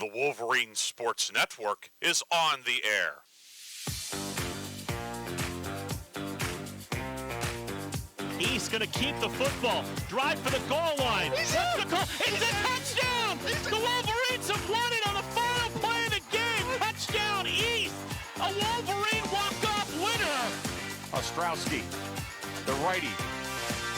The Wolverine Sports Network is on the air. He's going to keep the football. Drive for the goal line. It's a touchdown! The Wolverines have won it on the final play of the game. Touchdown East. A Wolverine walk-off winner. Ostrowski, the righty,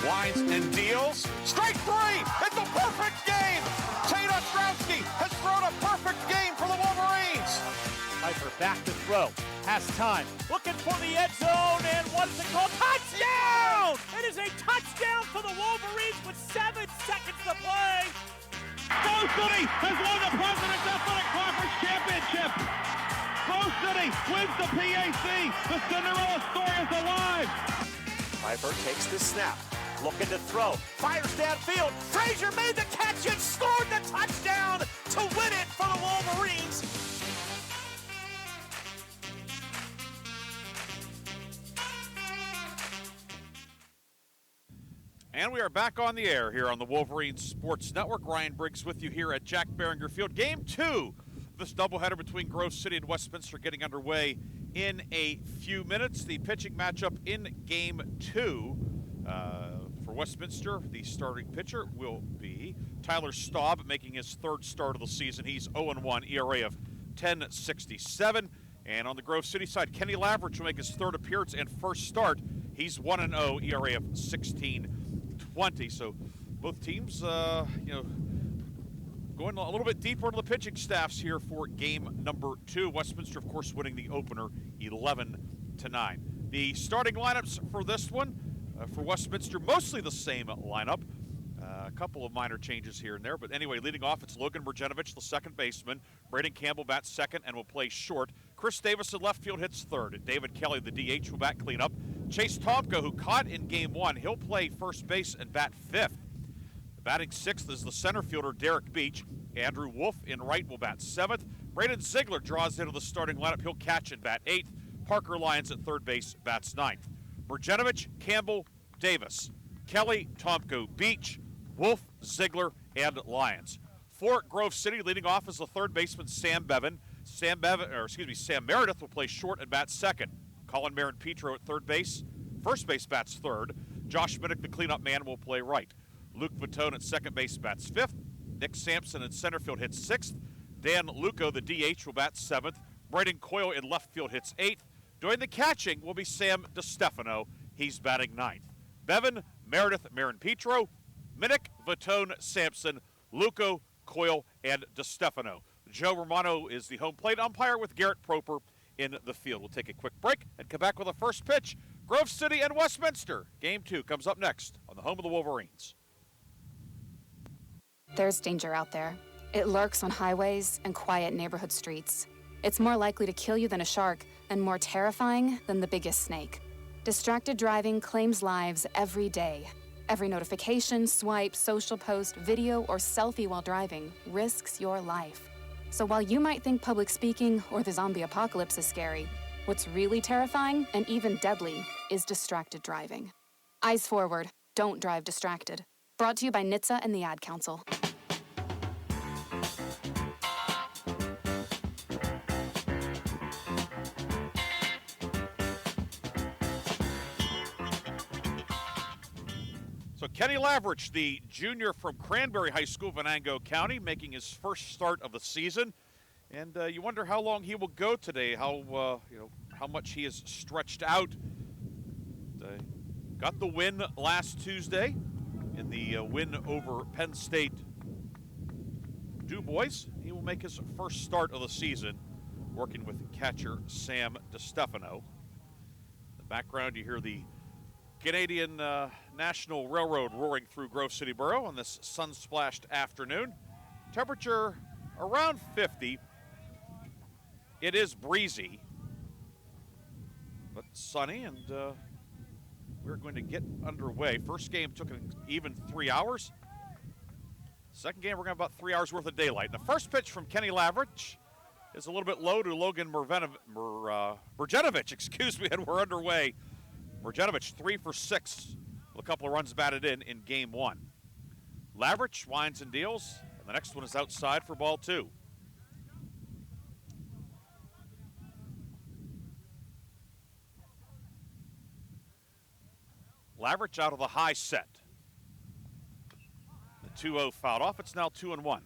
winds and deals. Strike three! It's a perfect game! Tate Ostrowski has thrown a perfect game for the Wolverines. Piper back to throw. Has time. Looking for the end zone, and what is it called? Touchdown! It is a touchdown for the Wolverines with 7 seconds to play. Grove City has won the President's Athletic Conference Championship. Grove City wins the PAC. The Cinderella story is alive. Piper takes the snap. Looking to throw. Fires downfield. Frazier made the catch and scored the touchdown to win it for the Wolverines. And we are back on the air here on the Wolverine Sports Network. Ryan Briggs with you here at Jack Behringer Field. Game 2, this doubleheader between Grove City and Westminster getting underway in a few minutes. The pitching matchup in Game 2 for Westminster, the starting pitcher will be Tyler Staub, making his third start of the season. He's 0-1, ERA of 10.67. And on the Grove City side, Kenny Lavrich will make his third appearance and first start. He's 1-0, ERA of 16.20. So both teams, going a little bit deeper into the pitching staffs here for game number 2. Westminster, of course, winning the opener 11-9. The starting lineups for this one, for Westminster, mostly the same lineup. A couple of minor changes here and there. But anyway, leading off, it's Logan Mrjenovic, the second baseman. Braden Campbell bats second and will play short. Chris Davis in left field hits third. David Kelly, the DH, will bat cleanup. Chase Tomko, who caught in Game 1, he'll play first base and bat fifth. Batting sixth is the center fielder, Derek Beach. Andrew Wolf in right will bat seventh. Braden Ziegler draws into the starting lineup. He'll catch and bat eighth. Parker Lyons at third base bats ninth. Mrjenovic, Campbell, Davis, Kelly, Tomko, Beach, Wolf, Ziegler, and Lyons. For Grove City, leading off is the third baseman, Sam Meredith will play short and bat second. Colin Marin-Petro at third base. First base bats third. Josh Minnick, the cleanup man, will play right. Luke Vitone at second base bats fifth. Nick Sampson in center field hits sixth. Dan Luco, the DH, will bat seventh. Braden Coyle in left field hits eighth. Doing the catching will be Sam DiStefano. He's batting ninth. Bevan, Meredith, Marin-Petro, Minnick, Vitone, Sampson, Luco, Coyle, and DiStefano. Joe Romano is the home plate umpire with Garrett Proper in the field. We'll take a quick break and come back with a first pitch. Grove City and Westminster. Game 2 comes up next on the home of the Wolverines. There's danger out there. It lurks on highways and quiet neighborhood streets. It's more likely to kill you than a shark and more terrifying than the biggest snake. Distracted driving claims lives every day. Every notification, swipe, social post, video, or selfie while driving risks your life. So while you might think public speaking or the zombie apocalypse is scary, what's really terrifying and even deadly is distracted driving. Eyes forward, don't drive distracted. Brought to you by NHTSA and the Ad Council. So Kenny Lavrich, the junior from Cranberry High School, Venango County, making his first start of the season. And you wonder how long he will go today, how much he is stretched out. Got the win last Tuesday in the win over Penn State DuBois. He will make his first start of the season working with catcher Sam DiStefano. In the background, you hear the Canadian National Railroad roaring through Grove City Borough on this sun-splashed afternoon. Temperature around 50. It is breezy, but sunny, and we're going to get underway. First game took an even 3 hours. Second game, we're going to have about 3 hours worth of daylight. And the first pitch from Kenny Lavrich is a little bit low to Logan Mrjenovic, and we're underway. Mrjenovic 3 for 6 with a couple of runs batted in game 1. Lavrich winds and deals, and the next one is outside for ball 2. Lavrich out of the high set. The 2-0 fouled off. It's now 2-1.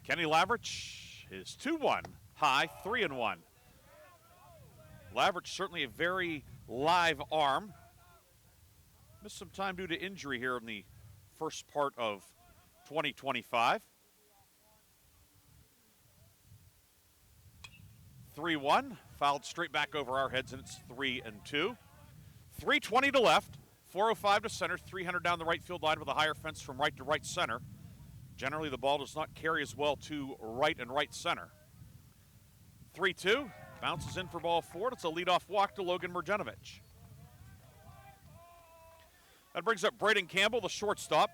Kenny Lavrich is 2-1, high 3-1. Lavrich certainly a very live arm. Missed some time due to injury here in the first part of 2025. 3-1, fouled straight back over our heads, and it's 3-2. 3:20 to left, 4:05 to center, 300 down the right field line with a higher fence from right to right center. Generally, the ball does not carry as well to right and right center. 3-2, bounces in for ball 4. It's a leadoff walk to Logan Mrjenovic. That brings up Braden Campbell, the shortstop.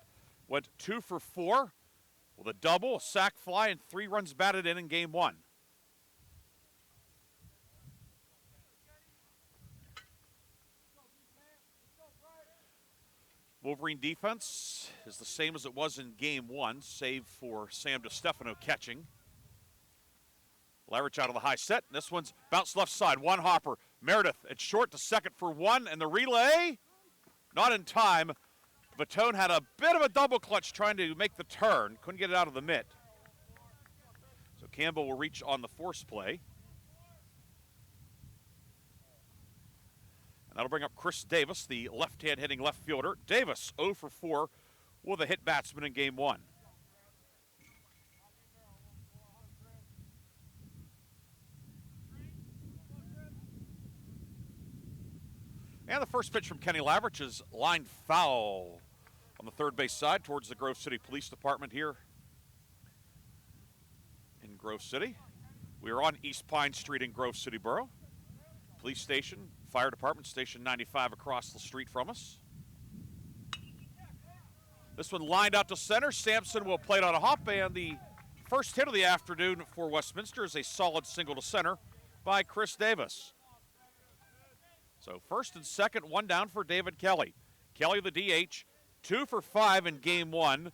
Went 2 for 4 with a double, a sac fly, and 3 runs batted in game 1. Wolverine defense is the same as it was in game 1, save for Sam DiStefano catching. Lavrich out of the high set. This one's bounced left side. One hopper. Meredith at short to second for 1, and the relay, not in time. Vatone had a bit of a double clutch trying to make the turn. Couldn't get it out of the mitt. So Campbell will reach on the force play. And that'll bring up Chris Davis, the left-hand hitting left fielder. Davis 0 for 4 with a hit batsman in game 1. And the first pitch from Kenny Lavrich is lined foul on the third base side towards the Grove City Police Department here in Grove City. We are on East Pine Street in Grove City Borough. Police station, fire department, station 95 across the street from us. This one lined out to center. Sampson will play it on a hop, and the first hit of the afternoon for Westminster is a solid single to center by Chris Davis. So first and second, one down for David Kelly. Kelly, the DH, 2 for 5 in game 1.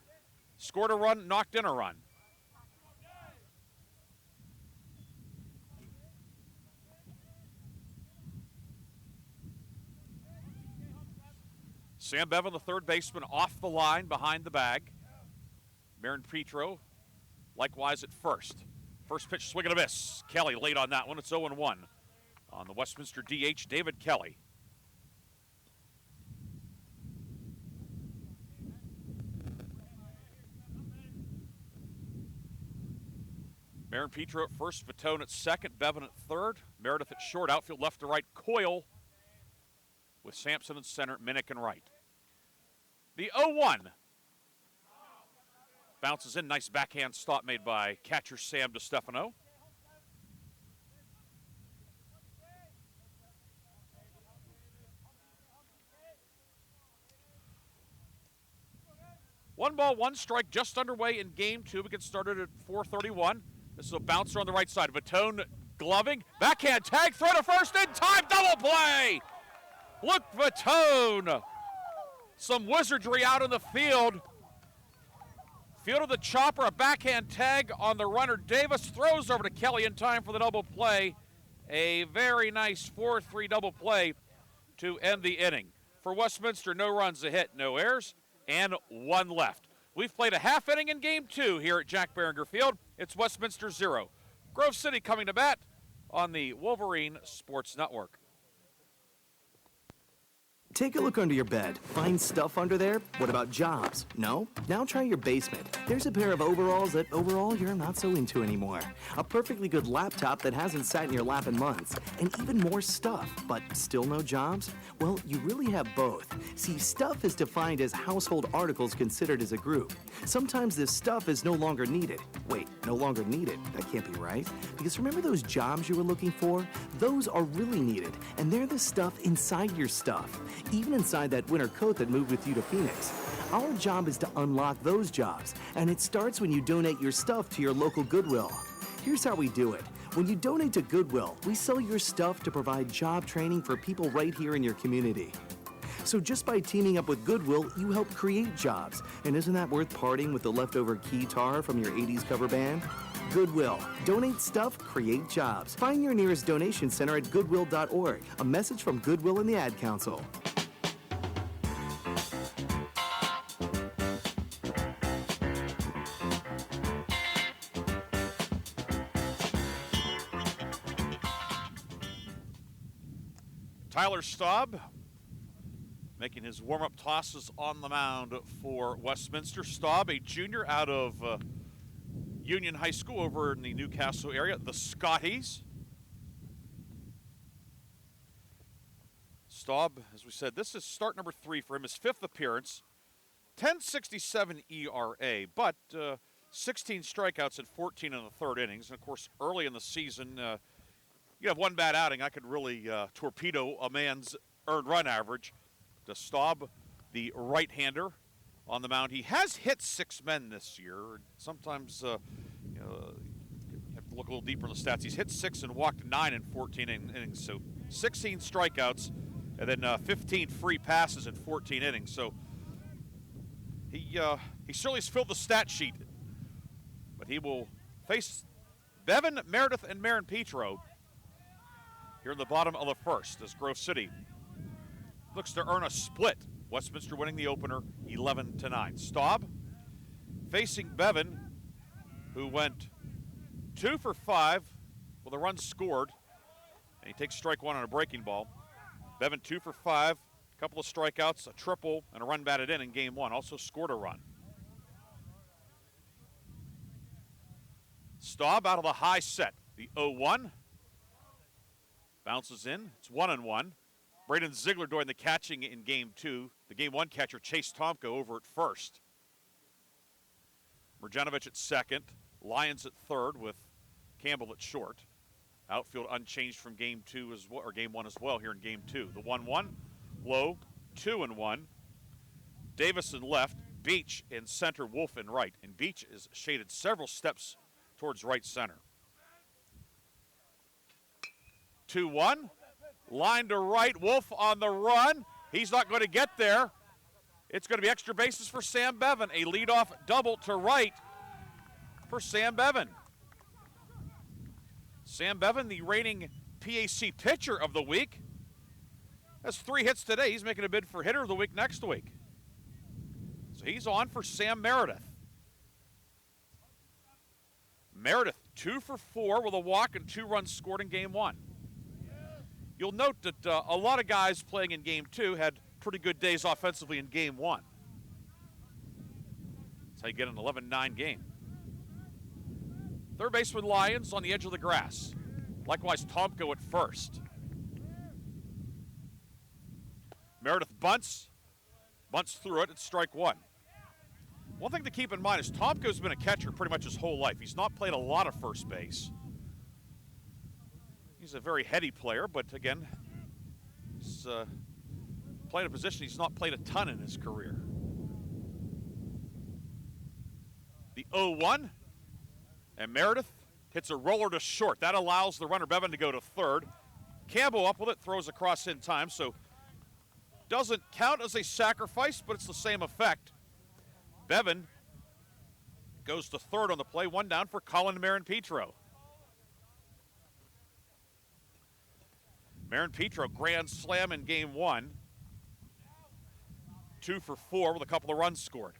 Scored a run, knocked in a run. Sam Bevan, the third baseman, off the line behind the bag. Marin Petro, likewise at first. First pitch, swing and a miss. Kelly late on that one. It's 0-1 on the Westminster DH, David Kelly. Marin Petro at first, Vatone at second, Bevan at third, Meredith at short, outfield left to right, Coyle with Sampson in center, Minnick in right. The 0-1 bounces in, nice backhand stop made by catcher Sam DiStefano. One ball, one strike, just underway in game 2. We get started at 4:31. This is a bouncer on the right side. Vatone gloving, backhand tag, throw to first in time, double play! Luke Vatone. Some wizardry out in the field. Fielded the chopper, a backhand tag on the runner. Davis throws over to Kelly in time for the double play. A very nice 4-3 double play to end the inning. For Westminster, no runs, a hit, no errors, and 1 left. We've played a half inning in game 2 here at Jack Behringer Field. It's Westminster 0. Grove City coming to bat on the Wolverine Sports Network. Take a look under your bed. Find stuff under there? What about jobs? No? Now try your basement. There's a pair of overalls that overall you're not so into anymore. A perfectly good laptop that hasn't sat in your lap in months. And even more stuff, but still no jobs? Well, you really have both. See, stuff is defined as household articles considered as a group. Sometimes this stuff is no longer needed. Wait, no longer needed? That can't be right. Because remember those jobs you were looking for? Those are really needed, and they're the stuff inside your stuff. Even inside that winter coat that moved with you to Phoenix. Our job is to unlock those jobs, and it starts when you donate your stuff to your local Goodwill. Here's how we do it. When you donate to Goodwill, we sell your stuff to provide job training for people right here in your community. So just by teaming up with Goodwill, you help create jobs. And isn't that worth parting with the leftover keytar from your 80s cover band? Goodwill. Donate stuff, create jobs. Find your nearest donation center at goodwill.org. A message from Goodwill and the Ad Council. Tyler Staub making his warm-up tosses on the mound for Westminster. Staub, a junior out of Union High School over in the Newcastle area, the Scotties. Staub, as we said, this is start number 3 for him, his 5th appearance. 10.67 ERA, but 16 strikeouts in 14 in the third innings. And, of course, early in the season, you have one bad outing, I could really torpedo a man's earned run average. To Staub, the right-hander on the mound. He has hit 6 men this year. Sometimes you have to look a little deeper in the stats. He's hit 6 and walked 9 in 14 innings. So 16 strikeouts and then 15 free passes in 14 innings. So he certainly has filled the stat sheet. But he will face Bevan, Meredith, and Marin Petro here in the bottom of the first as Grove City looks to earn a split. Westminster winning the opener 11-9. Staub facing Bevan, who went 2 for 5 with a run scored. And he takes strike 1 on a breaking ball. Bevan 2 for 5, a couple of strikeouts, a triple, and a run batted in game 1. Also scored a run. Staub out of the high set. The 0-1. Bounces in. It's 1-1. Braden Ziegler doing the catching in game 2. The game 1 catcher, Chase Tomko, over at first. Mrjanovic at second. Lyons at third with Campbell at short. Outfield unchanged from game 2 as well, or game 1 as well here in game 2. The 1-1, low, 2-1. Davis in left, Beach in center, Wolf in right. And Beach is shaded several steps towards right center. 2-1. Line to right, Wolf on the run. He's not going to get there. It's going to be extra bases for Sam Bevan. A leadoff double to right for Sam Bevan. Sam Bevan, the reigning PAC pitcher of the week, has 3 hits today. He's making a bid for hitter of the week next week. So he's on for Sam Meredith. Meredith 2 for 4 with a walk and 2 runs scored in game 1. You'll note that a lot of guys playing in game 2 had pretty good days offensively in game 1. That's how you get an 11-9 game. Third baseman Lyons on the edge of the grass. Likewise, Tomko at first. Meredith bunts through it. It's strike 1. One thing to keep in mind is Tomko's been a catcher pretty much his whole life. He's not played a lot of first base. He's a very heady player, but again, he's played a position he's not played a ton in his career. The 0-1, and Meredith hits a roller to short. That allows the runner Bevan to go to third. Campbell up with it, throws across in time, so doesn't count as a sacrifice, but it's the same effect. Bevan goes to third on the play, 1 down for Colin Marin Petro. Marin Petro, grand slam in game 1. 2 for 4 with a couple of runs scored.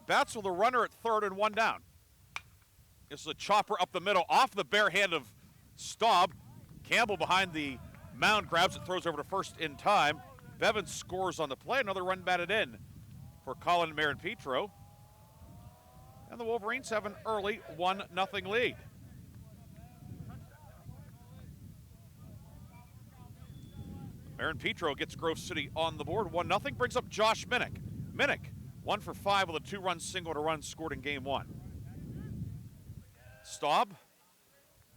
Bats with a runner at third and 1 down. This is a chopper up the middle off the bare hand of Staub. Campbell behind the mound grabs it, throws over to first in time. Bevan scores on the play. Another run batted in for Colin Marin Petro. And the Wolverines have an early 1-0 lead. Marin Petro gets Grove City on the board. 1-0, brings up Josh Minnick. Minnick, 1 for 5 with a 2-run single and a run scored in game 1. Staub,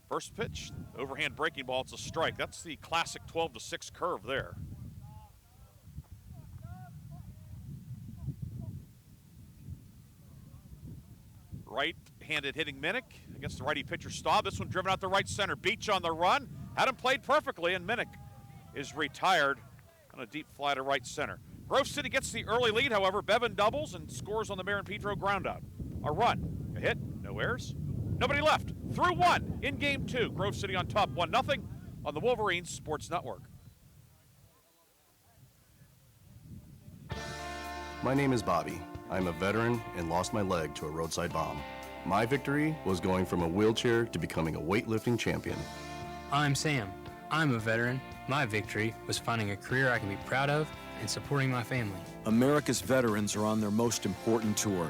first pitch, overhand breaking ball, it's a strike. That's the classic 12-6 curve there. Right-handed hitting Minnick against the righty pitcher Staub. This one driven out to right center. Beach on the run. Had him played perfectly, and Minnick is retired. on a deep fly to right center. Grove City gets the early lead, however. Bevan doubles and scores on the Marin Pedro groundout. A run, a hit, no errors, nobody left. Through one in game two. Grove City on top 1-0 on the Wolverines Sports Network. My name is Bobby. I'm a veteran and lost my leg to a roadside bomb. My victory was going from a wheelchair to becoming a weightlifting champion. I'm Sam. I'm a veteran. My victory was finding a career I can be proud of and supporting my family. America's veterans are on their most important tour,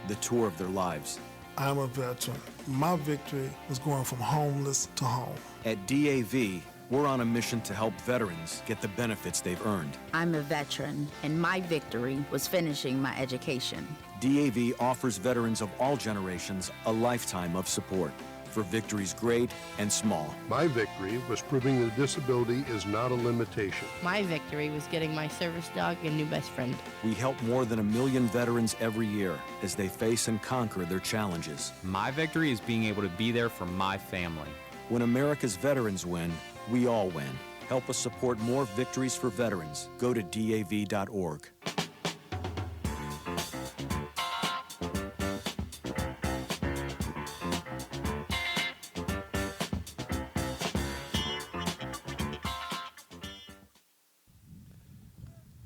the tour of their lives. I'm a veteran. My victory was going from homeless to home. At DAV, we're on a mission to help veterans get the benefits they've earned. I'm a veteran, and my victory was finishing my education. DAV offers veterans of all generations a lifetime of support for victories great and small. My victory was proving that disability is not a limitation. My victory was getting my service dog a new best friend. We help more than 1 million veterans every year as they face and conquer their challenges. My victory is being able to be there for my family. When America's veterans win, we all win. Help us support more victories for veterans. Go to DAV.org.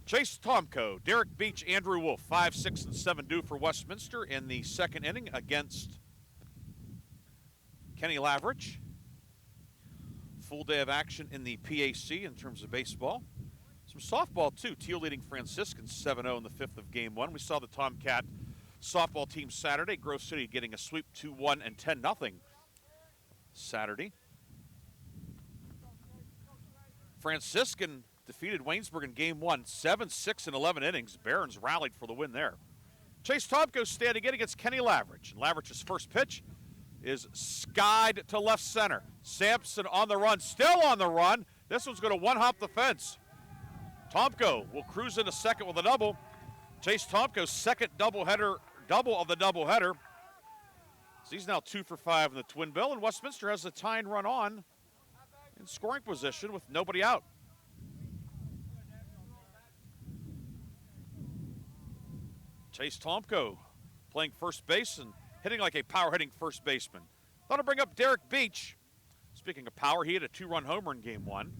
Chase Tomko, Derek Beach, Andrew Wolf, 5, 6, and 7 due for Westminster in the second inning against Kenny Lavridge. Full day of action in the PAC in terms of baseball. Some softball, too. Teal leading Franciscans 7-0 in the fifth of game one. We saw the Tomcat softball team Saturday. Grove City getting a sweep 2-1 and 10-0 Saturday. Franciscan defeated Waynesburg in game one, 7, 6, and 11 innings. Barons rallied for the win there. Chase Tomko standing in against Kenny Lavridge. And Lavridge's first pitch is skied to left center. Sampson on the run, still on the run. This one's going to one-hop the fence. Tomko will cruise into second with a double. Chase Tomko's second double of the doubleheader. So he's now 2 for 5 in the twin bill, and Westminster has the tying run on in scoring position with nobody out. Chase Tomko playing first base and hitting like a power-hitting first baseman. Thought I'd bring up Derek Beach. Speaking of power, he hit a 2-run homer in game one.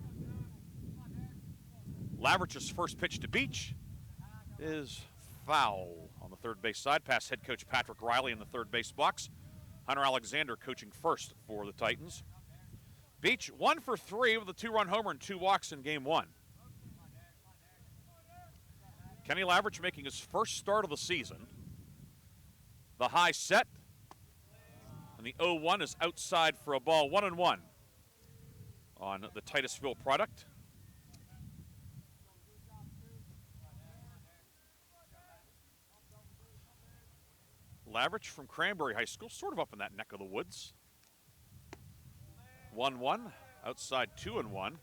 Lavridge's first pitch to Beach is foul on the third base side, past head coach Patrick Riley in the third base box. Hunter Alexander coaching first for the Titans. Beach 1 for 3 with a 2-run homer and 2 walks in game one. Kenny Lavridge making his first start of the season. The high set, and the 0-1 is outside for a ball, 1-1 on the Titusville product. Lavridge from Cranberry High School, sort of up in that neck of the woods. 1-1, outside 2-1.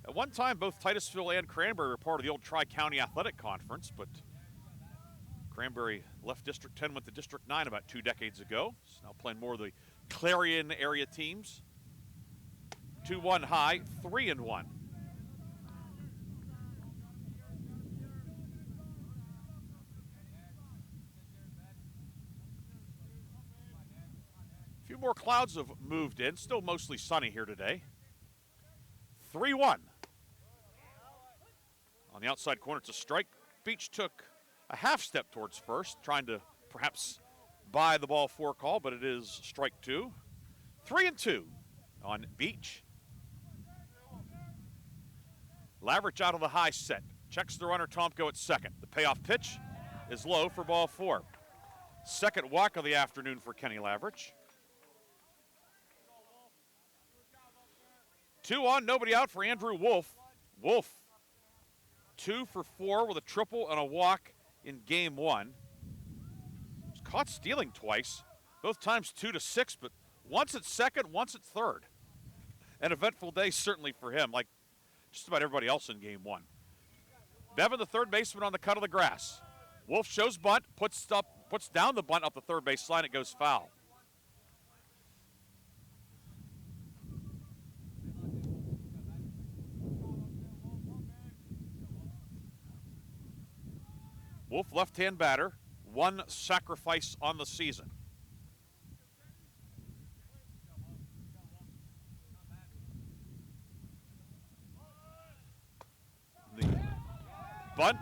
At one time, both Titusville and Cranberry were part of the old Tri-County Athletic Conference, but Cranberry left District 10, went to District 9 about 2 decades ago. He's now playing more of the Clarion area teams. 2-1 high, 3-1. A few more clouds have moved in, still mostly sunny here today. 3-1. On the outside corner, it's a strike. Beach took a half step towards first, trying to perhaps buy the ball 4 call, but it is strike 2. 3-2 on Beach. Lavridge out of the high set. Checks the runner, Tomko at second. The payoff pitch is low for ball 4. Second walk of the afternoon for Kenny Lavridge. 2 on, nobody out for Andrew Wolf. Wolf, 2 for 4 with a triple and a walk in game one. Was caught stealing twice, both times 2 to 6, but once at second, once at third. An eventful day certainly for him, like just about everybody else in game one. Bevan, the third baseman, on the cut of the grass. Wolf shows bunt, puts down the bunt up the third base line. It goes foul. Wolf, left-hand batter, one sacrifice on the season. The bunt,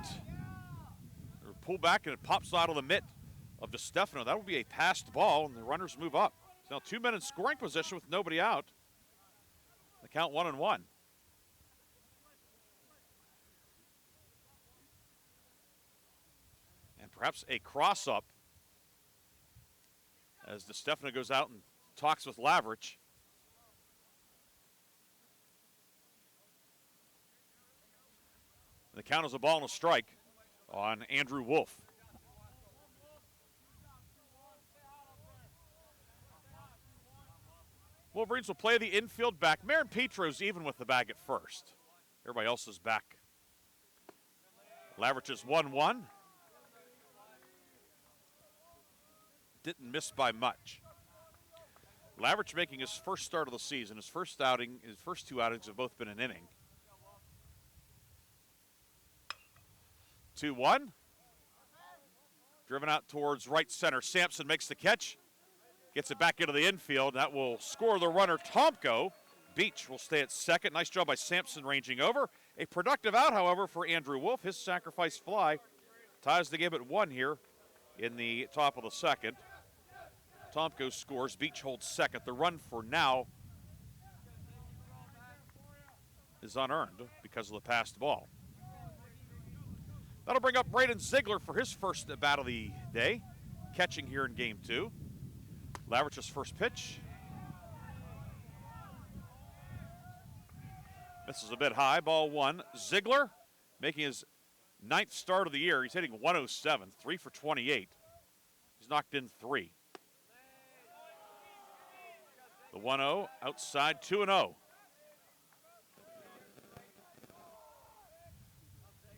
or pull back, and it pops out of the mitt of DeStefano. That will be a passed ball, and the runners move up. It's now 2 men in scoring position with nobody out. The count 1-1. And perhaps a cross-up as DeStefano goes out and talks with Lavrich. The count is a ball and a strike on Andrew Wolf. Wolverines will play the infield back. Marin Petro's even with the bag at first. Everybody else is back. Lavrich is 1-1. Didn't miss by much. Lavrich making his first start of the season. His first two outings have both been an inning. 2-1. Driven out towards right center. Sampson makes the catch. Gets it back into the infield. That will score the runner, Tomko. Beach will stay at second. Nice job by Sampson ranging over. A productive out, however, for Andrew Wolf. His sacrifice fly ties the game at 1 here in the top of the second. Tomko scores. Beach holds second. The run for now is unearned because of the passed ball. That'll bring up Braden Ziegler for his first at bat of the day, catching here in game 2. Lavrich's first pitch. Misses a bit high, ball 1. Ziegler making his 9th start of the year. He's hitting 107, 3 for 28. He's knocked in 3. The 1-0 outside, 2-0.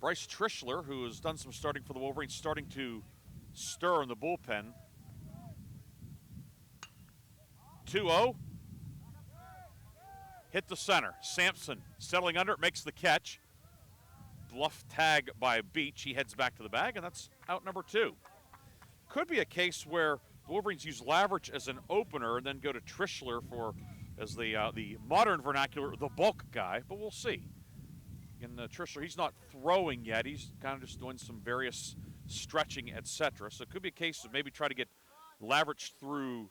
Bryce Trischler, who has done some starting for the Wolverines, starting to stir in the bullpen. 2-0. Hit the center. Sampson settling under it, makes the catch. Bluff tag by Beach. He heads back to the bag, and that's out number 2. Could be a case where the Wolverines use Lavrich as an opener and then go to Trischler for, as the modern vernacular, the bulk guy, but we'll see. And Trischler, he's not throwing yet. He's kind of just doing some various stretching, etc. So it could be a case of maybe try to get Lavrich through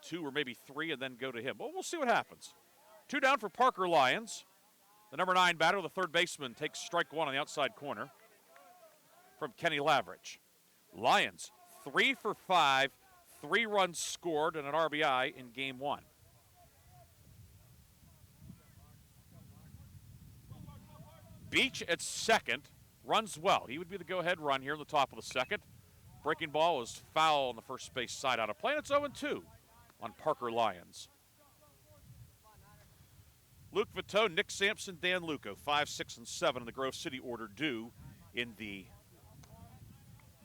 2 or maybe 3 and then go to him. Well, we'll see what happens. 2 down for Parker Lyons. The number 9 batter, the third baseman, takes strike 1 on the outside corner from Kenny Lavrich. Lyons, 3 for 5, 3 runs scored and an RBI in game 1. Beach at second, runs well. He would be the go-ahead run here in the top of the second. Breaking ball is foul on the first base side out of play, and it's 0-2 on Parker Lyons. Luke Vito, Nick Sampson, Dan Luco, 5, 6, and 7 in the Grove City order due in the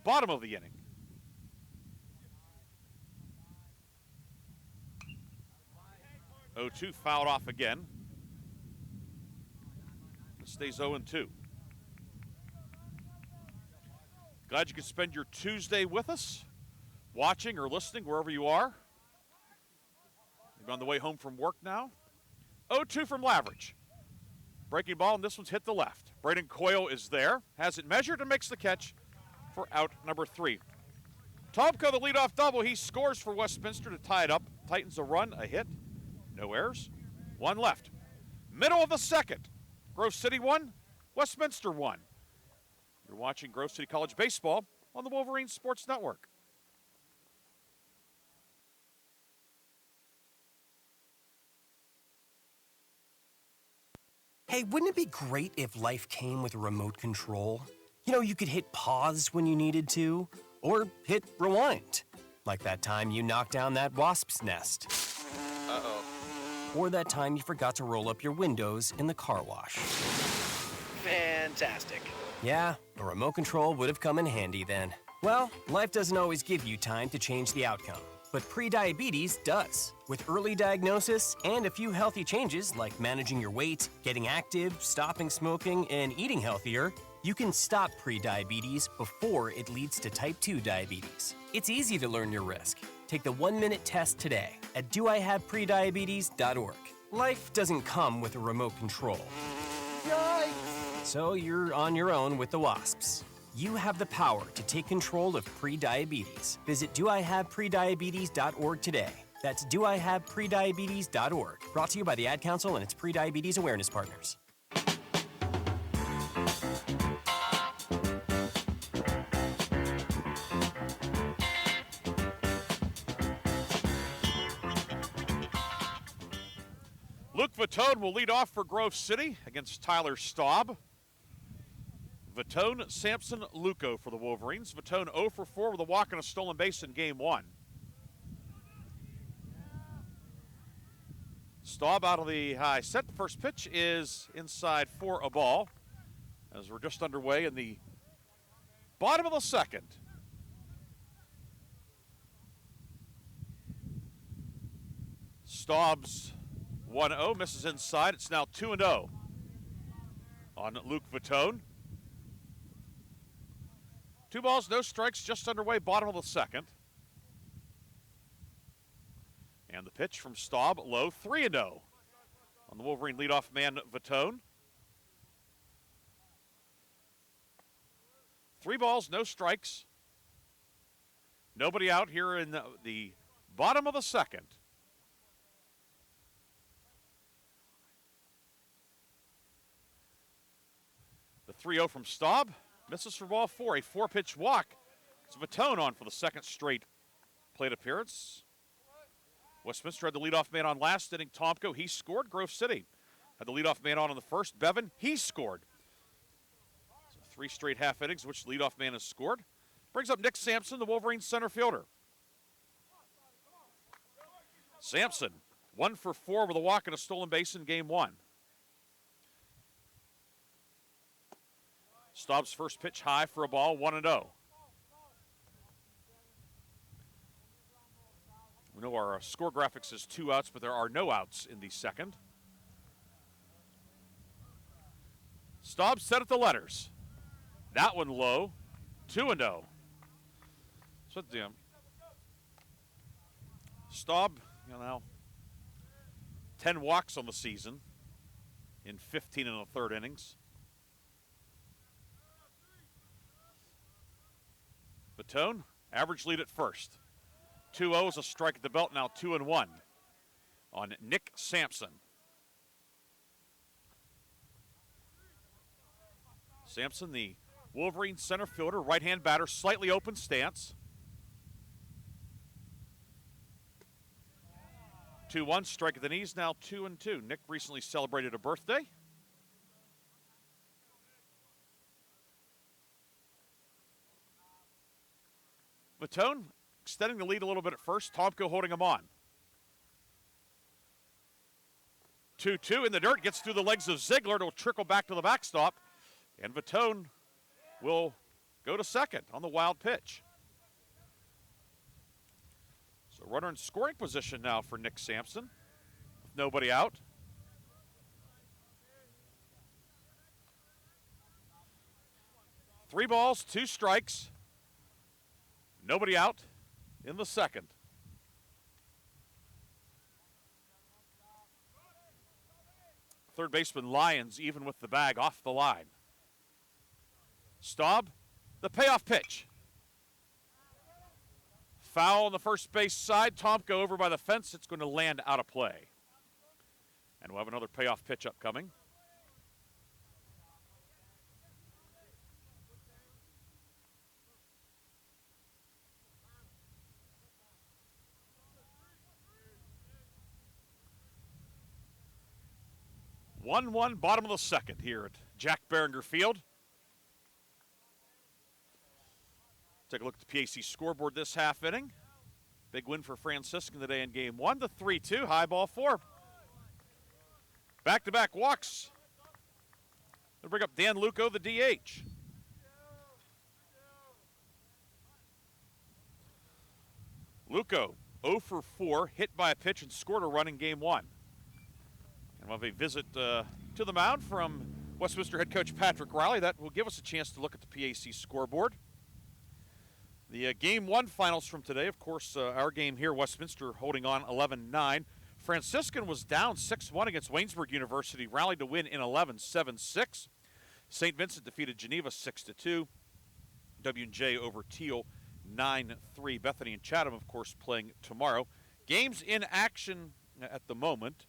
bottom of the inning. (0-2) fouled off again. It stays 0-2. Glad you could spend your Tuesday with us, watching or listening wherever you are. You're on the way home from work now. 0-2 from Lavrich. Breaking ball, and this one's hit the left. Braden Coyle is there, has it measured, and makes the catch for out number 3. Tomko, the leadoff double. He scores for Westminster to tie it up. Titans a run, a hit, no errors. 1 left. Middle of the second. Grove City 1, Westminster 1. You're watching Grove City College baseball on the Wolverine Sports Network. Hey, wouldn't it be great if life came with a remote control? You know, you could hit pause when you needed to, or hit rewind. Like that time you knocked down that wasp's nest. Uh-oh. Or that time you forgot to roll up your windows in the car wash. Fantastic. Yeah, a remote control would have come in handy then. Well, life doesn't always give you time to change the outcome, but prediabetes does. With early diagnosis and a few healthy changes like managing your weight, getting active, stopping smoking, and eating healthier, You can stop prediabetes before it leads to type 2 diabetes. It's easy to learn your risk. Take the 1-minute test today at doihaveprediabetes.org. Life doesn't come with a remote control. Yikes! So you're on your own with the WASPs. You have the power to take control of prediabetes. Visit doihaveprediabetes.org today. That's doihaveprediabetes.org. Brought to you by the Ad Council and its prediabetes awareness partners. Luke Vitone will lead off for Grove City against Tyler Staub. Vitone, Sampson, Luco for the Wolverines. Vitone 0 for 4 with a walk and a stolen base in game 1. Staub out of the high set. The first pitch is inside for a ball as we're just underway in the bottom of the second. Staub's 1-0, misses inside. It's now 2-0 on Luke Vitone. 2 balls, no strikes, just underway, bottom of the second. And the pitch from Staub, low, 3-0 on the Wolverine leadoff man, Vitone. 3 balls, no strikes. Nobody out here in the bottom of the second. The 3-0 from Staub, misses for ball 4, a 4-pitch walk. It's Vitone on for the second straight plate appearance. Westminster had the leadoff man on last inning, Tomko, he scored. Grove City had the leadoff man on in the first, Bevan, he scored. So 3 straight half innings, which the leadoff man has scored. Brings up Nick Sampson, the Wolverines center fielder. Sampson, 1 for 4 with a walk and a stolen base in game 1. Staub's first pitch high for a ball, 1-0. We know our score graphics is 2 outs, but there are no outs in the second. Staub set at the letters. That one low, 2-0. So, Staub, 10 walks on the season in 15 and a third innings. Vitone, average lead at first. 2-0 is a strike at the belt, now 2-1 on Nick Sampson. Sampson, the Wolverine center fielder, right-hand batter, slightly open stance. 2-1, strike at the knees, now 2-2. Nick recently celebrated a birthday. Vitone extending the lead a little bit at first. Tomko holding him on. 2-2 in the dirt, gets through the legs of Ziegler. It'll trickle back to the backstop. And Vitone will go to second on the wild pitch. So runner in scoring position now for Nick Sampson with nobody out. Three balls, 2 strikes. Nobody out in the second. Third baseman Lyons even with the bag off the line. Staub, the payoff pitch. Foul on the first base side. Tomko over by the fence. It's going to land out of play. And we'll have another payoff pitch upcoming. One bottom of the second here at Jack Behringer Field. Take a look at the PAC scoreboard this half inning. Big win for Franciscan today in game 1. The 3-2, high ball 4. Back-to-back walks. They'll bring up Dan Luco, the DH. Luco, 0 for 4, hit by a pitch and scored a run in game 1. And we'll have a visit to the mound from Westminster head coach Patrick Riley. That will give us a chance to look at the PAC scoreboard. The Game 1 finals from today, of course, our game here, Westminster holding on 11-9. Franciscan was down 6-1 against Waynesburg University, rallied to win in 11, 7-6. St. Vincent defeated Geneva 6-2. W&J over Teal 9-3. Bethany and Chatham, of course, playing tomorrow. Games in action at the moment.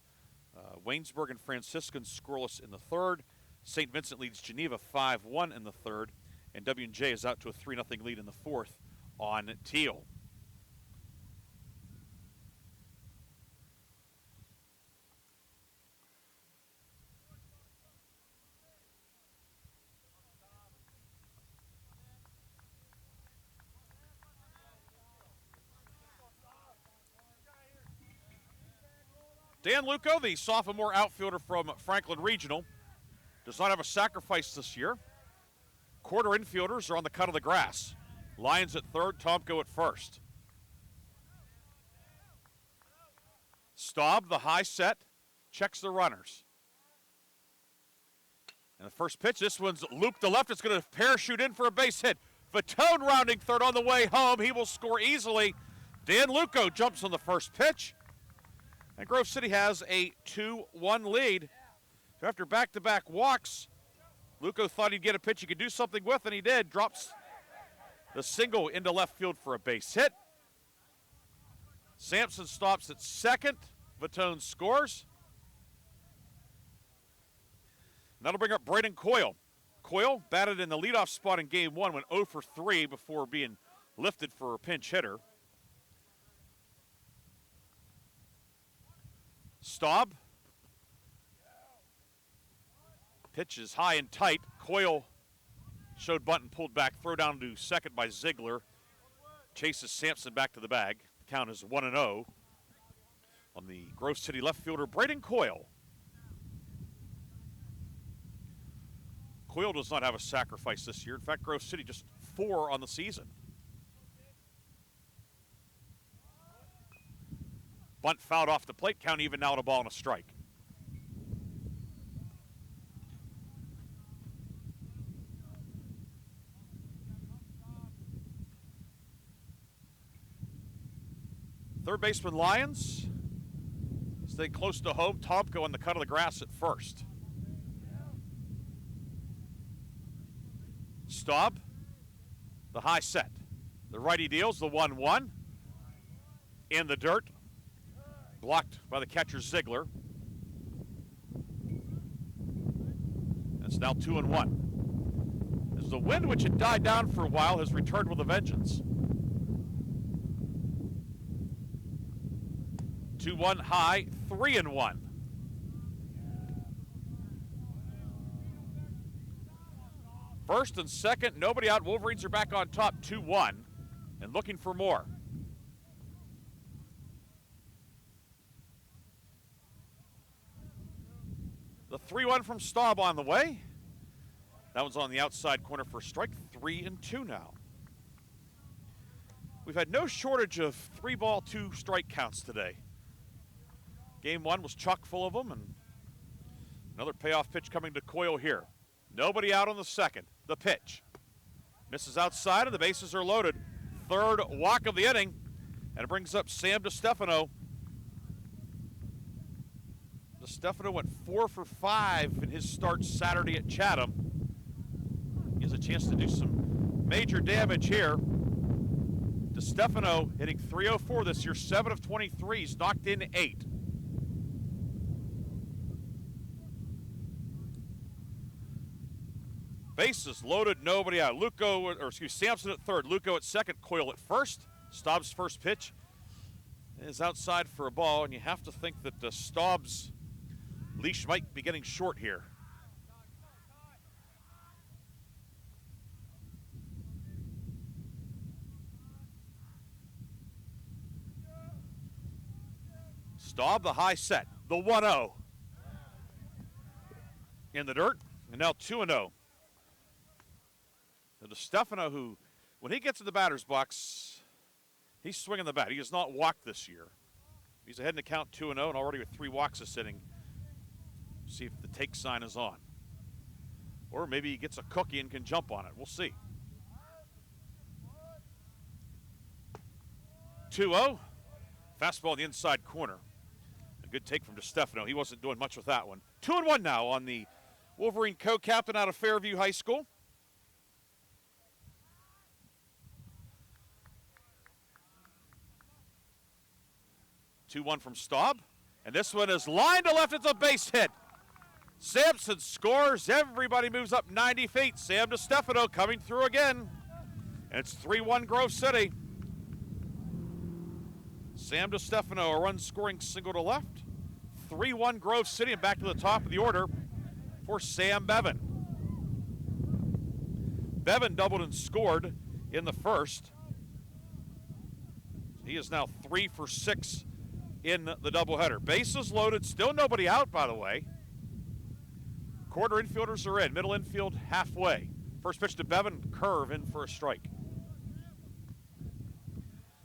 Waynesburg and Franciscan scoreless in the third. St. Vincent leads Geneva 5-1 in the third. And W&J is out to a 3-0 lead in the fourth on Teal. Dan Luco, the sophomore outfielder from Franklin Regional, does not have a sacrifice this year. Quarter infielders are on the cut of the grass. Lions at third, Tomko at first. Staub, the high set, checks the runners. And the first pitch, this one's looped to left. It's going to parachute in for a base hit. Fatone rounding third on the way home. He will score easily. Dan Luco jumps on the first pitch. And Grove City has a 2-1 lead. So after back-to-back walks, Luco thought he'd get a pitch he could do something with, and he did. Drops the single into left field for a base hit. Sampson stops at second. Fatone scores. And that'll bring up Braden Coyle. Coyle batted in the leadoff spot in Game 1, went 0 for 3 before being lifted for a pinch hitter. Staub. Pitch is high and tight. Coyle showed bunt and pulled back. Throw down to second by Ziegler. Chases Sampson back to the bag. The count is 1-0 on the Grove City left fielder, Braden Coyle. Coyle does not have a sacrifice this year. In fact, Grove City just 4 on the season. Bunt fouled off the plate. Count even now at a ball and a strike. Third baseman Lyons staying close to home. Tomko on the cut of the grass at first. Staub, the high set. The righty deals the 1-1. In the dirt. Blocked by the catcher Ziegler. It's now 2-1. As the wind, which had died down for a while, has returned with a vengeance. 2-1 high, 3-1. First and second, nobody out. Wolverines are back on top, 2-1, and looking for more. The 3-1 from Staub on the way. That one's on the outside corner for a strike, 3-2 now. We've had no shortage of 3-ball, 2-strike counts today. Game 1 was chock full of them, and another payoff pitch coming to Coyle here. Nobody out on the second. The pitch. Misses outside, and the bases are loaded. Third walk of the inning, and it brings up Sam DeStefano. DeStefano went 4 for 5 in his start Saturday at Chatham. He has a chance to do some major damage here. DeStefano hitting .304 this year, 7 of 23. He's knocked in 8. Bases loaded, nobody out. Sampson at third, Luco at second, Coyle at first. Staub's first pitch is outside for a ball, and you have to think that Staub's leash might be getting short here. Staub, the high set, the 1-0. In the dirt, and now 2-0. DeStefano, who, when he gets in the batter's box, he's swinging the bat. He has not walked this year. He's ahead in the count 2-0 and already with 3 walks this inning. See if the take sign is on. Or maybe he gets a cookie and can jump on it. We'll see. 2-0. Fastball in the inside corner. A good take from DeStefano. He wasn't doing much with that one. 2-1 now on the Wolverine co-captain out of Fairview High School. Two-one from Staub. And this one is line to left. It's a base hit. Sampson scores. Everybody moves up 90 feet. Sam DeStefano coming through again. And it's 3-1 Grove City. Sam DeStefano, a run scoring single to left. 3-1 Grove City, and back to the top of the order for Sam Bevan. Bevan doubled and scored in the first. He is now 3 for 6 in the doubleheader. Bases loaded, still nobody out, by the way. Quarter infielders are in, middle infield halfway. First pitch to Bevan, curve in for a strike.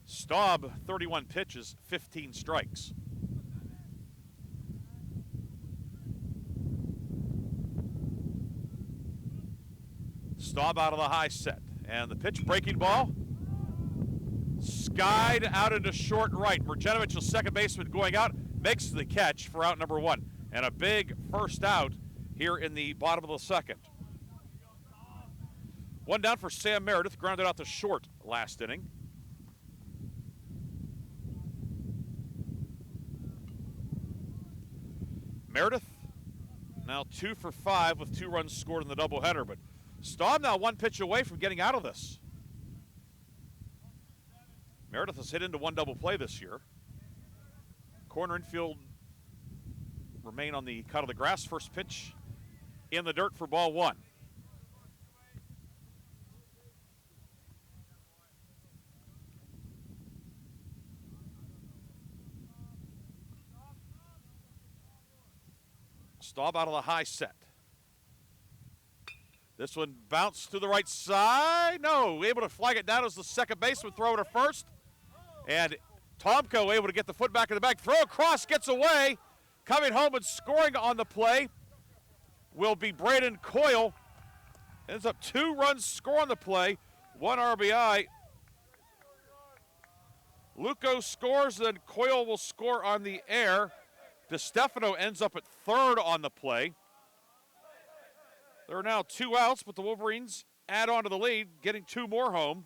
Staub, 31 pitches, 15 strikes. Staub out of the high set. And the pitch, breaking ball, skied out into short right. Mrjenovic, the second baseman, going out, makes the catch for out number 1. And a big first out here in the bottom of the second. One down for Sam Meredith, grounded out to short last inning. Meredith now 2 for 5 with 2 runs scored in the doubleheader, but Staub now 1 pitch away from getting out of this. Meredith has hit into 1 double play this year. Corner infield remain on the cut of the grass. First pitch in the dirt for ball 1. Staub out of the high set. This one bounced to the right side. No, able to flag it down as the second baseman, throw it to first. And Tomko able to get the foot back in the bag. Throw across, gets away. Coming home and scoring on the play will be Braden Coyle. Ends up 2 runs score on the play, 1 RBI. Luco scores, then Coyle will score on the air. DeStefano ends up at third on the play. There are now 2 outs, but the Wolverines add on to the lead, getting 2 more home.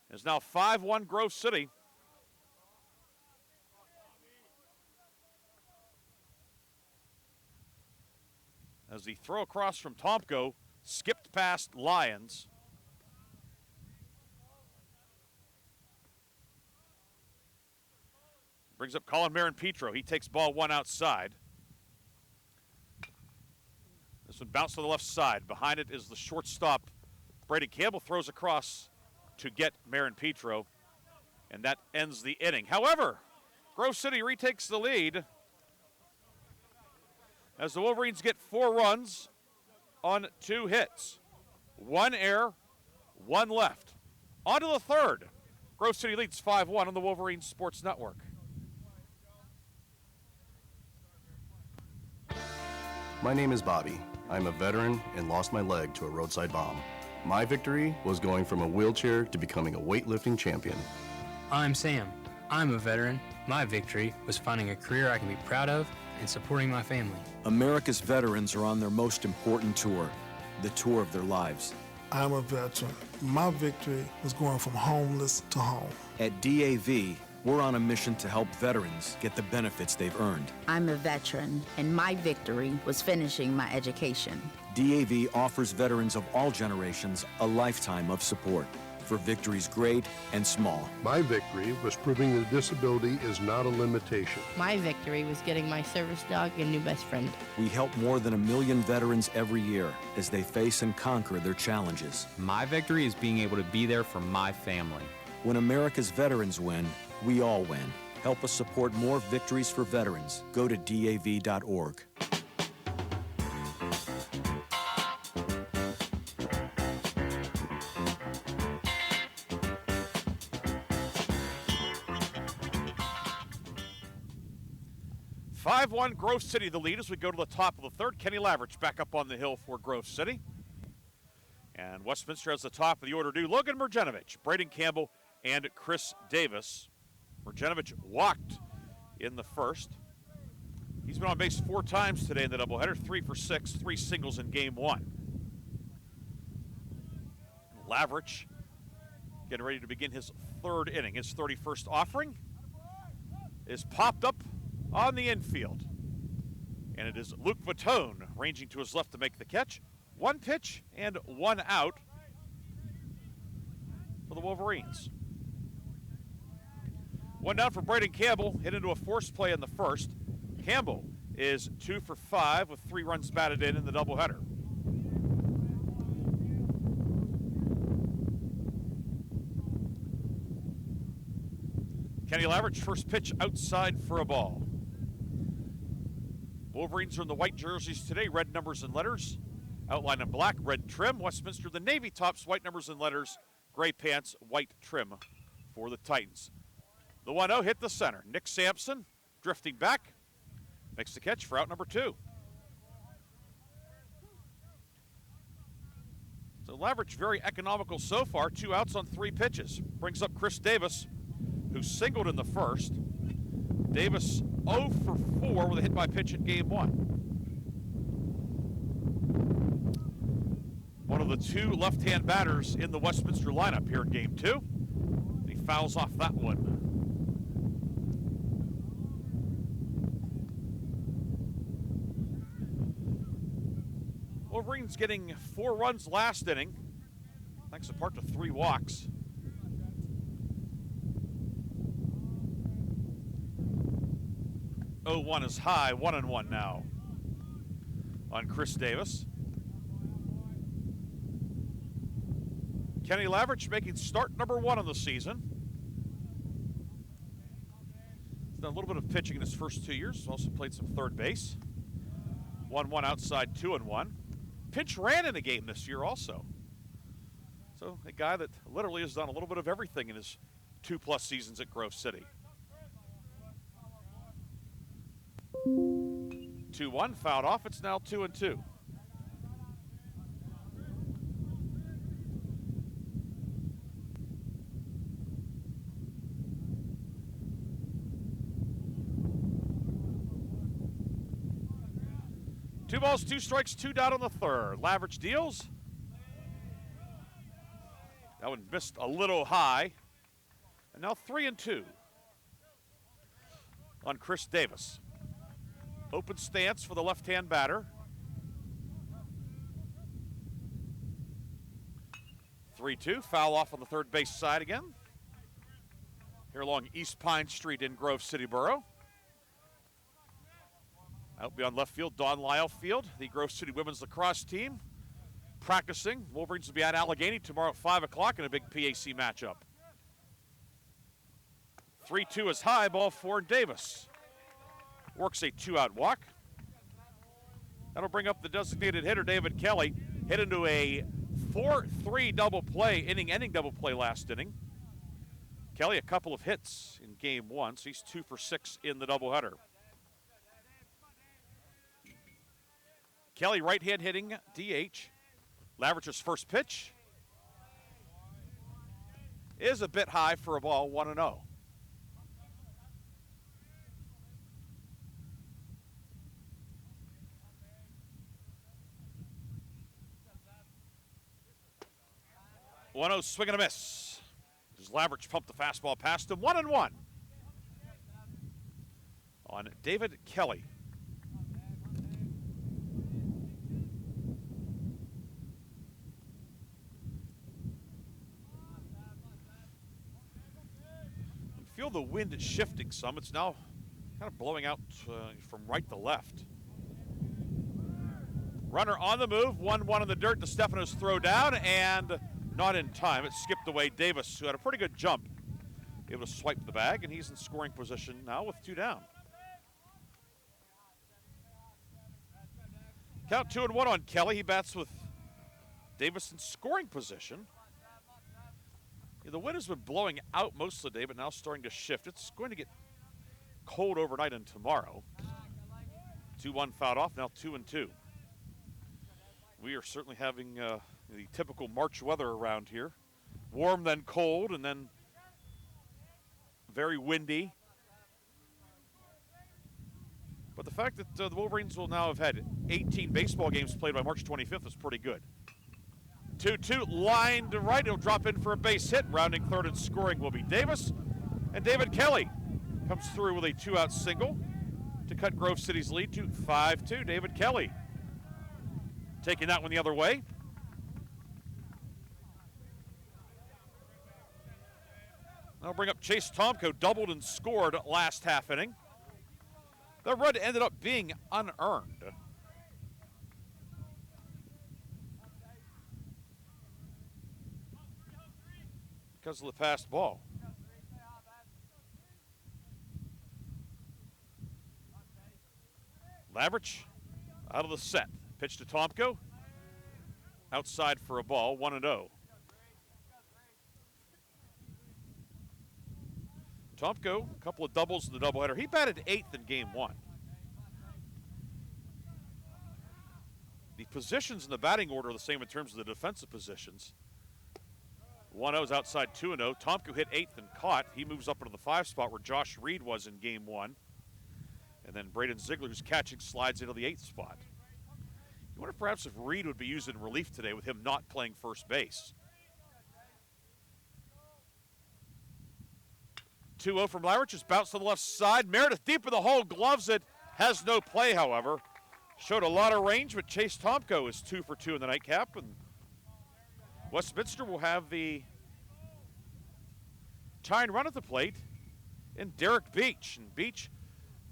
It's now 5-1 Grove City. As the throw across from Tomko skipped past Lyons. Brings up Colin Marin-Petro. He takes ball 1 outside. This one bounced to the left side. Behind it is the shortstop. Brady Campbell throws across to get Marin-Petro, and that ends the inning. However, Grove City retakes the lead as the Wolverines get 4 runs on 2 hits. 1 error, 1 left. On to the third. Grove City leads 5-1 on the Wolverines Sports Network. My name is Bobby. I'm a veteran and lost my leg to a roadside bomb. My victory was going from a wheelchair to becoming a weightlifting champion. I'm Sam. I'm a veteran. My victory was finding a career I can be proud of and supporting my family. America's veterans are on their most important tour, the tour of their lives. I'm a veteran. My victory was going from homeless to home. At DAV, we're on a mission to help veterans get the benefits they've earned. I'm a veteran, and my victory was finishing my education. DAV offers veterans of all generations a lifetime of support for victories great and small. My victory was proving that disability is not a limitation. My victory was getting my service dog a new best friend. We help more than 1 million veterans every year as they face and conquer their challenges. My victory is being able to be there for my family. When America's veterans win, we all win. Help us support more victories for veterans. Go to DAV.org. 5-1 Grove City the lead as we go to the top of the third. Kenny Lavrich back up on the hill for Grove City. And Westminster has the top of the order due. Logan Mrjenovic, Braden Campbell, and Chris Davis. Mrjenovic walked in the first. He's been on base 4 times today in the doubleheader, 3 for 6, 3 singles in game 1. Lavrich getting ready to begin his 3rd inning. His 31st offering is popped up on the infield. And it is Luke Vitone ranging to his left to make the catch. 1 pitch and 1 out for the Wolverines. 1 down for Braden Campbell, hit into a forced play in the first. Campbell is 2 for 5 with 3 runs batted in the doubleheader. Kenny Lavrich, first pitch outside for a ball. Wolverines are in the white jerseys today, red numbers and letters. Outline in black, red trim. Westminster, the navy tops, white numbers and letters, gray pants, white trim for the Titans. The 1-0 hit the center. Nick Sampson drifting back, makes the catch for out number 2. So Lavrich very economical so far, 2 outs on 3 pitches. Brings up Chris Davis, who singled in the first. Davis 0 for 4 with a hit by pitch in game 1. One of the 2 left-hand batters in the Westminster lineup here in game 2. He fouls off that one. Wolverines getting 4 runs last inning, thanks in part to 3 walks. Oh, 1 is high, 1-1 now on Chris Davis. Kenny Lavrich making start number 1 of the season. He's done a little bit of pitching in his first 2 years. He's also played some third base. 1-1 outside, 2-1. Pinch ran in a game this year also. So a guy that literally has done a little bit of everything in his 2+ seasons at Grove City. 2-1, fouled off. It's now 2-2. Two balls, 2 strikes, 2 down on the third. Lavrich deals. That one missed a little high. And now 3-2 on Chris Davis. Open stance for the left-hand batter. 3-2, foul off on the third base side again. Here along East Pine Street in Grove City Borough. Out beyond left field, Don Lyle Field, the Grove City women's lacrosse team practicing. Wolverines will be at Allegheny tomorrow at 5 o'clock in a big PAC matchup. 3-2 is high, ball 4, Davis works a 2-out walk. That'll bring up the designated hitter, David Kelly. Hit into a 4-3 double play, inning-ending double play last inning. Kelly, a couple of hits in game 1, so he's 2 for 6 in the doubleheader. Kelly, right-hand hitting DH. Lavrich's first pitch is a bit high for a ball, 1-0. One-0 swing and a miss. As Lavrich pumped the fastball past him, 1-1 on David Kelly. Feel the wind shifting some. It's now kind of blowing out from right to left. Runner on the move, 1-1 in the dirt. DeStefano's throw down and not in time. It skipped away. Davis, who had a pretty good jump, able to swipe the bag, and he's in scoring position now with 2 down. Count 2-1 on Kelly. He bats with Davis in scoring position. The wind has been blowing out most of the day, but now starting to shift. It's going to get cold overnight and tomorrow. 2-1 fouled off, now 2-2. We are certainly having the typical March weather around here. Warm, then cold, and then very windy. But the fact that the Wolverines will now have had 18 baseball games played by March 25th is pretty good. 2-2, line to right. It'll drop in for a base hit. Rounding third and scoring will be Davis. And David Kelly comes through with a 2-out single to cut Grove City's lead to 5-2. David Kelly taking that one the other way. I'll bring up Chase Tomko, doubled and scored last half inning. The run ended up being unearned. Because of the passed ball. Lavrich out of the set. Pitch to Tomko. Outside for a ball, 1-0. Tomko, a couple of doubles in the doubleheader. He batted 8th in game 1. The positions in the batting order are the same in terms of the defensive positions. 1-0 is outside 2-0. Tomko hit 8th and caught. He moves up into the 5 spot where Josh Reed was in game 1. And then Braden Ziegler, who's catching, slides into the 8th spot. You wonder perhaps if Reed would be used in relief today with him not playing first base. 2-0 from Lavrich, is bounced to the left side. Meredith deep in the hole, gloves it. Has no play, however. Showed a lot of range, but Chase Tomko is 2 for 2 in the nightcap. And Westminster will have the tying run at the plate in Derek Beach. And Beach,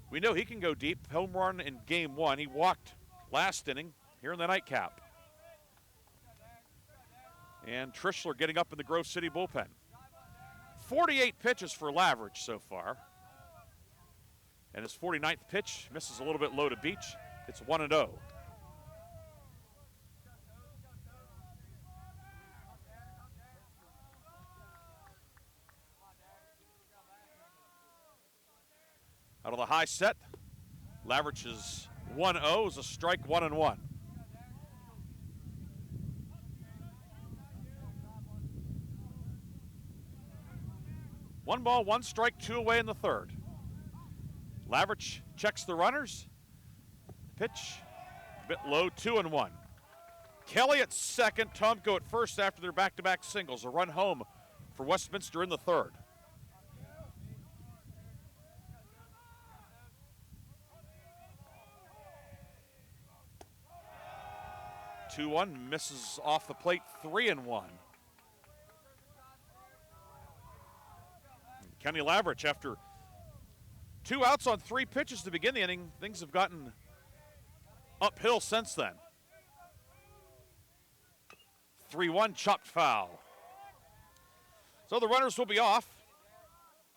we know he can go deep. Home run in game 1. He walked last inning here in the nightcap. And Trishler getting up in the Grove City bullpen. 48 pitches for Lavrich so far. And his 49th pitch misses a little bit low to Beach. It's 1-0. Out of the high set, Lavrich's 1-0 is a strike, 1-1. One ball, one strike, 2 away in the third. Lavrich checks the runners. Pitch, a bit low, 2-1. Kelly at second, Tomko at first after their back-to-back singles. A run home for Westminster in the third. Two-one, misses off the plate, 3-1. Kenny Lavrich, after 2 outs on 3 pitches to begin the inning, things have gotten uphill since then. 3-1, chopped foul. So the runners will be off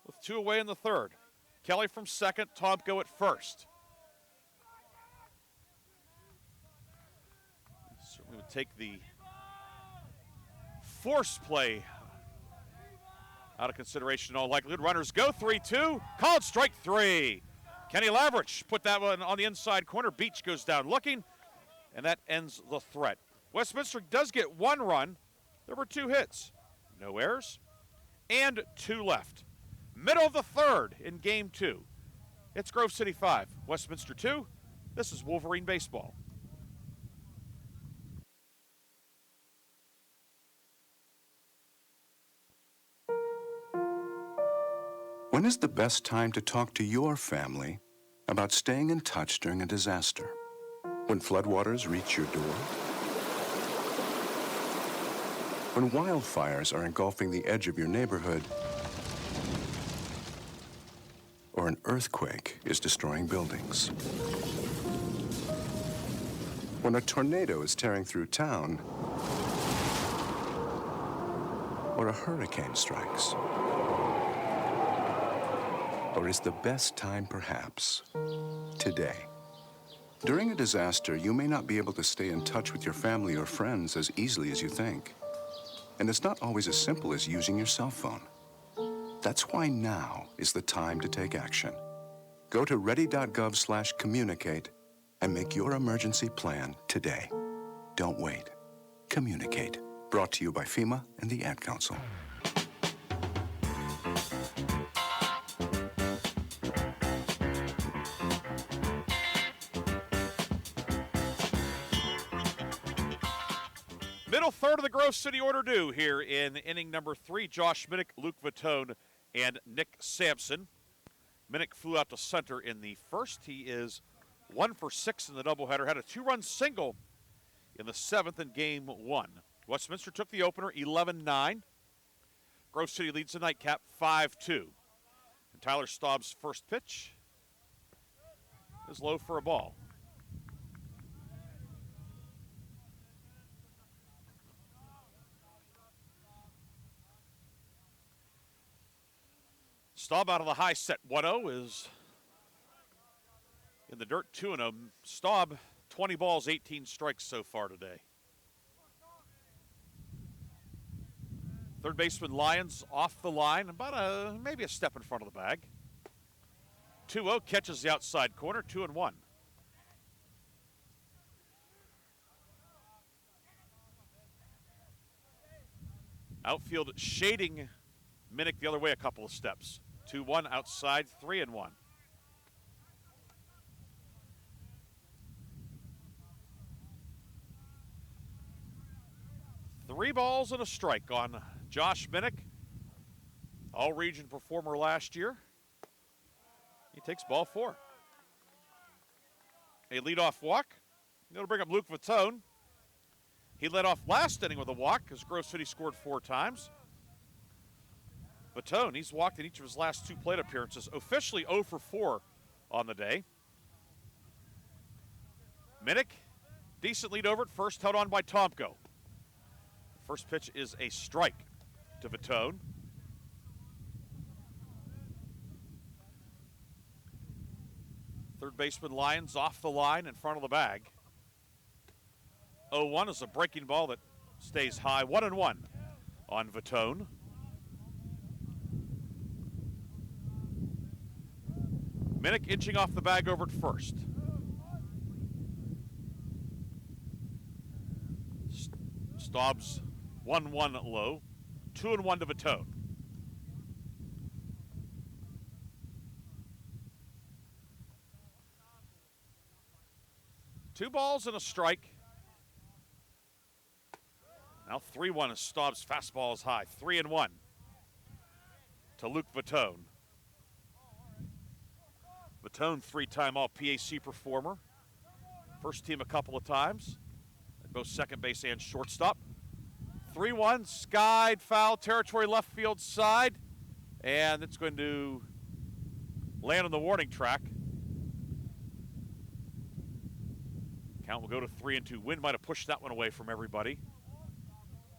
with 2 away in the third. Kelly from second, Tomko at first. Certainly would take the force play out of consideration in all likelihood. Runners go, 3-2, called strike 3. Kenny Lavrich put that one on the inside corner. Beach goes down looking, and that ends the threat. Westminster does get 1 run. There were 2 hits, no errors, and 2 left. Middle of the third in game 2. It's Grove City 5, Westminster 2. This is Wolverine Baseball. When is the best time to talk to your family about staying in touch during a disaster? When floodwaters reach your door? When wildfires are engulfing the edge of your neighborhood? Or an earthquake is destroying buildings? When a tornado is tearing through town? Or a hurricane strikes? Or is the best time perhaps today? During a disaster, you may not be able to stay in touch with your family or friends as easily as you think. And it's not always as simple as using your cell phone. That's why now is the time to take action. Go to ready.gov/communicate and make your emergency plan today. Don't wait. Communicate. Brought to you by FEMA and the Ad Council. Middle third of the Grove City Order due here in inning number 3. Josh Minnick, Luke Vitone, and Nick Sampson. Minnick flew out to center in the first. He is 1 for 6 in the doubleheader. Had a 2-run single in the 7th in game 1. Westminster took the opener 11-9. Grove City leads the nightcap 5-2. And Tyler Staub's first pitch is low for a ball. Staub out of the high set. 1-0 is in the dirt. 2-0. Staub, 20 balls, 18 strikes so far today. Third baseman Lyons off the line, about maybe a step in front of the bag. 2-0, catches the outside corner, 2-1. Outfield shading Minnick the other way a couple of steps. 2-1 outside, 3-1. Three balls and a strike on Josh Minnick, all-region performer last year. He takes ball 4. A leadoff walk. Going to bring up Luke Vitone. He led off last inning with a walk as Grove City scored 4 times. Vitone, he's walked in each of his last 2 plate appearances, officially 0 for 4 on the day. Minnick, decent lead over at first, held on by Tomko. First pitch is a strike to Vitone. Third baseman Lyons off the line in front of the bag. 0-1 is a breaking ball that stays high. 1-1 on Vitone. Minnick inching off the bag over at first. Staub's 1-1 low. 2-1 to Vitone. Two balls and a strike. Now 3-1 as Staub's fastball is high. 3-1 to Luke Vitone. Vitone, 3-time All-PAC performer. First team a couple of times at both second base and shortstop. 3-1, skied foul territory left field side, and it's going to land on the warning track. Count will go to 3-2. Wind might have pushed that one away from everybody.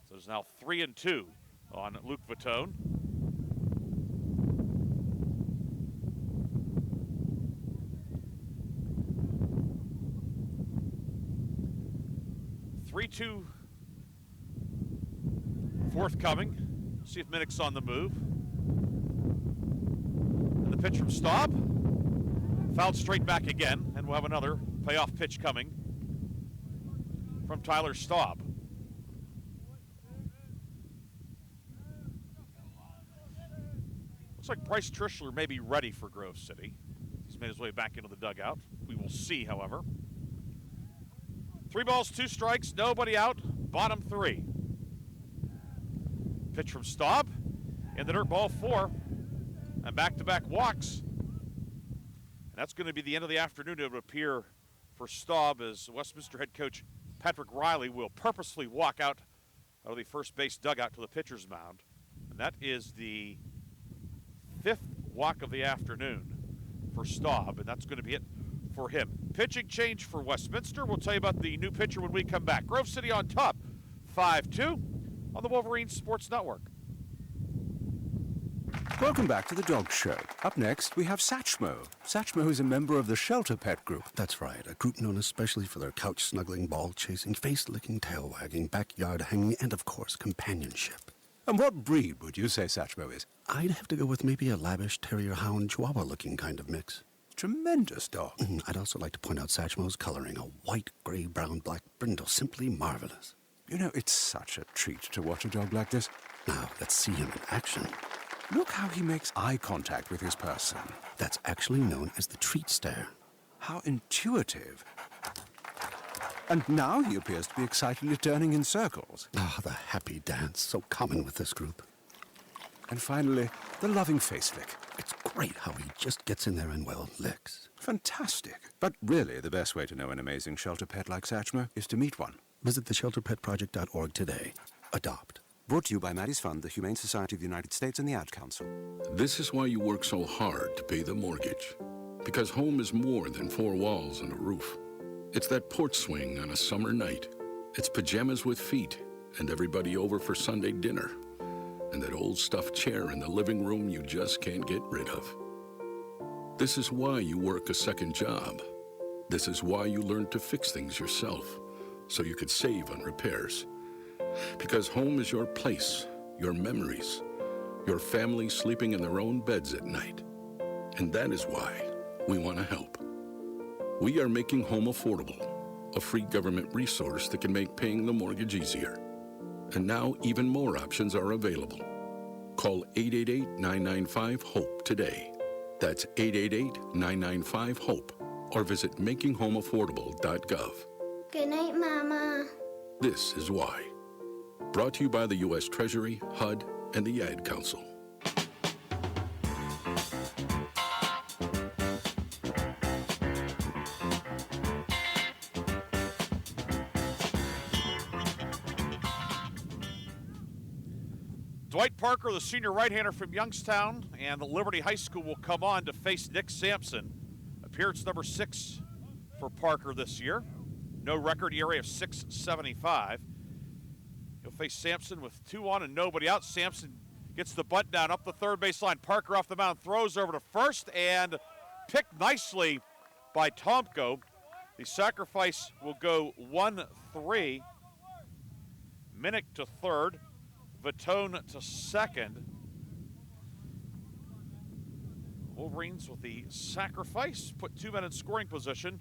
So it's now 3-2 on Luke Vitone. Three-two forthcoming. See if Minnick's on the move. And the pitch from Staub. Fouled straight back again, and we'll have another payoff pitch coming from Tyler Staub. Looks like Bryce Trishler may be ready for Grove City. He's made his way back into the dugout. We will see, however. 3 balls, 2 strikes, nobody out, bottom 3. Pitch from Staub in the dirt, ball 4, and back-to-back walks. And that's going to be the end of the afternoon. It would appear for Staub as Westminster head coach Patrick Riley will purposely walk out of the first base dugout to the pitcher's mound. And that is the 5th walk of the afternoon for Staub, and that's going to be it for him. Pitching change for Westminster. We'll tell you about the new pitcher when we come back. Grove City on top, 5-2 on the Wolverine Sports Network. Welcome back to the Dog Show. Up next, we have Satchmo. Satchmo is a member of the Shelter Pet Group. That's right, a group known especially for their couch-snuggling, ball-chasing, face-licking, tail-wagging, backyard-hanging, and, of course, companionship. And what breed would you say Satchmo is? I'd have to go with maybe a lavish terrier-hound chihuahua-looking kind of mix. Tremendous dog. I'd also like to point out Satchmo's coloring, a white, gray, brown, black brindle, simply marvelous. You know, it's such a treat to watch a dog like this. Now, let's see him in action. Look how he makes eye contact with his person. That's actually known as the treat stare. How intuitive. And now he appears to be excitedly turning in circles. Ah, the happy dance, so common with this group. And finally, the loving face lick. It's great how he just gets in there and, well, licks. Fantastic. But really, the best way to know an amazing shelter pet like Satchmo is to meet one. Visit theshelterpetproject.org today. Adopt. Brought to you by Maddie's Fund, the Humane Society of the United States, and the Ad Council. This is why you work so hard to pay the mortgage. Because home is more than 4 walls and a roof. It's that porch swing on a summer night. It's pajamas with feet and everybody over for Sunday dinner. And that old stuffed chair in the living room you just can't get rid of. This is why you work a second job. This is why you learn to fix things yourself, so you could save on repairs. Because home is your place, your memories, your family sleeping in their own beds at night. And that is why we want to help. We are making home affordable, a free government resource that can make paying the mortgage easier. And now even more options are available. Call 888-995-HOPE today. That's 888-995-HOPE. Or visit makinghomeaffordable.gov. Good night, Mama. This is why. Brought to you by the U.S. Treasury, HUD, and the Ad Council. Dwight Parker, the senior right-hander from Youngstown, and Liberty High School will come on to face Nick Sampson. Appearance number 6 for Parker this year. No record ERA of .675. He'll face Sampson with 2 on and nobody out. Sampson gets the bunt down up the third base line. Parker off the mound, throws over to first, and picked nicely by Tomko. The sacrifice will go 1-3. Minnick to third. Vitone to second. Wolverines with the sacrifice put 2 men in scoring position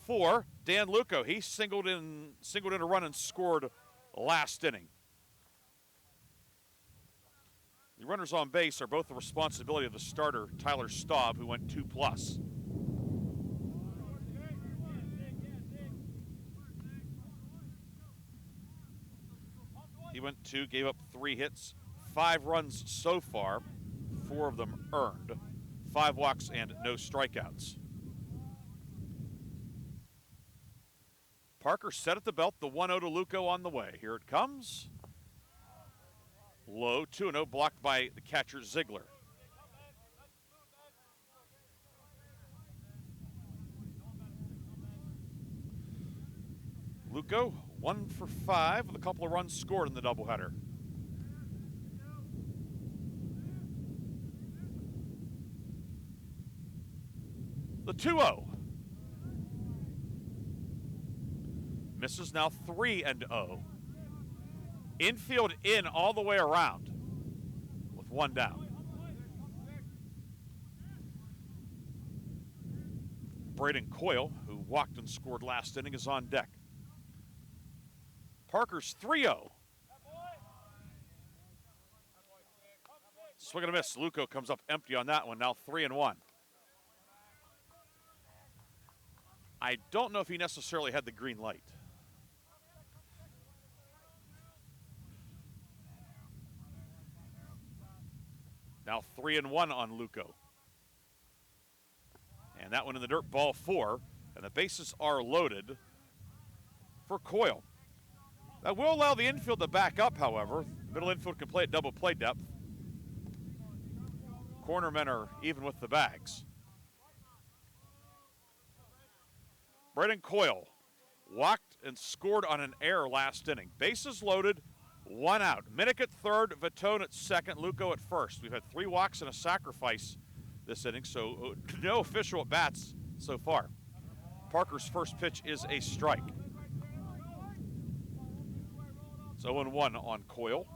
for Dan Luco. He singled in a run and scored last inning. The runners on base are both the responsibility of the starter, Tyler Staub, who went 2+. He went 2, gave up 3 hits, 5 runs so far, 4 of them earned, 5 walks and no strikeouts. Parker set at the belt, the 1-0 to Luco on the way. Here it comes. Low, 2-0, blocked by the catcher Ziegler. Luco, 1 for 5 with a couple of runs scored in the doubleheader. The 2-0. Misses now 3-0. Infield in all the way around with 1 down. Braden Coyle, who walked and scored last inning, is on deck. Parker's 3-0. Swing and a miss. Luco comes up empty on that one, now 3-1. I don't know if he necessarily had the green light. Now 3-1 on Luco. And that one in the dirt, ball 4. And the bases are loaded for Coyle. That will allow the infield to back up, however. Middle infield can play at double play depth. Cornermen are even with the bags. Braden Coyle walked and scored on an error last inning. Bases loaded, 1 out. Minnick at third, Vitone at second, Luco at first. We've had 3 walks and a sacrifice this inning, so no official at bats so far. Parker's first pitch is a strike. It's 0-1 on Coyle.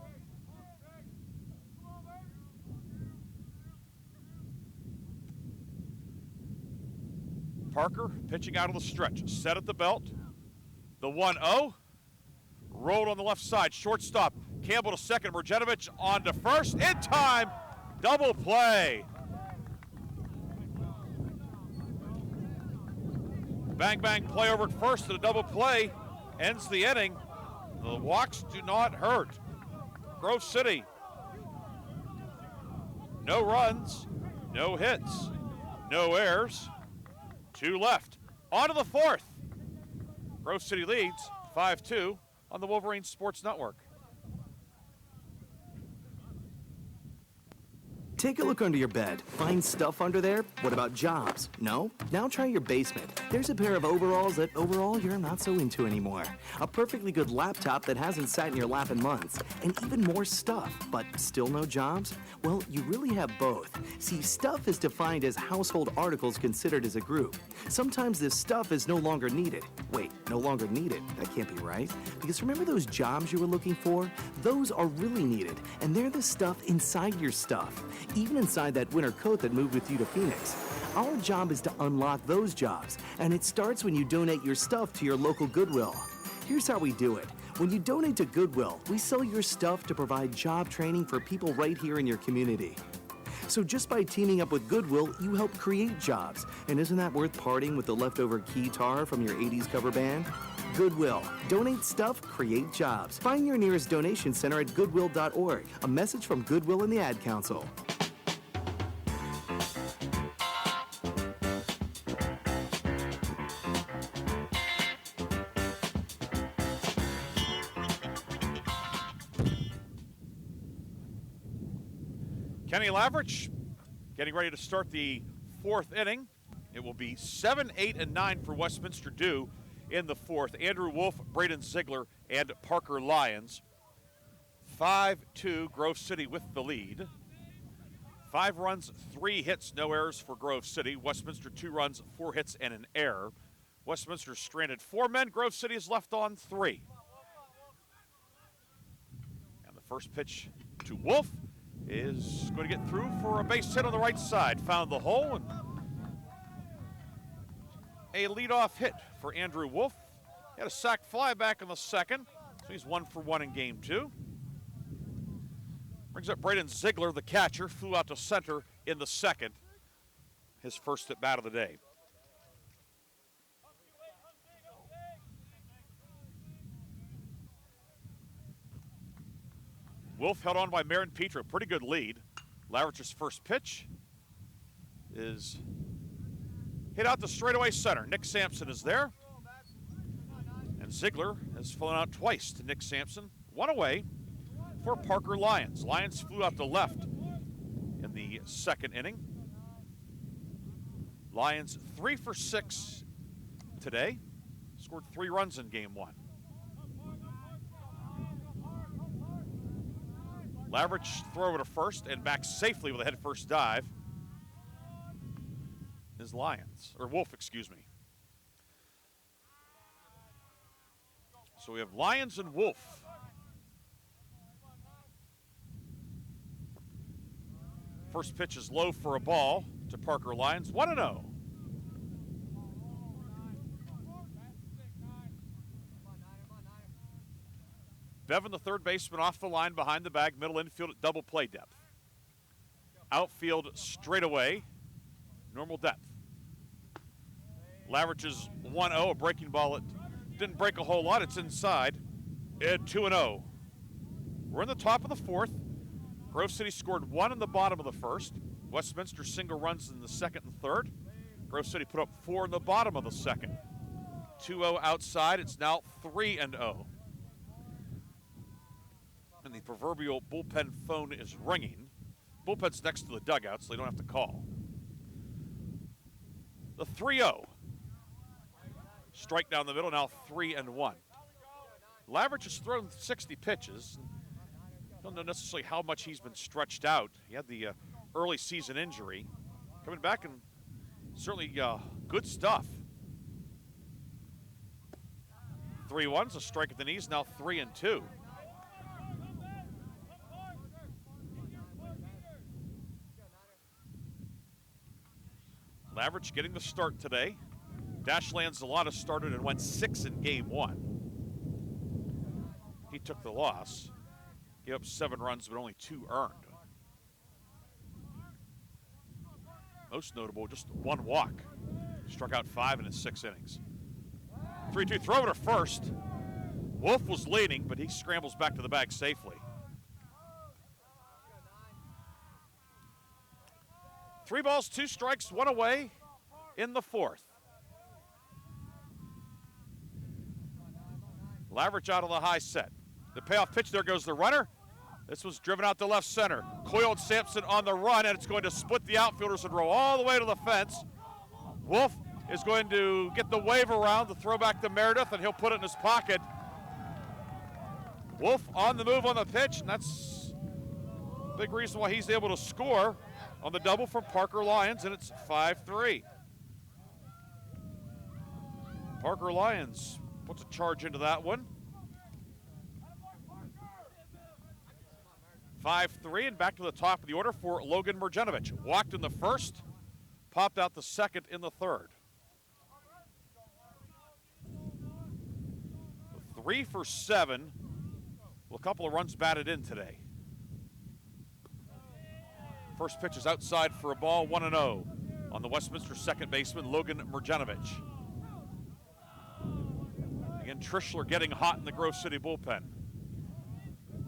Parker pitching out of the stretch. Set at the belt. The 1-0. Rolled on the left side. Shortstop. Campbell to second. Mrjetovic on to first. In time. Double play. Bang, bang play over at first and a double play ends the inning. The walks do not hurt. Grove City. No runs, no hits, no errors. 2 left. On to the 4th. Grove City leads 5-2 on the Wolverine Sports Network. Take a look under your bed. Find stuff under there? What about jobs? No? Now try your basement. There's a pair of overalls that overall you're not so into anymore. A perfectly good laptop that hasn't sat in your lap in months. And even more stuff, but still no jobs? Well, you really have both. See, stuff is defined as household articles considered as a group. Sometimes this stuff is no longer needed. Wait, no longer needed? That can't be right. Because remember those jobs you were looking for? Those are really needed, and they're the stuff inside your stuff. Even inside that winter coat that moved with you to Phoenix. Our job is to unlock those jobs, and it starts when you donate your stuff to your local Goodwill. Here's how we do it. When you donate to Goodwill, we sell your stuff to provide job training for people right here in your community. So just by teaming up with Goodwill, you help create jobs. And isn't that worth parting with the leftover guitar from your 80s cover band? Goodwill. Donate stuff, create jobs. Find your nearest donation center at goodwill.org. A message from Goodwill and the Ad Council. Kenny Lavrich getting ready to start the 4th inning. It will be 7, 8, and 9 for Westminster due in the 4th. Andrew Wolf, Braden Ziegler, and Parker Lyons. 5-2, Grove City with the lead. 5 runs, 3 hits, no errors for Grove City. Westminster 2 runs, 4 hits, and an error. Westminster stranded 4 men. Grove City is left on 3. And the first pitch to Wolf is going to get through for a base hit on the right side. Found the hole, and a leadoff hit for Andrew Wolf. He had a sac fly back in the 2nd, so he's 1 for 1 in game 2. Brings up Braden Ziegler, the catcher, flew out to center in the 2nd. His first at bat of the day. Wolf held on by Marin Petro, pretty good lead. Lavrich's first pitch is hit out to straightaway center. Nick Sampson is there. And Ziegler has flown out twice to Nick Sampson. 1 away for Parker Lyons. Lyons flew out to left in the 2nd inning. Lyons 3 for 6 today. Scored 3 runs in game 1. Lavrich throw over to first and back safely with a head-first dive is Wolf, excuse me. So we have Lyons and Wolf. First pitch is low for a ball to Parker Lyons, 1-0. Bevan, the third baseman, off the line behind the bag, middle infield at double play depth. Outfield straightaway, normal depth. Lavrich is 1-0, a breaking ball. It didn't break a whole lot, it's inside. And 2-0. We're in the top of the 4th. Grove City scored 1 in the bottom of the 1st. Westminster single runs in the 2nd and 3rd. Grove City put up 4 in the bottom of the 2nd. 2-0 outside, it's now 3-0. And the proverbial bullpen phone is ringing. Bullpen's next to the dugout, so they don't have to call. The 3-0. Strike down the middle, now 3-1. Lavrich has thrown 60 pitches. Don't know necessarily how much he's been stretched out. He had the early season injury. Coming back and certainly good stuff. 3-1's a strike at the knees, now 3-2. Lavrich getting the start today. Dash Lanzalota started and went 6 in game 1. He took the loss. Gave up 7 runs, but only 2 earned. Most notable, just 1 walk. Struck out 5 in his 6 innings. 3-2 throw to first. Wolf was leading, but he scrambles back to the bag safely. 3 balls, 2 strikes, 1 away in the 4th. Lavrich out of the high set. The payoff pitch, there goes the runner. This was driven out to left center. Coiled Sampson on the run, and it's going to split the outfielders and roll all the way to the fence. Wolf is going to get the wave around, the throw back to Meredith, and he'll put it in his pocket. Wolf on the move on the pitch, and that's a big reason why he's able to score on the double from Parker Lyons, and it's 5-3. Parker Lyons puts a charge into that one. 5-3, and back to the top of the order for Logan Marjanovic. Walked in the first, popped out the second in the third. 3 for 7. Well, a couple of runs batted in today. First pitch is outside for a ball, 1-0 on the Westminster second baseman, Logan Marjanovic. Again, Trishler getting hot in the Grove City bullpen.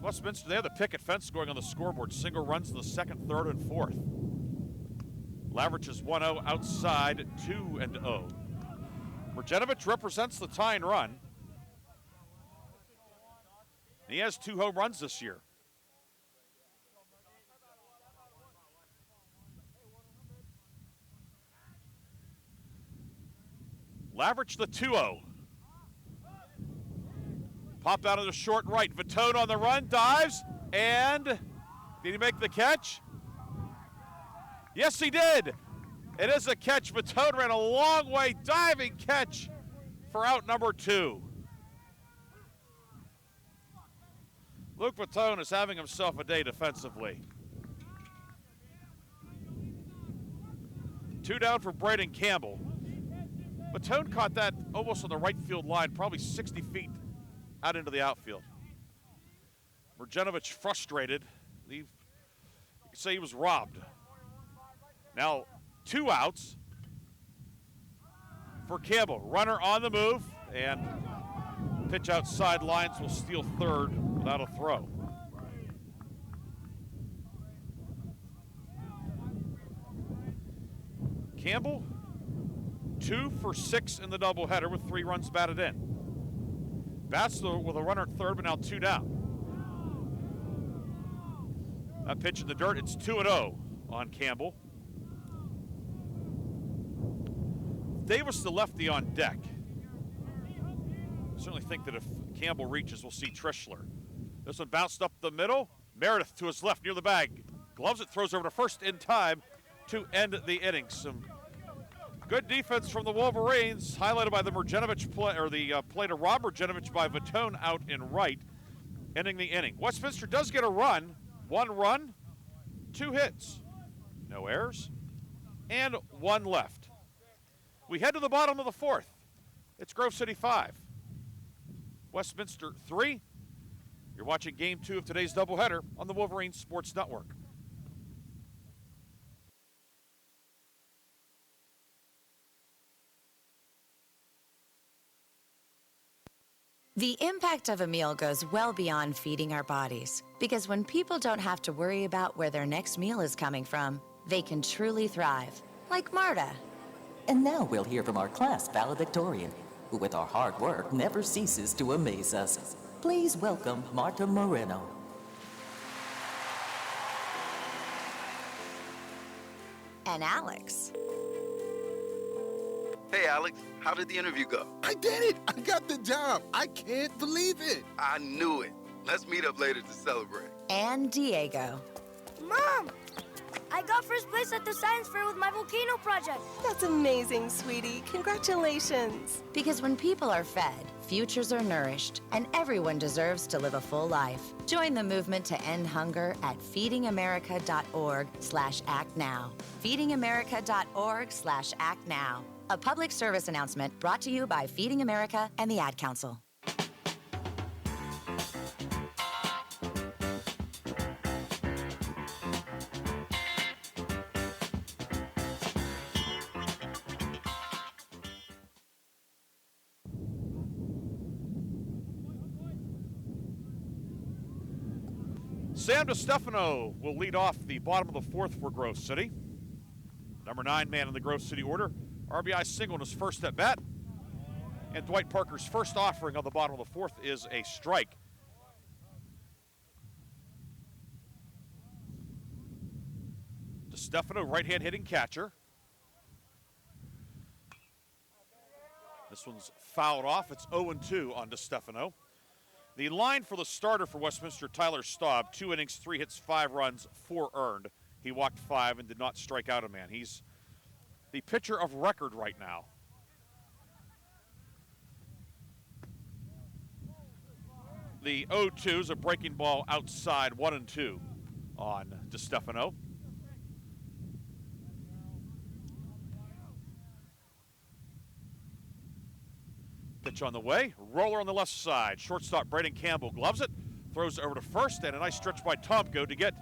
Westminster, they have the picket fence going on the scoreboard. Single runs in the second, third, and fourth. Lavrich is 1-0 outside, 2-0. Marjanovic represents the tying run. He has 2 home runs this year. Lavrich the 2-0. Popped out of the short right. Vitone on the run, dives, and did he make the catch? Yes, he did. It is a catch. Vitone ran a long way, diving catch for out number 2. Luke Vitone is having himself a day defensively. 2 down for Braden Campbell. Vitone caught that almost on the right field line, probably 60 feet out into the outfield. Marjanovic frustrated. You could say he was robbed. Now 2 outs for Campbell. Runner on the move, and pitch outside lines will steal third without a throw. Campbell, 2 for 6 in the doubleheader with 3 runs batted in. Bassler with a runner at third, but now 2 down. That pitch in the dirt, it's 2-0 on Campbell. Davis the lefty on deck. I certainly think that if Campbell reaches, we'll see Trishler. This one bounced up the middle. Meredith to his left near the bag. Gloves it, throws over to first in time to end the inning. Some good defense from the Wolverines, highlighted by the Marjanovic play, or the play to Rob Marjanovic by Vitone out in right, ending the inning. Westminster does get a run. 1 run, 2 hits, no errors, and 1 left. We head to the bottom of the 4th. It's Grove City 5, Westminster 3. You're watching Game 2 of today's doubleheader on the Wolverines Sports Network. The impact of a meal goes well beyond feeding our bodies, because when people don't have to worry about where their next meal is coming from, they can truly thrive, like Marta. And now we'll hear from our class valedictorian, who with our hard work never ceases to amaze us. Please welcome Marta Moreno. And Alex. Hey, Alex, how did the interview go? I did it! I got the job! I can't believe it! I knew it. Let's meet up later to celebrate. And Diego. Mom! I got first place at the science fair with my volcano project. That's amazing, sweetie. Congratulations. Because when people are fed, futures are nourished, and everyone deserves to live a full life. Join the movement to end hunger at feedingamerica.org/actnow. feedingamerica.org/actnow. A public service announcement brought to you by Feeding America and the Ad Council. Sam DiStefano will lead off the bottom of the fourth for Grove City. Number 9 man in the Grove City order. RBI single in his first at bat. And Dwight Parker's first offering on the bottom of the fourth is a strike. DiStefano, right-hand hitting catcher. This one's fouled off. It's 0-2 on DiStefano. The line for the starter for Westminster, Tyler Staub, 2 innings, 3 hits, 5 runs, 4 earned. He walked 5 and did not strike out a man. He's the pitcher of record right now. The 0-2 is a breaking ball outside, 1-2 on DiStefano. Pitch on the way, roller on the left side. Shortstop Braden Campbell gloves it, throws it over to first, and a nice stretch by Tomko to get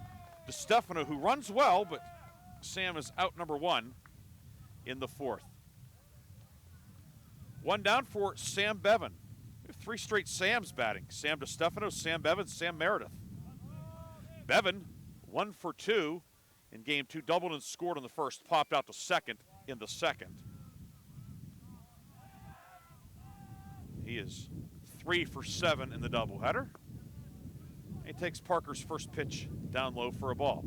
DiStefano, who runs well, but Sam is out number 1 in the fourth. 1 down for Sam Bevan. We have 3 straight Sams batting. Sam DiStefano, Sam Bevan, Sam Meredith. Bevan, 1 for 2 in game 2, doubled and scored in the first, popped out to second in the second. He is 3 for 7 in the doubleheader. He takes Parker's first pitch down low for a ball.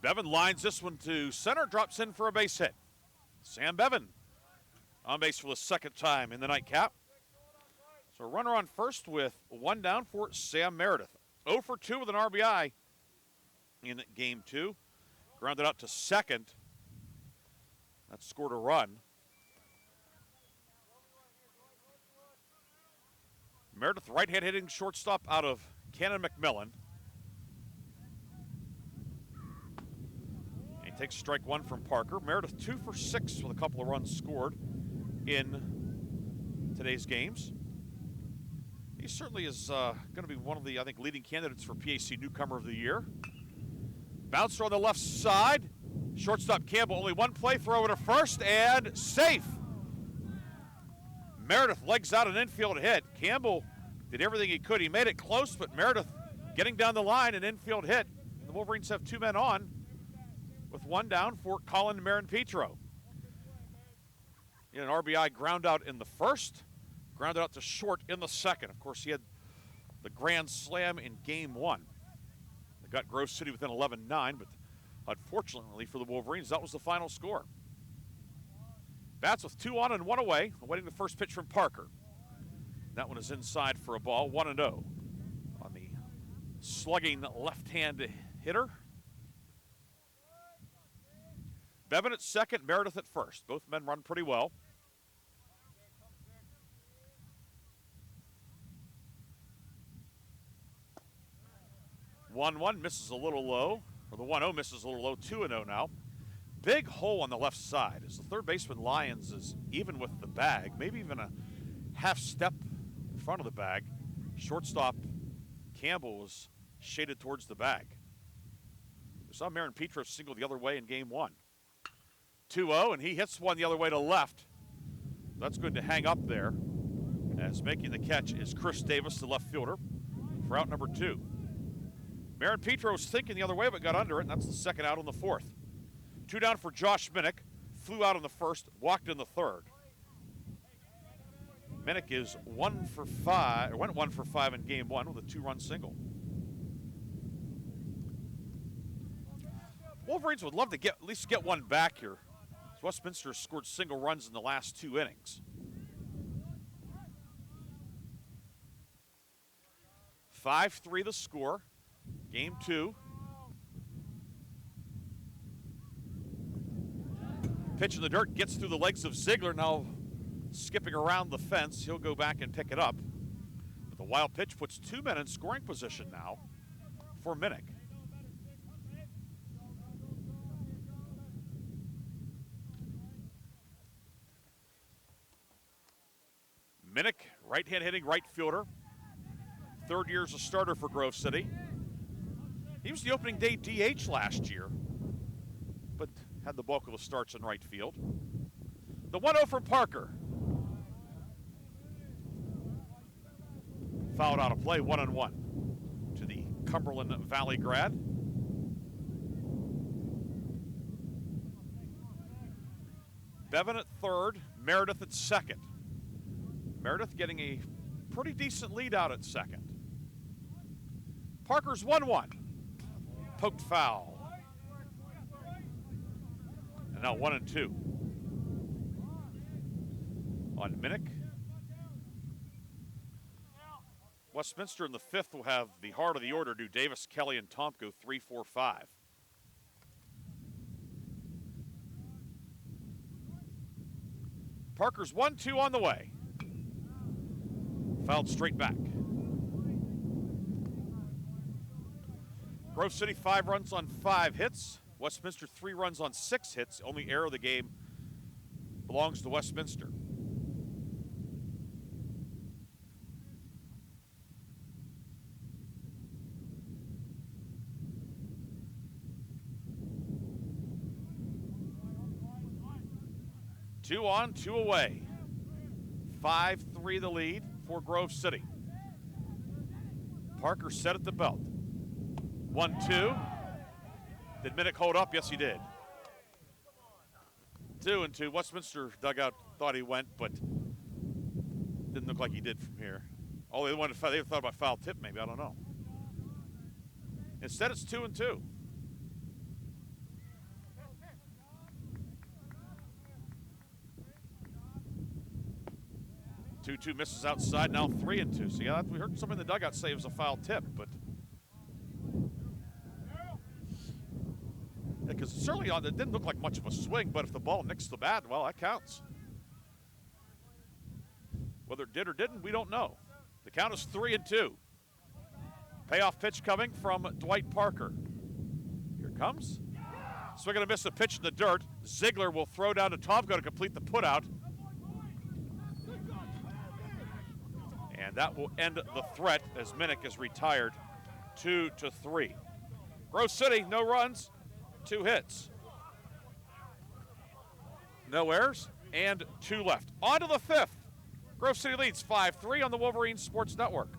Bevan lines this one to center, drops in for a base hit. Sam Bevan on base for the second time in the nightcap. So a runner on first with 1 down for Sam Meredith. 0 for 2 with an RBI in game 2. Grounded out to second. That scored a run. Meredith, right-hand hitting shortstop out of Cannon McMillan. He takes strike 1 from Parker. Meredith 2 for 6 with a couple of runs scored in today's games. He certainly is going to be one of the, I think, leading candidates for PAC Newcomer of the Year. Bouncer on the left side. Shortstop Campbell, only 1 play, throw to first, and safe. Meredith legs out an infield hit. Campbell did everything he could. He made it close, but Meredith getting down the line, an infield hit. The Wolverines have 2 men on with 1 down for Colin Marin-Petro. An RBI ground out in the first, grounded out to short in the second. Of course, he had the grand slam in game 1. They got Grove City within 11-9, but unfortunately for the Wolverines, that was the final score. Bats with 2 on and 1 away, awaiting the first pitch from Parker. That one is inside for a ball, 1-0 on the slugging left-hand hitter. Bevan at second, Meredith at first. Both men run pretty well. One misses a little low, or the 1-0 misses a little low, 2-0 now. Big hole on the left side as the third baseman Lyons is even with the bag, maybe even a half step in front of the bag. Shortstop Campbell was shaded towards the bag. We saw Marin-Petro single the other way in game 1. 2-0, and he hits one the other way to left. That's good to hang up there, as making the catch is Chris Davis, the left fielder, for out number 2. Marin-Petro was thinking the other way, but got under it, and that's the second out on the fourth. 2 down for Josh Minnick. Flew out in the first, walked in the third. Minnick is 1 for 5, or went 1 for 5 in game 1 with a 2-run single. Wolverines would love to at least get one back here. Westminster scored single runs in the last 2 innings. 5-3 the score. Game 2. Pitch in the dirt, gets through the legs of Ziegler, now skipping around the fence. He'll go back and pick it up. But The wild pitch puts 2 men in scoring position now for Minnick. Minnick, right-hand hitting right fielder. 3rd year as a starter for Grove City. He was the opening day DH last year, but had the bulk of the starts in right field. The 1-0 from Parker. Fouled out of play, 1-1 to the Cumberland Valley grad. Bevan at 3rd, Meredith at 2nd. Meredith getting a pretty decent lead out at 2nd. Parker's 1-1. Poked foul. And now 1-2 on Minnick. Westminster in the 5th will have the heart of the order do Davis, Kelly, and Tomko 3, 4, 5. Parker's 1-2 on the way. Fouled straight back. Grove City 5 runs on 5 hits. Westminster 3 runs on 6 hits. Only error of the game belongs to Westminster. Two on, 2 away. 5-3 the lead for Grove City. Parker set at the belt. 1-2. Did Minnick hold up? Yes, he did. 2-2. Westminster dugout thought he went, but didn't look like he did from here. Oh, they thought about foul tip, maybe. I don't know. Instead, it's 2-2. 2-2 misses outside, now 3-2. So yeah, we heard somebody in the dugout say it was a foul tip, but because certainly it didn't look like much of a swing, but if the ball nicks the bat, well, that counts. Whether it did or didn't, we don't know. The count is 3-2. Payoff pitch coming from Dwight Parker. Here it comes. Swing and a miss, a pitch in the dirt. Ziegler will throw down to Tomko to complete the putout. And that will end the threat as Minnick is retired 2-3. Grove City, no runs, 2 hits. No errors, and 2 left. On to the 5th. Grove City leads 5-3 on the Wolverines Sports Network.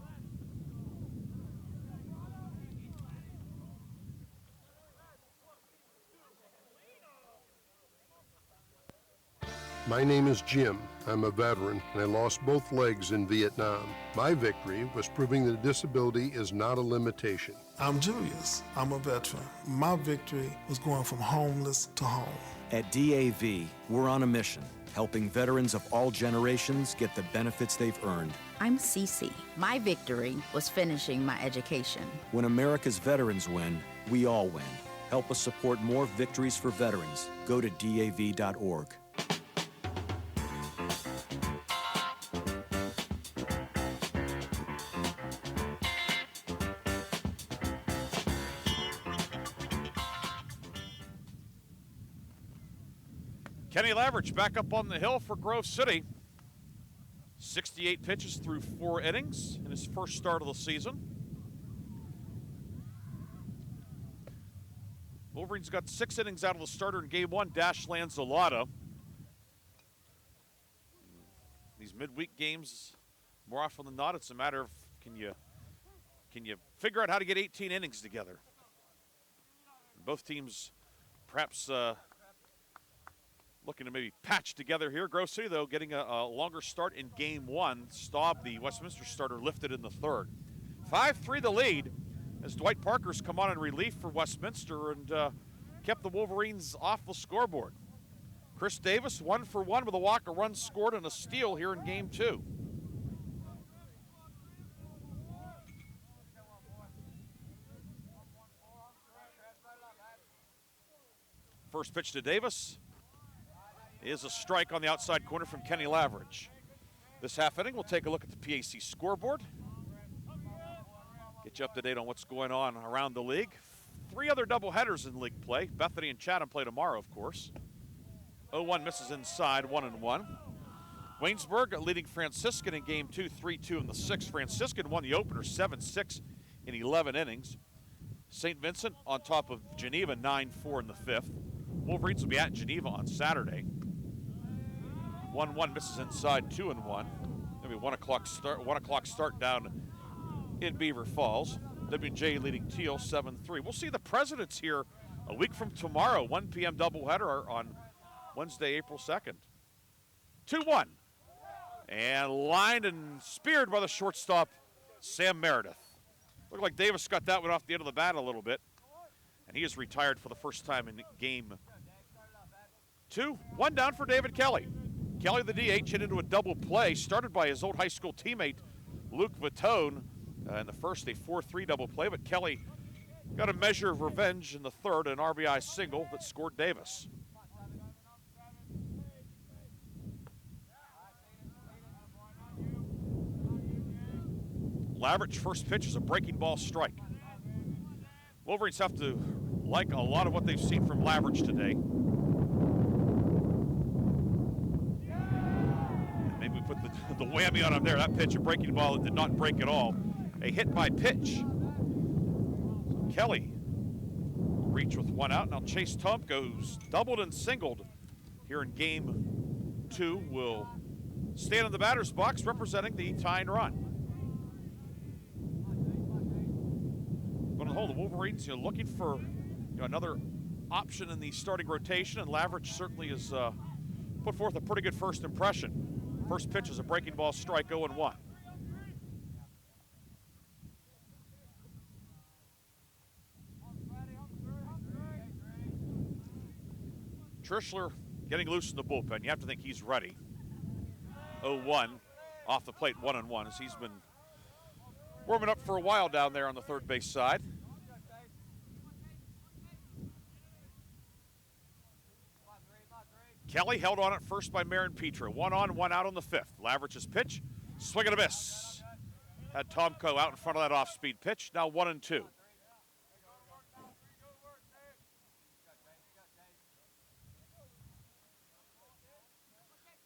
My name is Jim. I'm a veteran, and I lost both legs in Vietnam. My victory was proving that disability is not a limitation. I'm Julius. I'm a veteran. My victory was going from homeless to home. At DAV, we're on a mission, helping veterans of all generations get the benefits they've earned. I'm Cece. My victory was finishing my education. When America's veterans win, we all win. Help us support more victories for veterans. Go to DAV.org. Kenny Laveridge back up on the hill for Grove City. 68 pitches through 4 innings in his first start of the season. Wolverines got 6 innings out of the starter in game 1, Dash Lanzolata. These midweek games, more often than not, it's a matter of can you figure out how to get 18 innings together. Both teams perhaps looking to maybe patch together here. Grove City, though, getting a longer start in game 1. Staub, the Westminster starter, lifted in the 3rd. 5-3 the lead as Dwight Parker's come on in relief for Westminster and kept the Wolverines off the scoreboard. Chris Davis, 1 for 1 with a walk, a run scored, and a steal here in game 2. First pitch to Davis is a strike on the outside corner from Kenny Laveridge. This half inning, we'll take a look at the PAC scoreboard. Get you up to date on what's going on around the league. 3 other doubleheaders in league play. Bethany and Chatham play tomorrow, of course. 0-1 misses inside, 1-1. Waynesburg leading Franciscan in game 2, 3-2 in the 6th. Franciscan won the opener 7-6 in 11 innings. St. Vincent on top of Geneva 9-4 in the 5th. Wolverines will be at Geneva on Saturday. 1-1 misses inside, 2-1. Maybe 1 o'clock start down in Beaver Falls. WJ leading Teal 7-3. We'll see the Presidents here a week from tomorrow, 1 p.m. doubleheader on Wednesday, April 2nd. 2-1. And lined and speared by the shortstop, Sam Meredith. Looked like Davis got that one off the end of the bat a little bit. And he is retired for the first time in game 2. 1 down for David Kelly. Kelly, the DH, hit into a double play, started by his old high school teammate, Luke Vitone. In the first, a 4-3 double play, but Kelly got a measure of revenge in the 3rd, an RBI single that scored Davis. Laverich's first pitch is a breaking ball strike. Wolverines have to like a lot of what they've seen from Laverich today. And maybe we put the whammy on him there. That pitch, a breaking ball that did not break at all. A hit by pitch. So Kelly will reach with 1 out. Now Chase Tomko's doubled and singled here in game 2. Will stand in the batter's box representing the tying run. Going to hold the Wolverines, looking for another option in the starting rotation, and Laverich certainly has put forth a pretty good first impression. First pitch is a breaking ball strike, 0-1. Trishler getting loose in the bullpen. You have to think he's ready. 0-1 off the plate, 1-1, as he's been warming up for a while down there on the third base side. Kelly held on at first by Marin Petra. 1 on, 1 out on the 5th. Laverich's pitch, swing and a miss. Had Tomko out in front of that off-speed pitch. Now 1-2.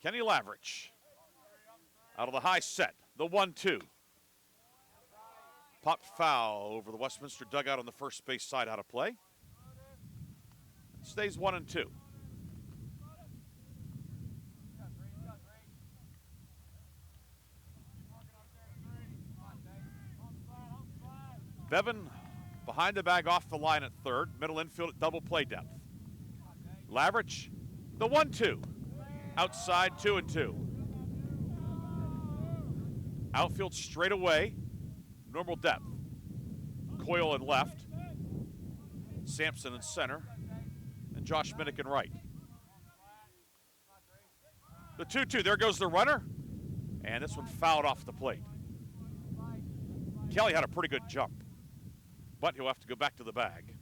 Kenny Laverich out of the high set, the 1-2. Popped foul over the Westminster dugout on the first base side, out of play. Stays 1-2. Bevan behind the bag off the line at 3rd, middle infield at double play depth. Laverich, the 1-2. Outside, 2-2. Outfield straight away, normal depth. Coyle in left, Sampson in center, and Josh Minnick in right. The 2-2, there goes the runner, and this one fouled off the plate. Kelly had a pretty good jump, but he'll have to go back to the bag.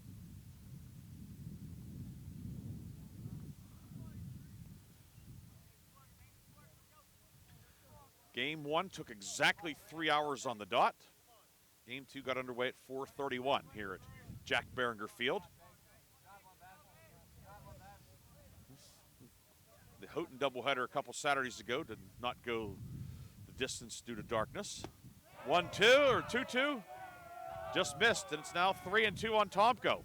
Game 1 took exactly 3 hours on the dot. Game 2 got underway at 4:31 here at Jack Behringer Field. The Houghton doubleheader a couple Saturdays ago did not go the distance due to darkness. 1-2 or 2-2, just missed, and it's now 3-2 on Tomko.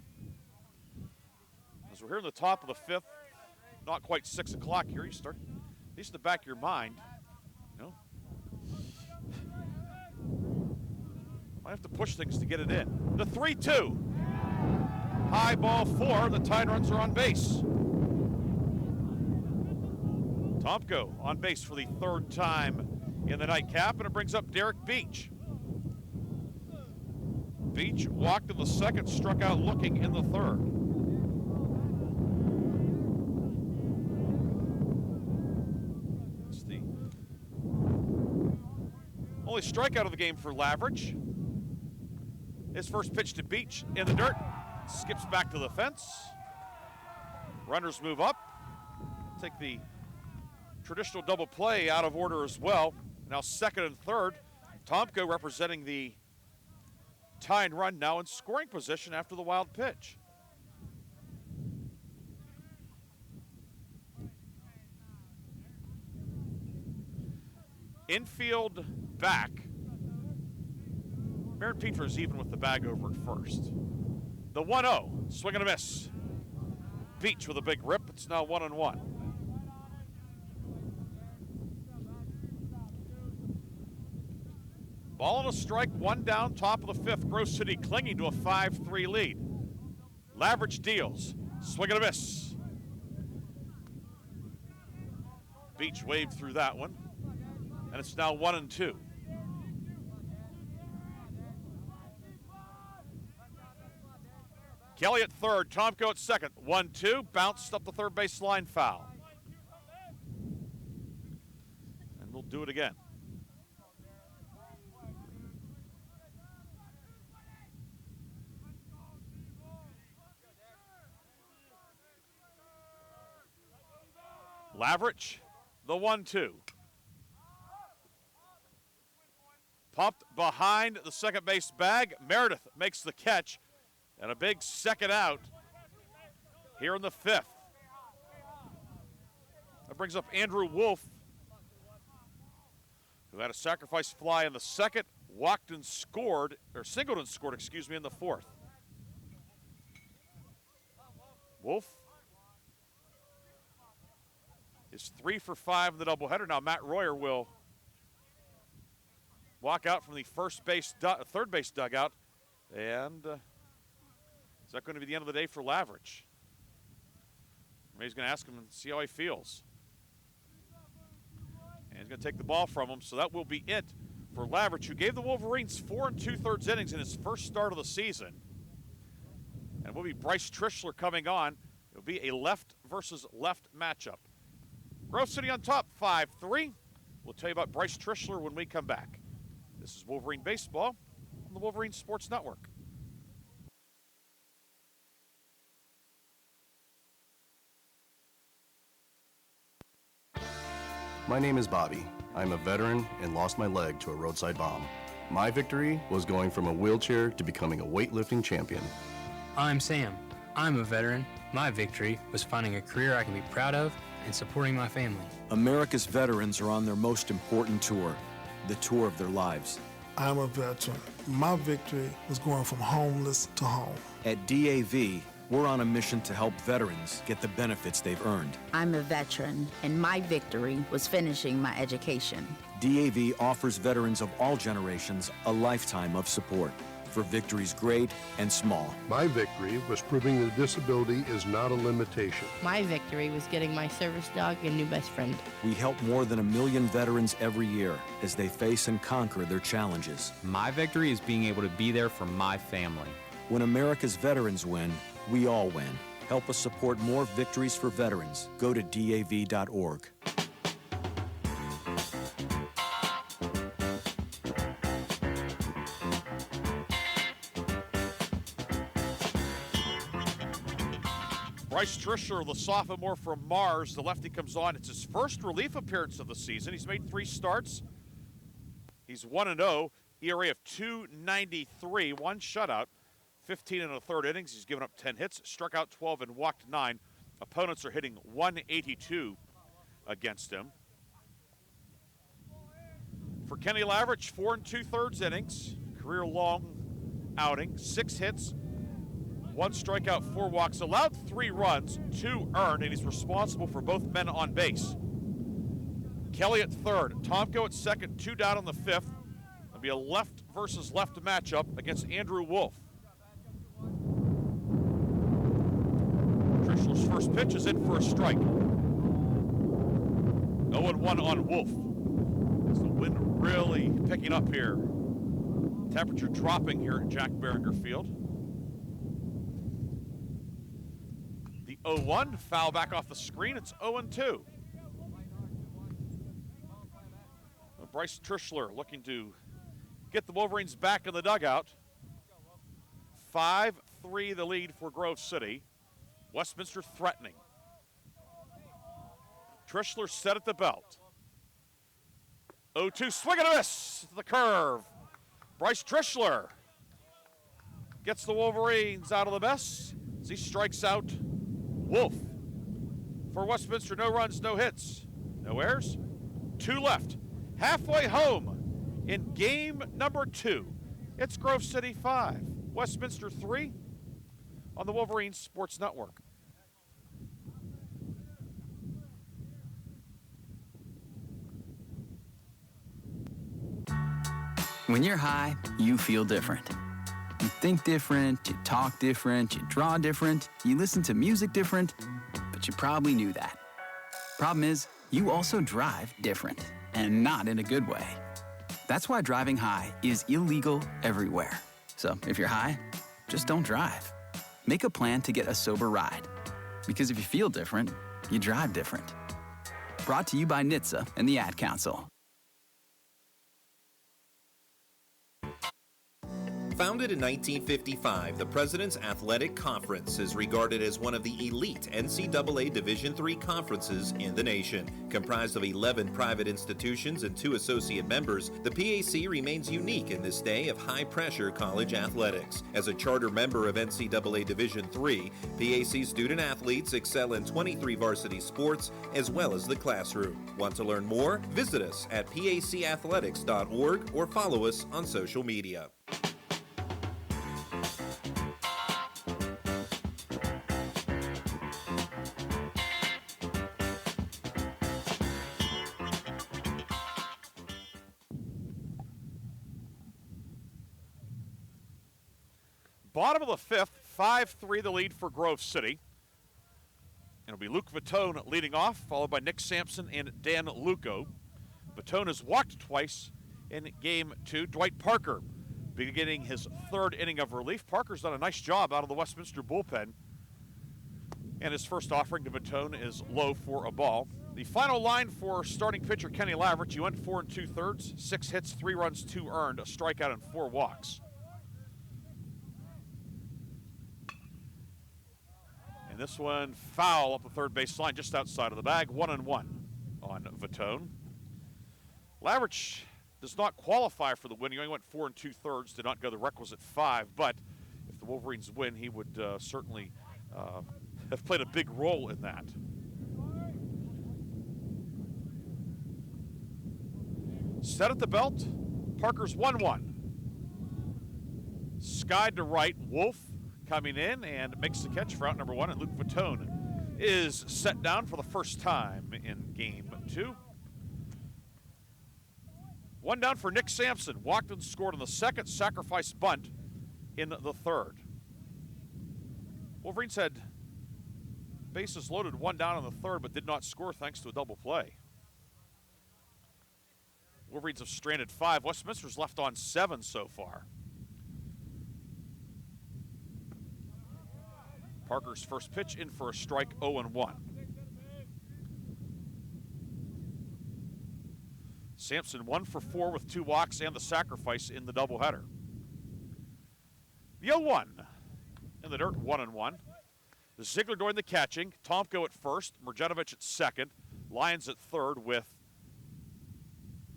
As we're here in the top of the 5th, not quite 6 o'clock here, you start, at least in the back of your mind, might have to push things to get it in. The 3-2. High ball 4, the tying runs are on base. Tomko on base for the 3rd time in the nightcap, and it brings up Derek Beach. Beach walked in the 2nd, struck out looking in the 3rd. It's the only strikeout of the game for Laverich. His first pitch to Beach in the dirt, skips back to the fence. Runners move up. Take the traditional double play out of order as well. Now 2nd and 3rd. Tomko representing the tying run now in scoring position after the wild pitch. Infield back. Baron Peters even with the bag over at first. The 1-0, swing and a miss. Beach with a big rip, it's now 1-1. Ball and a strike, one down, top of the fifth. Grove City clinging to a 5-3 lead. Lavridge deals, swing and a miss. Beach waved through that one, and it's now 1-2. Kelly at third, Tomko at second. 1-2, bounced up the third base line, foul. And we'll do it again. Lavridge, the 1-2. Pumped behind the second base bag. Meredith makes the catch. And a big second out here in the fifth. That brings up Andrew Wolf, who had a sacrifice fly in the second, walked and scored, or singled and scored, excuse me, in the fourth. Wolf is 3 for 5 in the doubleheader. Now Matt Royer will walk out from the third base dugout, and is that going to be the end of the day for Lavridge? He's going to ask him and see how he feels. And he's going to take the ball from him, so that will be it for Lavridge, who gave the Wolverines 4 2/3 innings in his first start of the season. And it will be Bryce Trischler coming on. It will be a left versus left matchup. Grove City on top, 5-3. We'll tell you about Bryce Trischler when we come back. This is Wolverine Baseball on the Wolverine Sports Network. My name is Bobby. I'm a veteran and lost my leg to a roadside bomb. My victory was going from a wheelchair to becoming a weightlifting champion. I'm Sam. I'm a veteran. My victory was finding a career I can be proud of and supporting my family. America's veterans are on their most important tour, the tour of their lives. I'm a veteran. My victory was going from homeless to home. At DAV, we're on a mission to help veterans get the benefits they've earned. I'm a veteran, and my victory was finishing my education. DAV offers veterans of all generations a lifetime of support for victories great and small. My victory was proving that disability is not a limitation. My victory was getting my service dog a new best friend. We help more than 1 million veterans every year as they face and conquer their challenges. My victory is being able to be there for my family. When America's veterans win, we all win. Help us support more victories for veterans. Go to DAV.org. Bryce Trischler, the sophomore from Mars, the lefty comes on. It's his first relief appearance of the season. He's made 3 starts. He's 1-0, ERA of .293, 1 shutout. 15 and a third innings. He's given up 10 hits, struck out 12 and walked 9. Opponents are hitting .182 against him. For Kenny Lavridge, 4 2/3 innings, career-long outing, 6 hits, 1 strikeout, 4 walks, allowed 3 runs, 2 earned, and he's responsible for both men on base. Kelly at third, Tomko at second, 2 down on the fifth. It'll be a left versus left matchup against Andrew Wolf. Trischler's first pitch is in for a strike. 0-1 on Wolf. As the wind really picking up here. Temperature dropping here at Jack Behringer Field. The 0-1, foul back off the screen. It's 0-2. Bryce Trischler looking to get the Wolverines back in the dugout. 5-3 the lead for Grove City. Westminster threatening. Trischler set at the belt. 0-2, swing and a miss to the curve. Bryce Trischler gets the Wolverines out of the mess as he strikes out Wolf. For Westminster, no runs, no hits, no errors, 2 left. Halfway home in game number 2. It's Grove City 5, Westminster 3 on the Wolverines Sports Network. When you're high, you feel different. You think different, you talk different, you draw different, you listen to music different, but you probably knew that. Problem is, you also drive different, and not in a good way. That's why driving high is illegal everywhere. So if you're high, just don't drive. Make a plan to get a sober ride. Because if you feel different, you drive different. Brought to you by NHTSA and the Ad Council. Founded in 1955, the President's Athletic Conference is regarded as one of the elite NCAA Division III conferences in the nation. Comprised of 11 private institutions and 2 associate members, the PAC remains unique in this day of high-pressure college athletics. As a charter member of NCAA Division III, PAC student athletes excel in 23 varsity sports as well as the classroom. Want to learn more? Visit us at pacathletics.org or follow us on social media. Bottom of the 5th, 5-3 the lead for Grove City. It'll be Luke Vitone leading off, followed by Nick Sampson and Dan Luco. Vitone has walked twice in game 2. Dwight Parker beginning his 3rd inning of relief. Parker's done a nice job out of the Westminster bullpen. And his first offering to Vitone is low for a ball. The final line for starting pitcher Kenny Laverich, he went 4 2/3, 6 hits, 3 runs, 2 earned, a strikeout and 4 walks. This one foul up the third base line, just outside of the bag. 1-1 on Vitone. Laverich does not qualify for the win. He only went 4 2/3, did not go the requisite 5. But if the Wolverines win, he would certainly have played a big role in that. Set at the belt. Parker's 1-1. Skied to right. Wolf coming in and makes the catch for out number 1, and Luke Vitone is set down for the first time in game 2. 1 down for Nick Sampson. Walked and scored on the 2nd, sacrifice bunt in the 3rd. Wolverines had bases loaded, 1 down in the 3rd, but did not score thanks to a double play. Wolverines have stranded 5. Westminster's left on 7 so far. Parker's first pitch in for a strike, 0-1. Sampson 1 for 4 with 2 walks and the sacrifice in the doubleheader. The 0-1 in the dirt, 1-1. Ziegler doing the catching. Tomko at first, Mrjetovic at second, Lyons at third with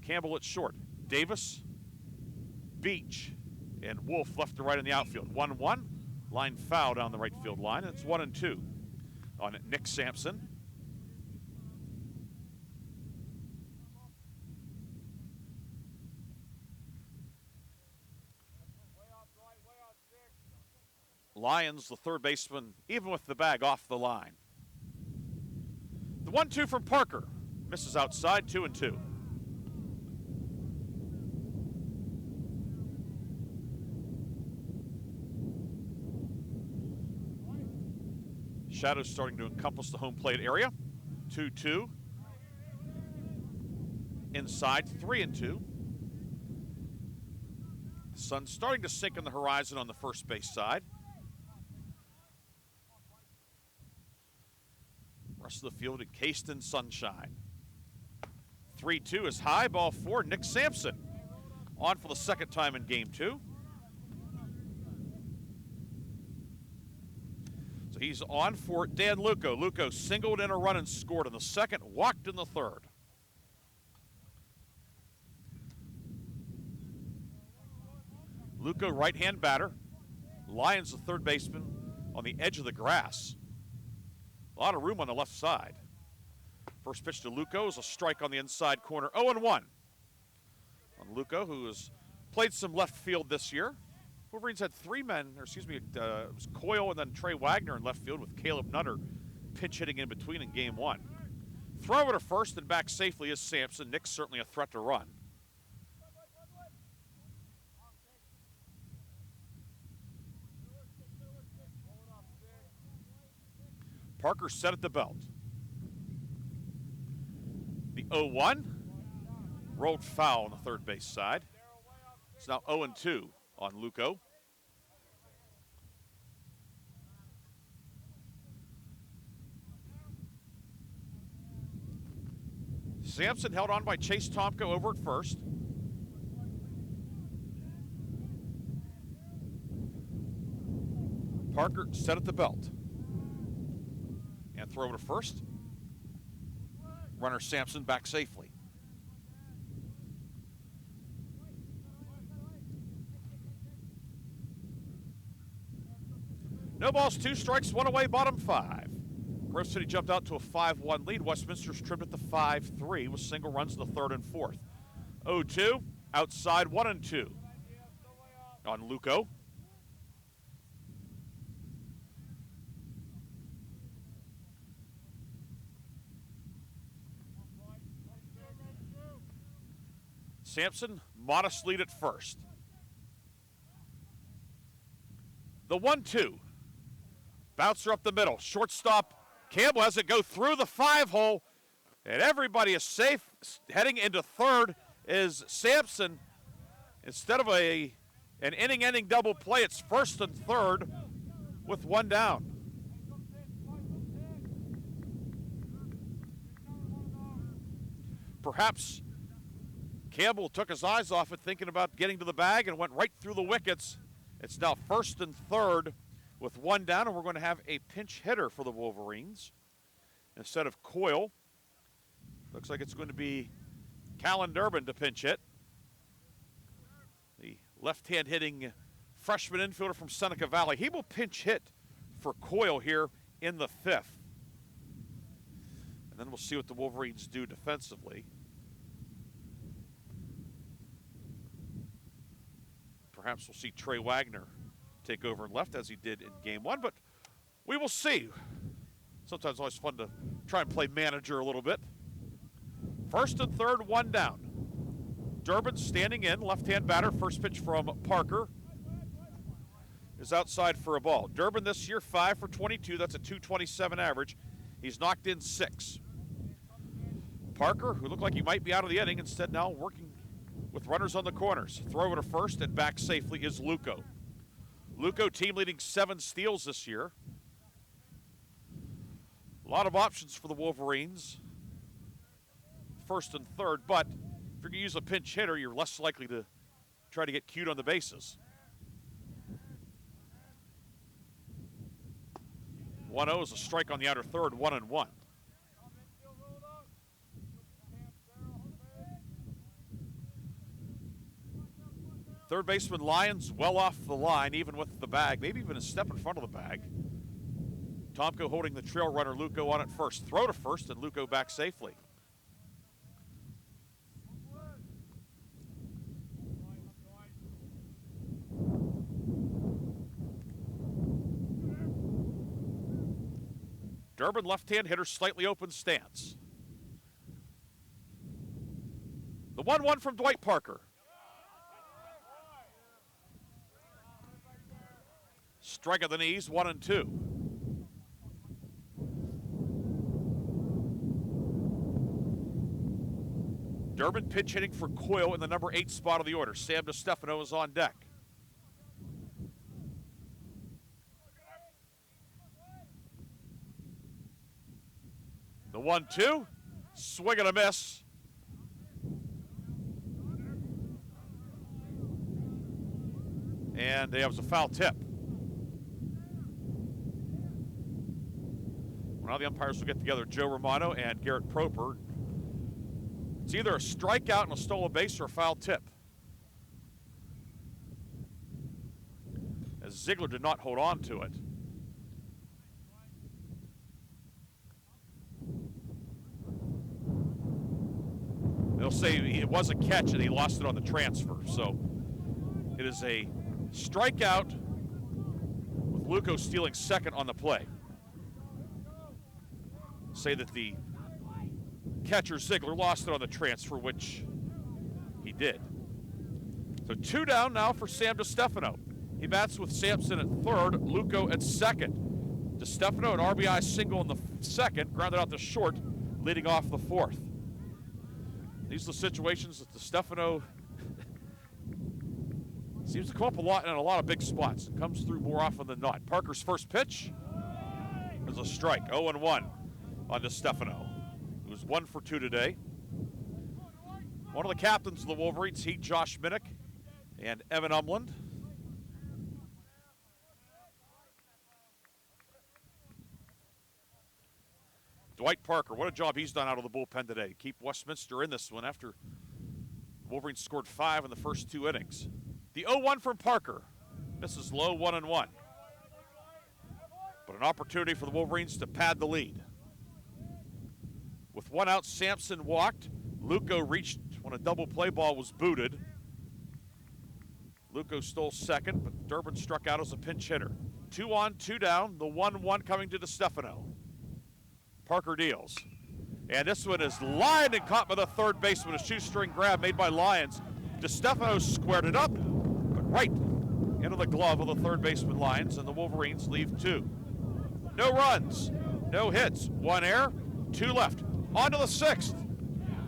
Campbell at short. Davis, Beach, and Wolf left to right in the outfield. 1-1. Line foul down the right field line. It's 1-2 on Nick Sampson. Lyons, the third baseman, even with the bag off the line. The 1-2 from Parker. Misses outside, 2-2. Shadows starting to encompass the home plate area. 2-2. Inside, 3-2. The sun's starting to sink in the horizon on the first base side. Rest of the field encased in sunshine. 3-2 is high, ball 4. Nick Sampson on for the 2nd time in game 2. So he's on for Dan Luco. Luco singled in a run and scored in the 2nd, walked in the 3rd. Luco, right-hand batter. Lyons, the third baseman, on the edge of the grass. A lot of room on the left side. First pitch to Luco is a strike on the inside corner. 0-1 on Luco, who has played some left field this year. Wolverines had three men, or excuse me, it was Coyle and then Trey Wagner in left field with Caleb Nutter pinch hitting in between in game one. Throw over to first and back safely is Sampson. Nick's certainly a threat to run. Parker set at the belt. The 0-1 rolled foul on the third base side. It's now 0-2 on Luco. Sampson held on by Chase Tomko over at first. Parker set at the belt. And throw to first. Runner Sampson back safely. No balls, 2 strikes, 1 away, bottom 5. Grove City jumped out to a 5-1 lead. Westminster's trimmed it to 5-3 with single runs in the third and fourth. 0-2, outside 1-2 on Luco. Sampson, modest lead at first. The 1-2. Bouncer up the middle. Shortstop Campbell has it go through the 5-hole, and everybody is safe. Heading into third is Sampson. Instead of an inning-ending double play, it's first and third with 1 down. Perhaps Campbell took his eyes off it, thinking about getting to the bag, and went right through the wickets. It's now first and third with 1 down, and we're going to have a pinch hitter for the Wolverines. Instead of Coyle, looks like it's going to be Callan Durbin to pinch hit. The left-hand hitting freshman infielder from Seneca Valley. He will pinch hit for Coyle here in the 5th. And then we'll see what the Wolverines do defensively. Perhaps we'll see Trey Wagner take over in left as he did in game 1, but we will see. Sometimes it's always fun to try and play manager a little bit. First and third, 1 down. Durbin standing in, left-hand batter. First pitch from Parker is outside for a ball. Durbin this year 5 for 22. That's a .227 average. He's knocked in 6. Parker, who looked like he might be out of the inning, instead now working with runners on the corners. Throw over to first and back safely is Luco. Luco, team leading 7 steals this year. A lot of options for the Wolverines. First and third, but if you're going to use a pinch hitter, you're less likely to try to get cued on the bases. 1-0 is a strike on the outer third, 1-1. Third baseman Lyons well off the line, even with the bag, maybe even a step in front of the bag. Tomko holding the trail runner, Luco on at first. Throw to first, and Luco back safely. Durbin, left-hand hitter, slightly open stance. The 1-1 from Dwight Parker. Strike at the knees, 1-2. Durbin pitch hitting for Coyle in the number 8 spot of the order. Sam DeStefano is on deck. The 1-2, swing and a miss. And there was a foul tip. Now the umpires will get together, Joe Romano and Garrett Proper. It's either a strikeout and a stolen base or a foul tip. As Ziegler did not hold on to it. They'll say it was a catch and he lost it on the transfer. So it is a strikeout with Luco stealing second on the play. Say that the catcher Ziegler lost it on the transfer, which he did. So 2 down now for Sam DeStefano. He bats with Sampson at third, Luco at second. DeStefano, an RBI single in the second, grounded out to short, leading off the fourth. These are the situations that DeStefano seems to come up a lot in a lot of big spots. It comes through more often than not. Parker's first pitch is a strike, 0-1 on DeStefano, who's 1 for 2 today. One of the captains of the Wolverines, Josh Minnick and Evan Umland. Dwight Parker, what a job he's done out of the bullpen today to keep Westminster in this one after the Wolverines scored 5 in the first 2 innings. The 0-1 from Parker. Misses low, 1-1. But an opportunity for the Wolverines to pad the lead. With 1 out, Sampson walked. Luco reached when a double play ball was booted. Luco stole second, but Durbin struck out as a pinch hitter. 2 on, 2 down, the 1-1 coming to DeStefano. Parker deals. And this one is lined and caught by the third baseman. A shoestring grab made by Lyons. DeStefano squared it up, but right into the glove of the third baseman Lyons, and the Wolverines leave 2. No runs, no hits, 1 error, 2 left. On to the 6th.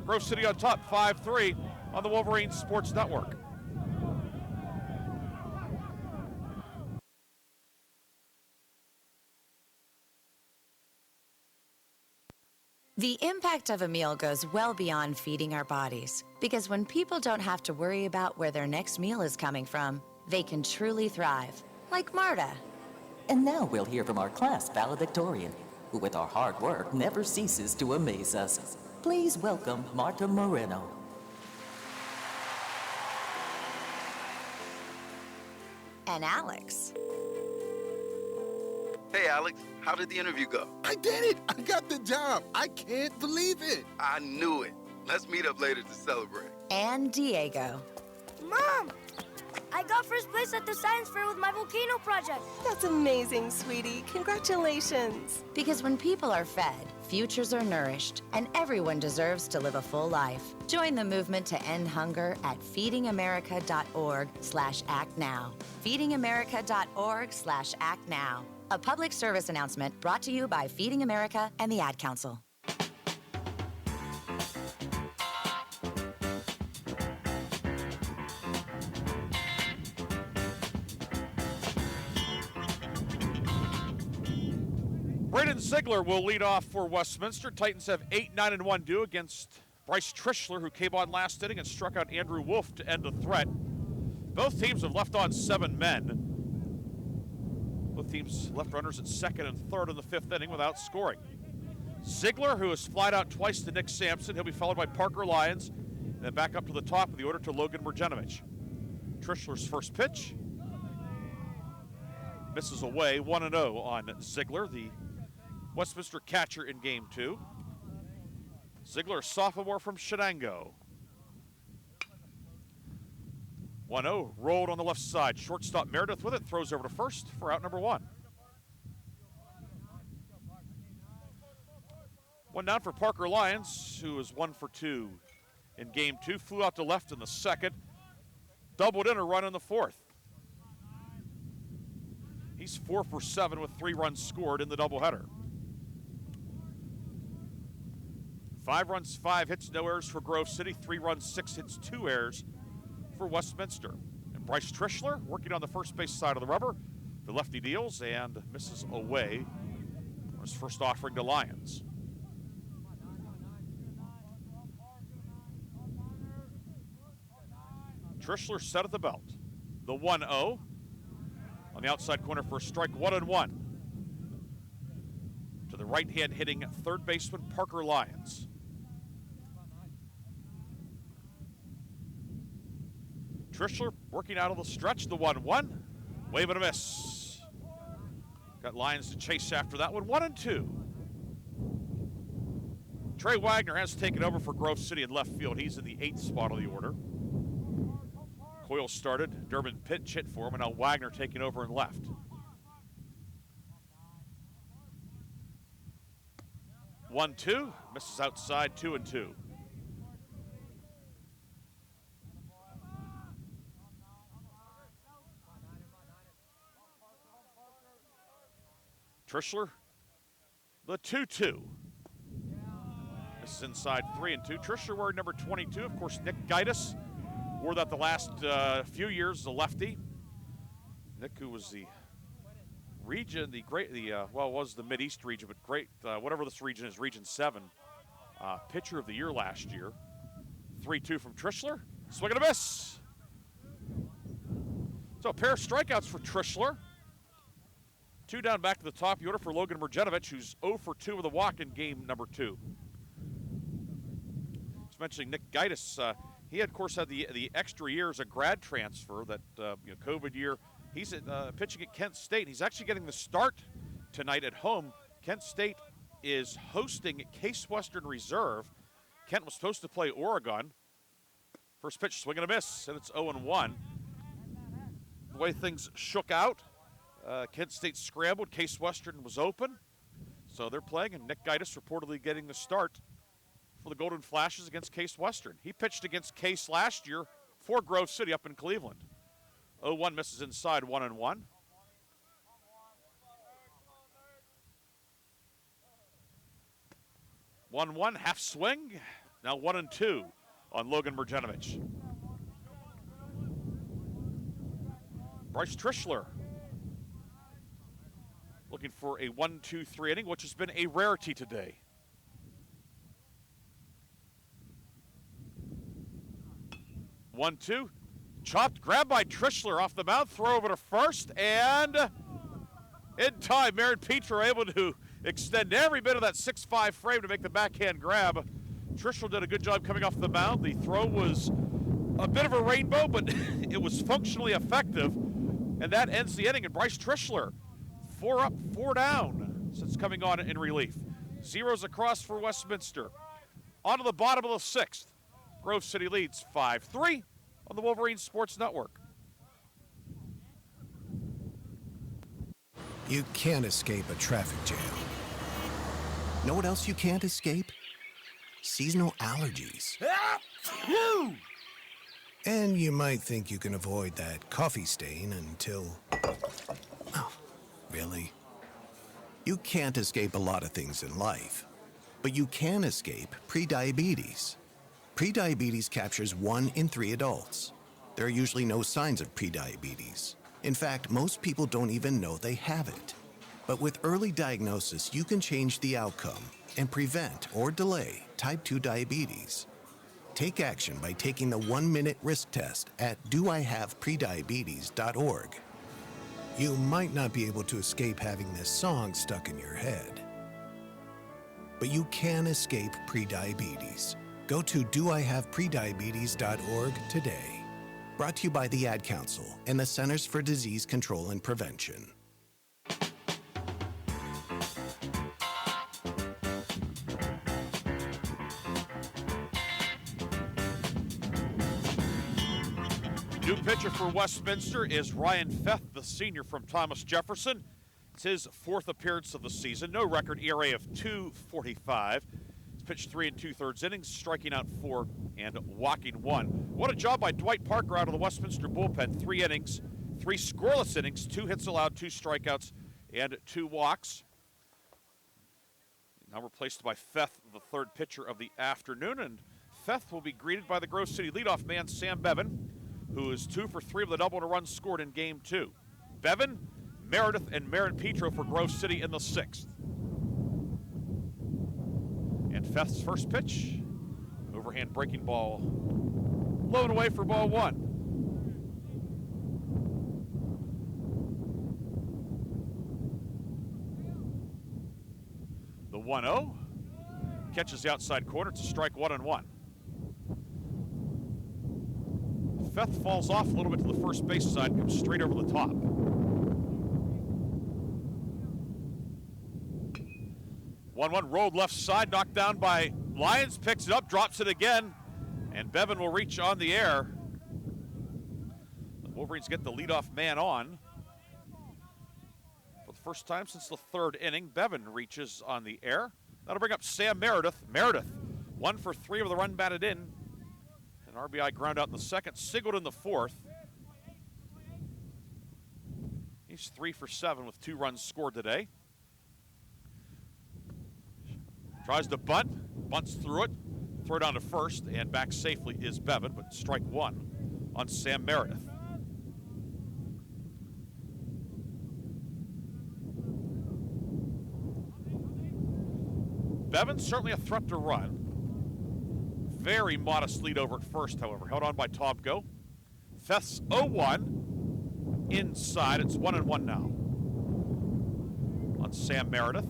Grove City on top, 5-3 on the Wolverines Sports Network. The impact of a meal goes well beyond feeding our bodies, because when people don't have to worry about where their next meal is coming from, they can truly thrive, like Marta. And now we'll hear from our class valedictorian, who with our hard work never ceases to amaze us. Please welcome Marta Moreno. And Alex. Hey, Alex, how did the interview go? I did it! I got the job! I can't believe it! I knew it. Let's meet up later to celebrate. And Diego. Mom! I got first place at the science fair with my volcano project. That's amazing, sweetie. Congratulations. Because when people are fed, futures are nourished, and everyone deserves to live a full life. Join the movement to end hunger at feedingamerica.org/actnow. Feedingamerica.org/actnow. A public service announcement brought to you by Feeding America and the Ad Council. Braden Ziegler will lead off for Westminster. Titans have 8-9-1 due against Bryce Trischler, who came on last inning and struck out Andrew Wolf to end the threat. Both teams have left on 7 men. Both teams left runners at second and third in the 5th inning without scoring. Ziegler, who has flied out twice to Nick Sampson, he'll be followed by Parker Lyons, and then back up to the top of the order to Logan Margenovich. Trischler's first pitch misses away, 1-0 on Ziegler, the Westminster catcher in Game 2. Ziegler, sophomore from Shenango. 1-0, rolled on the left side. Shortstop Meredith with it, throws over to first for out number 1. 1 down for Parker Lyons, who is 1 for 2 in Game 2. Flew out to left in the second, doubled in a run in the 4th. He's 4 for 7 with 3 runs scored in the doubleheader. 5 runs, 5 hits, no errors for Grove City. 3 runs, 6 hits, 2 errors for Westminster. And Bryce Trischler working on the first base side of the rubber. The lefty deals and misses away on his first offering to Lyons. Trischler set at the belt. The 1-0 on the outside corner for a strike, 1-1. To the right-hand hitting third baseman Parker Lyons. Trischler working out of the stretch, the 1-1. Wave and a miss. Got Lions to chase after that one. 1-2. Trey Wagner has taken over for Grove City in left field. He's in the 8th spot of the order. Coyle started. Durbin pinch hit for him, and now Wagner taking over in left. One, two, misses outside, 2-2. Trishler, the 2-2. This is inside 3-2. Trishler wearing number 22. Of course, Nick Gaitis wore that the last few years, the lefty. Nick, who was the region, was the Mid-East region, but great, whatever this region is, Region 7, pitcher of the year last year. 3-2 from Trishler. Swing and a miss. So a pair of strikeouts for Trishler. 2 down back to the top of the order for Logan Mrjenovic, who's 0 for 2 with a walk in game number 2. Just mentioning Nick Gaitis, he had, of course, had the extra year as a grad transfer, that COVID year. He's pitching at Kent State. He's actually getting the start tonight at home. Kent State is hosting Case Western Reserve. Kent was supposed to play Oregon. First pitch, swing and a miss, and it's 0-1. The way things shook out, Kent State scrambled. Case Western was open, so they're playing, and Nick Gaitis reportedly getting the start for the Golden Flashes against Case Western. He pitched against Case last year for Grove City up in Cleveland. 0-1 misses inside, 1-1. One half swing. Now 1-2 on Logan Mrjenovic. Bryce Trishler looking for a 1-2-3 inning, which has been a rarity today. One, two. Chopped, grabbed by Trishler off the mound, throw over to first, and in time, Marin Petro able to extend every bit of that 6'5" frame to make the backhand grab. Trishler did a good job coming off the mound. The throw was a bit of a rainbow, but it was functionally effective, and that ends the inning. And Bryce Trishler, 4 up, 4 down since coming on in relief. Zeros across for Westminster. On to the bottom of the 6th. Grove City leads 5-3 on the Wolverine Sports Network. You can't escape a traffic jam. Know what else you can't escape? Seasonal allergies. And you might think you can avoid that coffee stain until... Oh, really? You can't escape a lot of things in life, but you can escape prediabetes. Prediabetes captures 1 in 3 adults. There are usually no signs of prediabetes. In fact, most people don't even know they have it. But with early diagnosis, you can change the outcome and prevent or delay type 2 diabetes. Take action by taking the 1-minute risk test at doihaveprediabetes.org. You might not be able to escape having this song stuck in your head, but you can escape prediabetes. Go to doihaveprediabetes.org today. Brought to you by the Ad Council and the Centers for Disease Control and Prevention. New pitcher for Westminster is Ryan Feth, the senior from Thomas Jefferson. It's his 4th appearance of the season. No record, ERA of .245. He's pitched 3 2/3 innings, striking out 4 and walking 1. What a job by Dwight Parker out of the Westminster bullpen. 3 innings, 3 scoreless innings, 2 hits allowed, 2 strikeouts, and 2 walks. Now replaced by Feth, the 3rd pitcher of the afternoon, and Feth will be greeted by the Grove City leadoff man, Sam Bevan, who is 2 for 3 with a double and a run scored in game 2. Bevan, Meredith, and Marin Petro for Grove City in the 6th. And Feth's first pitch, overhand breaking ball, low and away for ball 1. The 1-0 catches the outside corner. It's a strike, 1-1. Feth falls off a little bit to the first base side and comes straight over the top. 1-1 rolled left side, knocked down by Lyons, picks it up, drops it again, and Bevan will reach on the air. The Wolverines get the leadoff man on. For the first time since the third inning, Bevan reaches on the air. That'll bring up Sam Meredith. Meredith, 1 for 3 with a run batted in. An RBI ground out in the second, singled in the fourth. He's 3 for 7 with 2 runs scored today. Tries to bunt, bunts through it, throw down to first, and back safely is Bevan, but strike 1 on Sam Meredith. Bevan's certainly a threat to run. Very modest lead over at first, however. Held on by Tomko. Feth's 0-1. Inside, it's 1-1 now on Sam Meredith.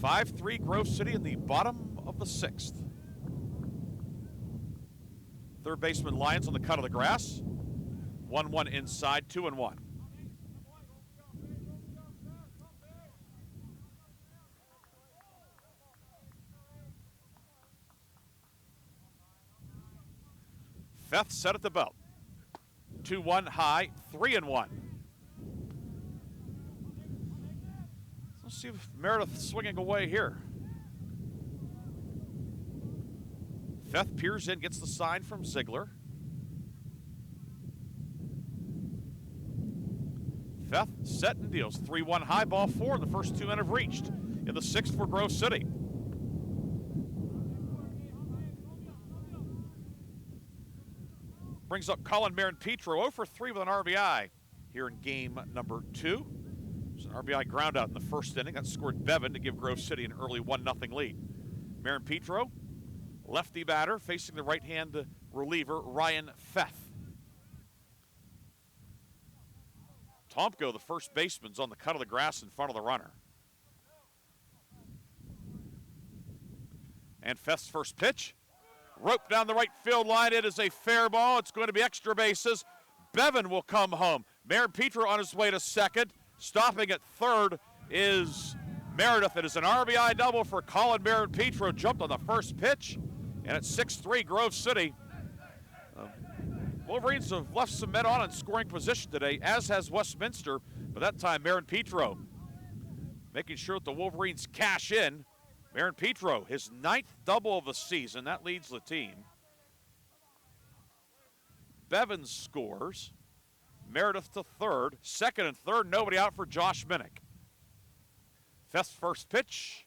(5-3) Grove City in the bottom of the 6th. Third baseman Lyons on the cut of the grass. 1-1 inside, 2-1. Feth set at the belt. 2-1 high, 3-1. Let's see if Meredith swinging away here. Feth peers in, gets the sign from Ziegler. Feth set and deals. 3-1 high, ball 4, and the first 2 men have reached in the 6th for Grove City. Brings up Colin Marin-Petro, 0 for 3 with an RBI here in game number 2. There's an RBI ground out in the first inning. That scored Bevan to give Grove City an early 1-0 lead. Marin-Petro, lefty batter, facing the right-hand reliever, Ryan Feth. Tomko, the first baseman's on the cut of the grass in front of the runner. And Feth's first pitch. Rope down the right field line. It is a fair ball. It's going to be extra bases. Bevan will come home. Marin-Petro on his way to second. Stopping at third is Meredith. It is an RBI double for Colin Marin-Petro. Jumped on the first pitch. And at 6-3 Grove City. Wolverines have left some men on in scoring position today, as has Westminster. But that time Marin-Petro making sure that the Wolverines cash in. Marin-Petro, his 9th double of the season. That leads the team. Bevan scores. Meredith to third. Second and third, nobody out for Josh Minnick. Feth's first pitch.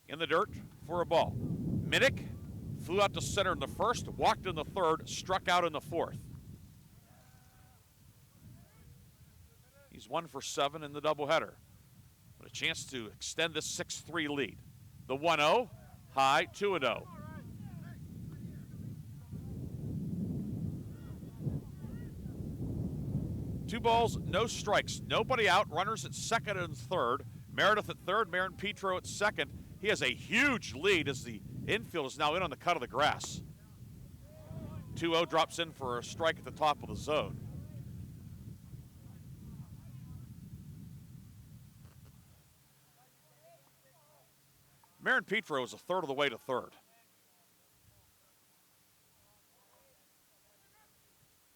In the dirt for a ball. Minnick flew out to center in the first, walked in the third, struck out in the fourth. He's 1 for 7 in the doubleheader. But a chance to extend this 6-3 lead. The 1-0, high, 2-0. Two balls, no strikes, nobody out. Runners at second and third. Meredith at third, Marin-Petro at second. He has a huge lead as the infield is now in on the cut of the grass. 2-0 drops in for a strike at the top of the zone. Marin-Petro is a third of the way to third.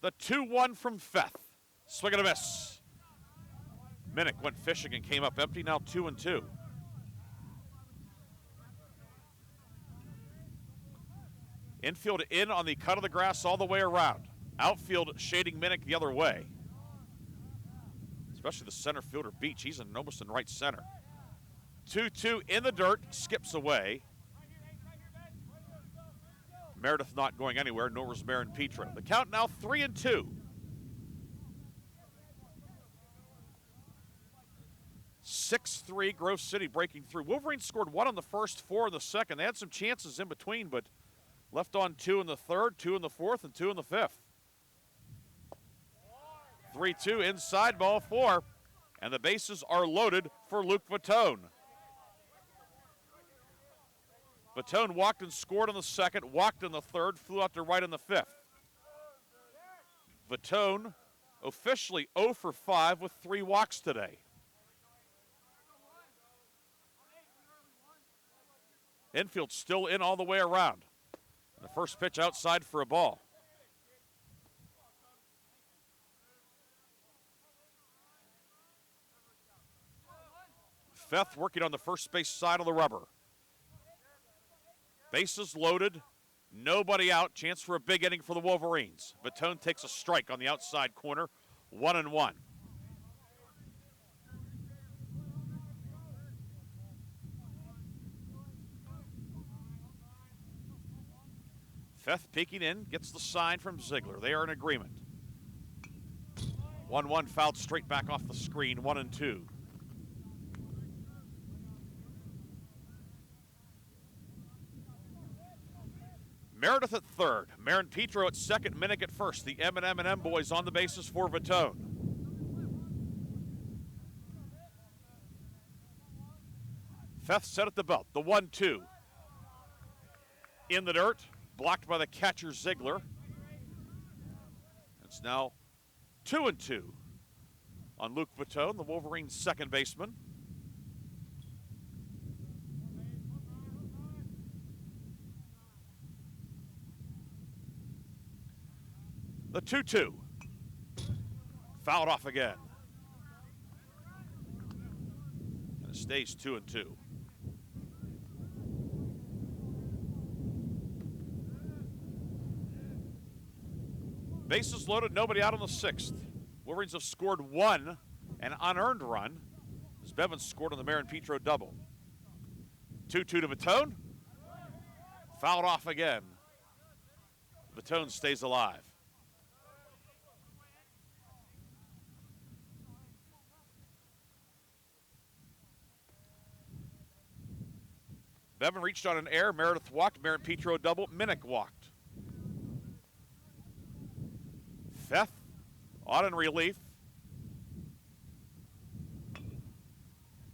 The 2-1 from Feth. Swing and a miss. Minnick went fishing and came up empty, now 2-2. Infield in on the cut of the grass all the way around. Outfield shading Minnick the other way. Especially the center fielder, Beach. He's almost in right center. 2-2 in the dirt, skips away. Meredith not going anywhere, nor was Marin-Petro. The count now 3-2. 6-3, Grove City breaking through. Wolverines scored 1 on the first, 4 in the second. They had some chances in between, but left on 2 in the third, 2 in the fourth, and 2 in the fifth. 3-2 inside, ball 4, and the bases are loaded for Luke Vitone. Vitone walked and scored in the second, walked in the third, flew out to right in the fifth. Vitone, officially 0 for 5 with 3 walks today. Infield still in all the way around. The first pitch outside for a ball. Feth working on the first base side of the rubber. Bases loaded, nobody out. Chance for a big inning for the Wolverines. Baton takes a strike on the outside corner, 1-1. Feth peeking in, gets the sign from Ziegler. They are in agreement. 1-1 fouled straight back off the screen, 1-2. Meredith at third, Marin Petro at second, Minnick at first. The M&M boys on the bases for Vatone. Feth set at the belt, the 1-2. In the dirt, blocked by the catcher Ziegler. It's now 2-2 on Luke Vatone, the Wolverines' second baseman. The 2-2. Fouled off again. And it stays 2-2. Bases loaded, nobody out on the 6th. Wolverines have scored 1, an unearned run, as Bevins scored on the Marin Petro double. 2-2 to Vatone. Fouled off again. Vatone stays alive. Bevan reached on an air. Meredith walked. Marin Petro double. Minnick walked. Feth on in relief.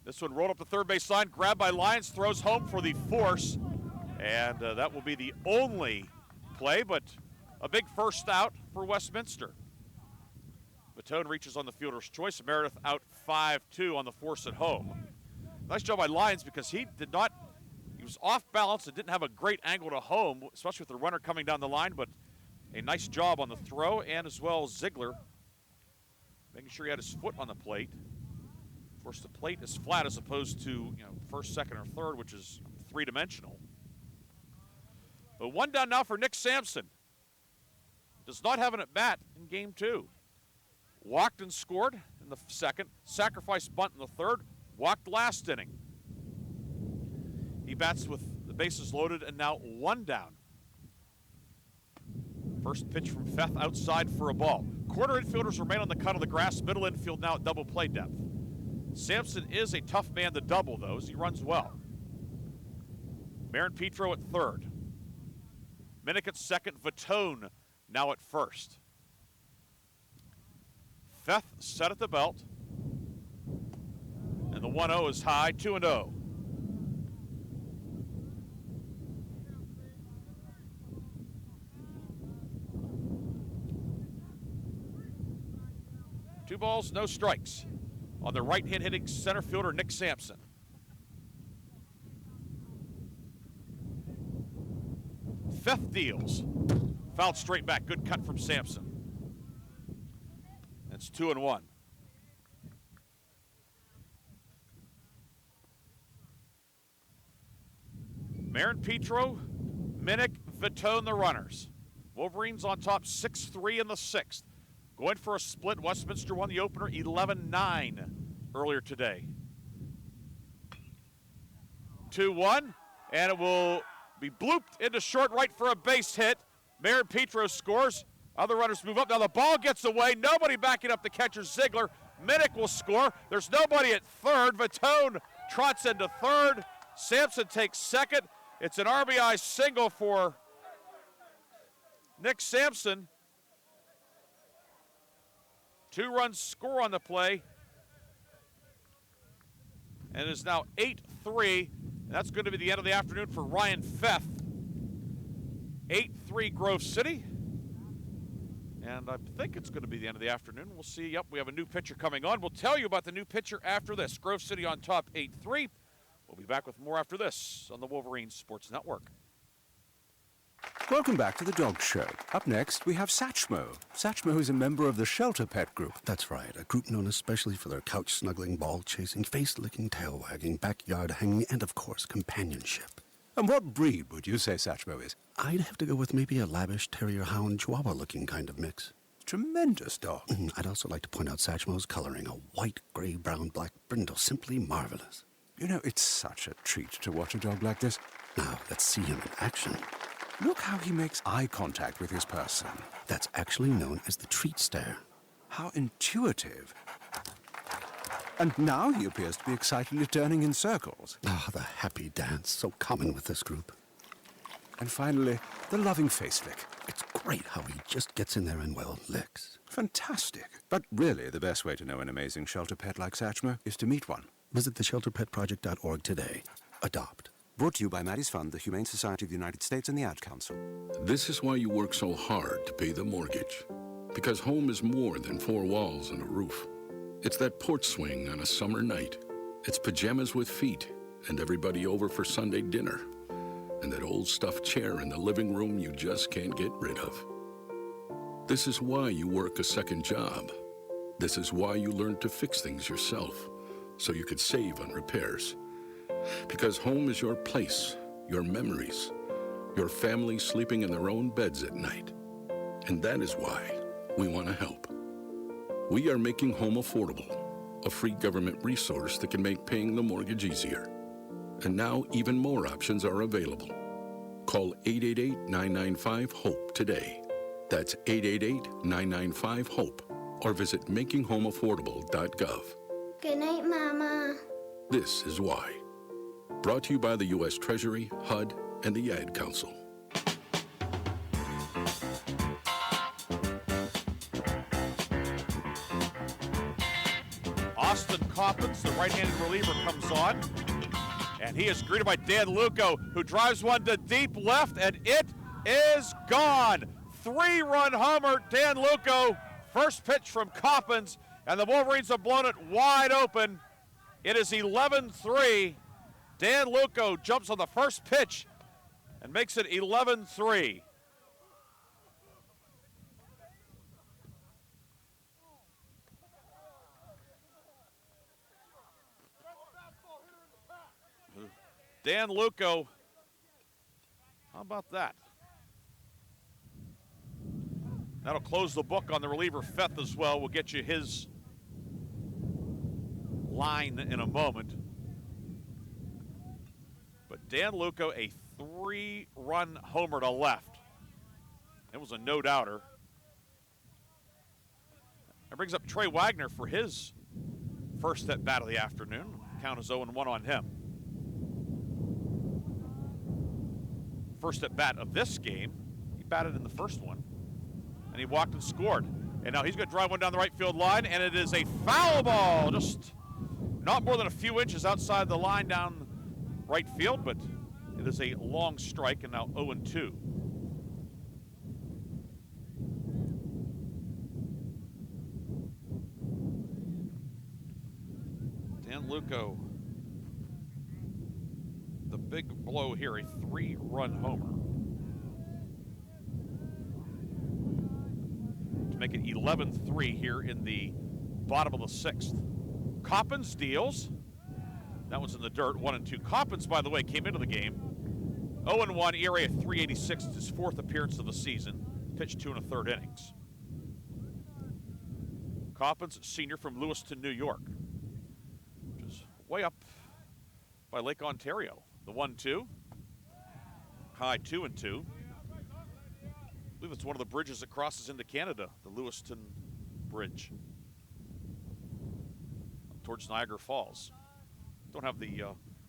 This one rolled up the third base line, grabbed by Lyons, throws home for the force, and that will be the only play, but a big first out for Westminster. Vatone reaches on the fielder's choice. Meredith out 5-2 on the force at home. Nice job by Lyons because he was off balance and didn't have a great angle to home, especially with the runner coming down the line, but a nice job on the throw, and as well as Ziegler making sure he had his foot on the plate. Of course, the plate is flat as opposed to first, second, or third, which is three-dimensional. But one down now for Nick Sampson. Does not have an at-bat in game 2. Walked and scored in the second, sacrificed bunt in the third, walked last inning. He bats with the bases loaded and now 1 down. First pitch from Feth outside for a ball. Quarter infielders remain on the cut of the grass. Middle infield now at double play depth. Sampson is a tough man to double, though, as he runs well. Marin Petro at third. Minnick at second. Vatone now at first. Feth set at the belt. And the 1-0 is high, 2-0. Two balls, no strikes on the right-hand hitting center fielder, Nick Sampson. Feth deals. Fouled straight back. Good cut from Sampson. It's 2-1. Marin Petro, Minnick, Vatone the runners. Wolverines on top 6-3 in the 6th. Going for a split. Westminster won the opener 11-9 earlier today. 2-1, and it will be blooped into short right for a base hit. Marin Petro scores. Other runners move up. Now the ball gets away. Nobody backing up the catcher, Ziegler. Minnick will score. There's nobody at third. Vatone trots into third. Sampson takes second. It's an RBI single for Nick Sampson. 2-run score on the play. And it is now 8-3. That's going to be the end of the afternoon for Ryan Feth. 8-3 Grove City. And I think it's going to be the end of the afternoon. We'll see. Yep, we have a new pitcher coming on. We'll tell you about the new pitcher after this. Grove City on top 8-3. We'll be back with more after this on the Wolverines Sports Network. Welcome back to the Dog Show. Up next, we have Satchmo. Satchmo is a member of the Shelter Pet Group. That's right, a group known especially for their couch-snuggling, ball-chasing, face-licking, tail-wagging, backyard-hanging, and, of course, companionship. And what breed would you say Satchmo is? I'd have to go with maybe a lavish terrier-hound chihuahua-looking kind of mix. Tremendous dog. I'd also like to point out Satchmo's coloring, a white, gray, brown, black brindle, simply marvelous. You know, it's such a treat to watch a dog like this. Now, let's see him in action. Look how he makes eye contact with his person. That's actually known as the treat stare. How intuitive. And now he appears to be excitedly turning in circles. Ah, the happy dance, so common with this group. And finally, the loving face lick. It's great how he just gets in there and, well, licks. Fantastic. But really, the best way to know an amazing shelter pet like Satchmo is to meet one. Visit theshelterpetproject.org today. Adopt. Brought to you by Maddie's Fund, the Humane Society of the United States, and the Ad Council. This is why you work so hard to pay the mortgage. Because home is more than four walls and a roof. It's that porch swing on a summer night. It's pajamas with feet and everybody over for Sunday dinner. And that old stuffed chair in the living room you just can't get rid of. This is why you work a second job. This is why you learn to fix things yourself, so you could save on repairs. Because home is your place, your memories, your family sleeping in their own beds at night. And that is why we want to help. We are making home affordable, a free government resource that can make paying the mortgage easier. And now even more options are available. Call 888-995-HOPE today. That's 888-995-HOPE. Or visit makinghomeaffordable.gov. Good night, Mama. This is why. Brought to you by the U.S. Treasury, HUD, and the Ad Council. Austin Coppins, the right-handed reliever, comes on. And he is greeted by Dan Luco, who drives one to deep left, and it is gone. 3-run homer, Dan Luco. First pitch from Coppins, and the Wolverines have blown it wide open. It is 11-3. Dan Luco jumps on the first pitch and makes it 11-3. Dan Luco, how about that? That'll close the book on the reliever Feth as well. We'll get you his line in a moment. But Dan Luco, a 3-run homer to left. It was a no-doubter. That brings up Trey Wagner for his first at-bat of the afternoon. Count is 0-1 on him. First at-bat of this game, he batted in the first one. And he walked and scored. And now he's going to drive one down the right field line, and it is a foul ball. Just not more than a few inches outside the line down right field, but it is a long strike, and now 0-2. Dan Luco, the big blow here, a 3-run homer. To make it 11-3 here in the bottom of the 6th. Coppins deals. That was in the dirt, 1-2. Coppins, by the way, came into the game 0-1, ERA at 386. It's his 4th appearance of the season. Pitched 2 1/3 innings. Coppins, senior from Lewiston, New York, which is way up by Lake Ontario. The 1-2, high 2-2. I believe it's one of the bridges that crosses into Canada, the Lewiston Bridge, towards Niagara Falls. Don't have the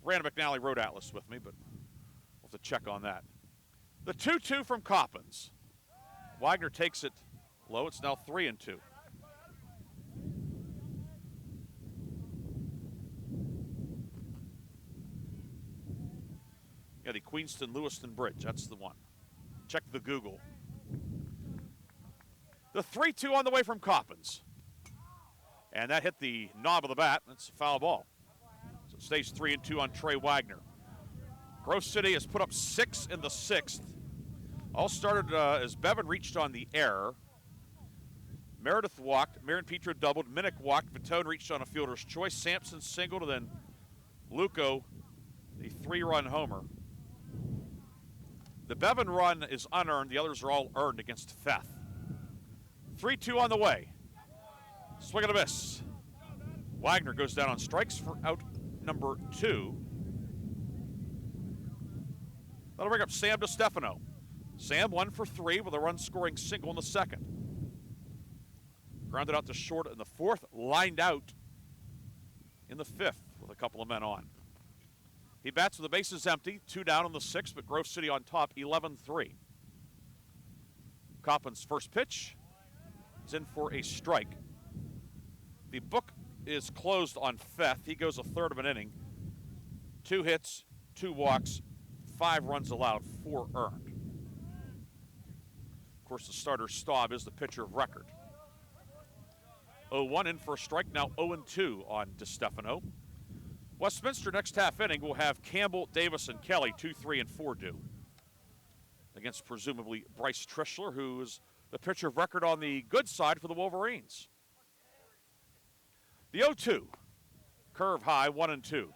Randall McNally Road Atlas with me, but we'll have to check on that. The 2-2 from Coppins. Wagner takes it low. It's now 3-2. Yeah, the Queenston-Lewiston Bridge. That's the one. Check the Google. The 3-2 on the way from Coppins. And that hit the knob of the bat. That's a foul ball. So it stays 3-2 on Trey Wagner. Grove City has put up 6 in the 6th. All started as Bevan reached on the error. Meredith walked, Marion Petro doubled, Minnick walked, Vitone reached on a fielder's choice, Sampson singled, and then Luco, the 3-run homer. The Bevan run is unearned, the others are all earned against Feth. 3-2 on the way. Swing and a miss. Wagner goes down on strikes for out number 2. That'll bring up Sam DeStefano. Sam 1 for 3 with a run-scoring single in the 2nd. Grounded out to short in the 4th, lined out in the 5th with a couple of men on. He bats with the bases empty, 2 down in the 6th, but Grove City on top, 11-3. Coppin's first pitch is in for a strike. The book is closed on Feth. He goes a third of an inning. 2 hits, 2 walks, 5 runs allowed, 4 earned. Of course, the starter Staub is the pitcher of record. 0-1 in for a strike, now 0-2 on DeStefano. Westminster next half inning will have Campbell, Davis, and Kelly, 2, 3, and 4 due. Against presumably Bryce Trischler, who is the pitcher of record on the good side for the Wolverines. The 0-2, curve high, 1-2.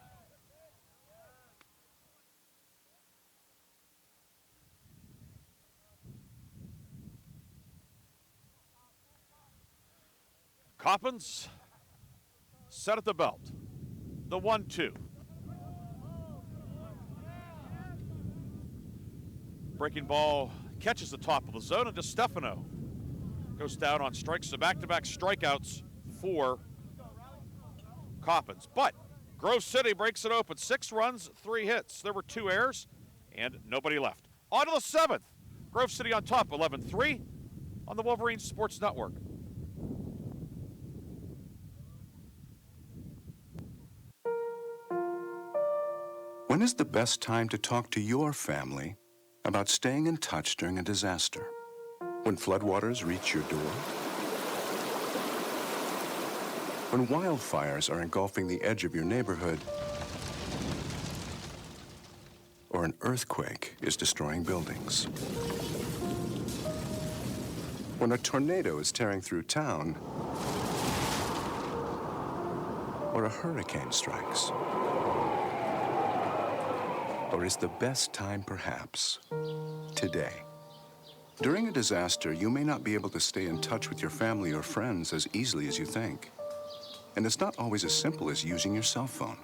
Coppins set at the belt. The 1-2. Breaking ball catches the top of the zone, and DeStefano goes down on strikes. So back-to-back strikeouts for Coppins. But Grove City breaks it open. 6 runs, 3 hits. There were 2 errors, and nobody left. On to the 7th. Grove City on top, 11-3 on the Wolverines Sports Network. When is the best time to talk to your family about staying in touch during a disaster? When floodwaters reach your door? When wildfires are engulfing the edge of your neighborhood? Or an earthquake is destroying buildings? When a tornado is tearing through town? Or a hurricane strikes? Or is the best time perhaps today? During a disaster, you may not be able to stay in touch with your family or friends as easily as you think. And it's not always as simple as using your cell phone.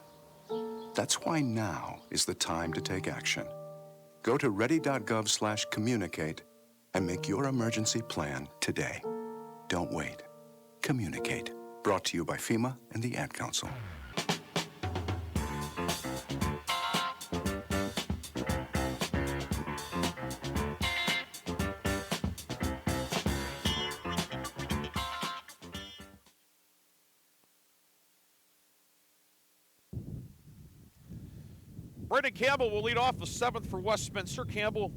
That's why now is the time to take action. Go to ready.gov/communicate and make your emergency plan today. Don't wait. Communicate. Brought to you by FEMA and the Ad Council. Brendan Campbell will lead off the 7th for Westminster. Campbell,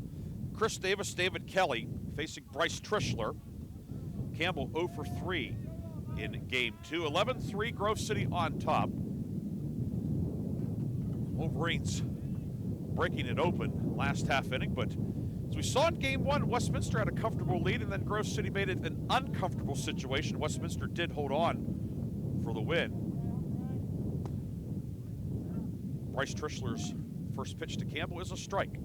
Chris Davis, David Kelly facing Bryce Trischler. Campbell 0 for 3 in game 2. 11-3, Grove City on top. Wolverines breaking it open last half inning, but as we saw in game 1, Westminster had a comfortable lead, and then Grove City made it an uncomfortable situation. Westminster did hold on for the win. Bryce Trischler's first pitch to Campbell is a strike.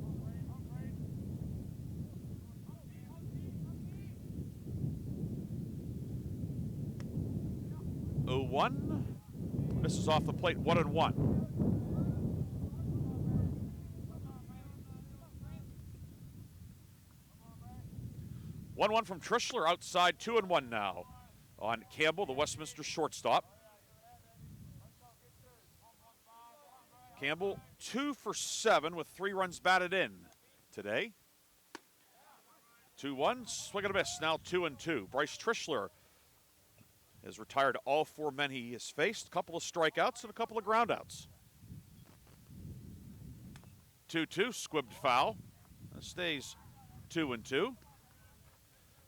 This is off the plate, 1-1. One from Trischler outside, 2-1 now on Campbell, the Westminster shortstop. Campbell 2 for 7 with 3 runs batted in today. 2-1, swing and a miss, now 2-2. Bryce Trischler has retired all 4 men he has faced, a couple of strikeouts and a couple of groundouts. 2-2, squibbed foul. That stays 2-2.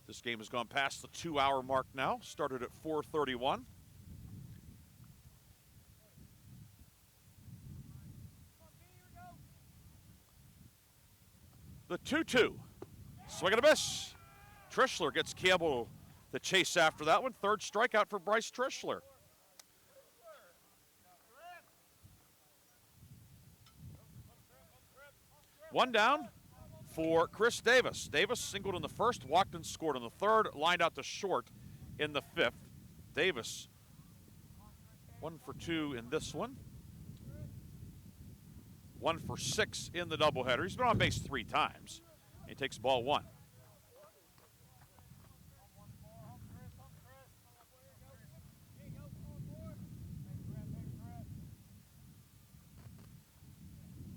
This game has gone past the 2-hour mark now, started at 4:31. The 2-2. Swing and a miss. Trischler gets Campbell to chase after that one. Third strikeout for Bryce Trischler. One down for Chris Davis. Davis singled in the first, walked and scored in the third, lined out to short in the fifth. Davis 1 for 2 in this one. 1 for 6 in the doubleheader. He's been on base 3 times. He takes ball 1.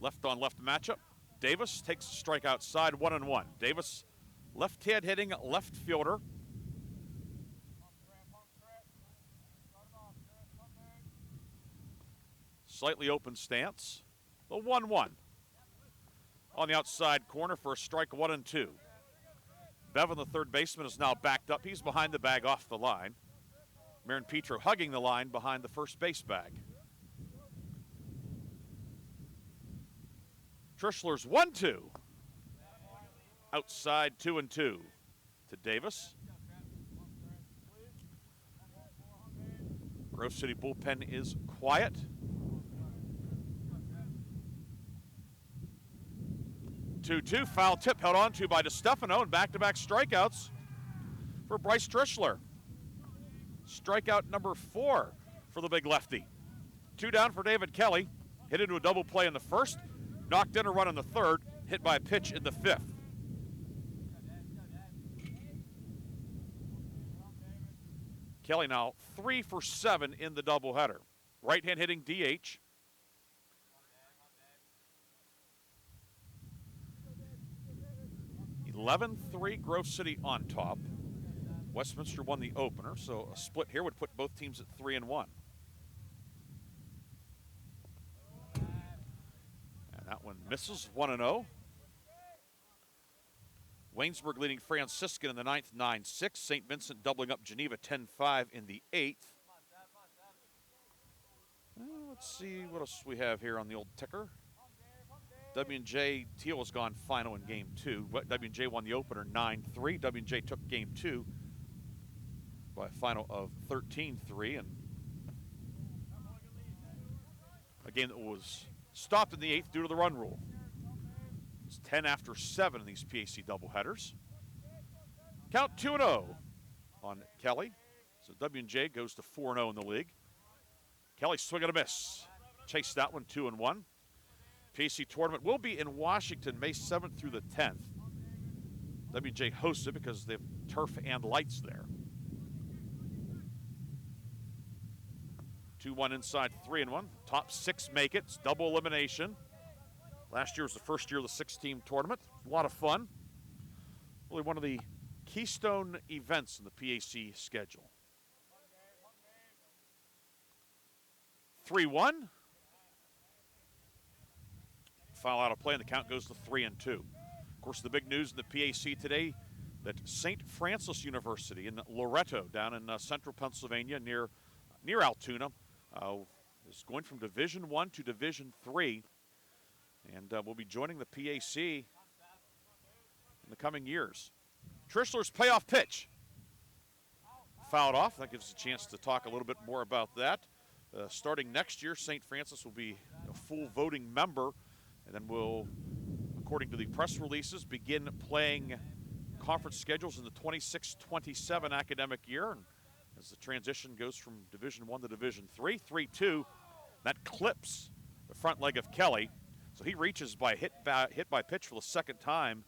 Left on left matchup. Davis takes a strike outside, 1-1. Davis, left-hand hitting left fielder. Slightly open stance. The 1-1. On the outside corner for a strike, 1-2. Bevan, the third baseman, is now backed up. He's behind the bag off the line. Marin Petro hugging the line behind the first base bag. Trischler's 1-2. Outside 2-2 to Davis. Grove City bullpen is quiet. 2-2, foul tip held on to by DeStefano, and back-to-back strikeouts for Bryce Trischler. Strikeout number 4 for the big lefty. 2 down for David Kelly. Hit into a double play in the first. Knocked in a run in the third, hit by a pitch in the fifth. Kelly now 3 for 7 in the doubleheader. Right-hand hitting DH. (11-3) Grove City on top. Westminster won the opener, so a split here would put both teams at 3-1. That one misses, 1-0. Waynesburg leading Franciscan in the 9th, 9-6. St. Vincent doubling up Geneva 10-5 in the 8th. Let's see what else we have here on the old ticker. W&J Teal has gone final in game 2. W&J won the opener 9-3. W&J took game 2 by a final of 13-3. And a game that was stopped in the 8th due to the run rule. It's 10 after 7 in these PAC doubleheaders. Count 2-0 on Kelly. So W&J goes to 4-0 in the league. Kelly swing and a miss. Chase that one, 2-1. PAC tournament will be in Washington May 7th through the 10th. W&J hosts it because they have turf and lights there. 2-1 inside, 3-1. Top 6 make it. It's double elimination. Last year was the first year of the 6-team tournament. A lot of fun. Really one of the keystone events in the PAC schedule. 3-1. Foul out of play, and the count goes to 3-2. Of course, the big news in the PAC today that St. Francis University in Loretto, down in central Pennsylvania near Altoona, is going from Division I to Division III, and will be joining the PAC in the coming years. Trischler's payoff pitch. Fouled off. That gives us a chance to talk a little bit more about that. Starting next year, St. Francis will be a full voting member, and then will, according to the press releases, begin playing conference schedules in the 26-27 academic year. And as the transition goes from Division I to Division III, 3-2, that clips the front leg of Kelly. So he reaches by hit by pitch for the second time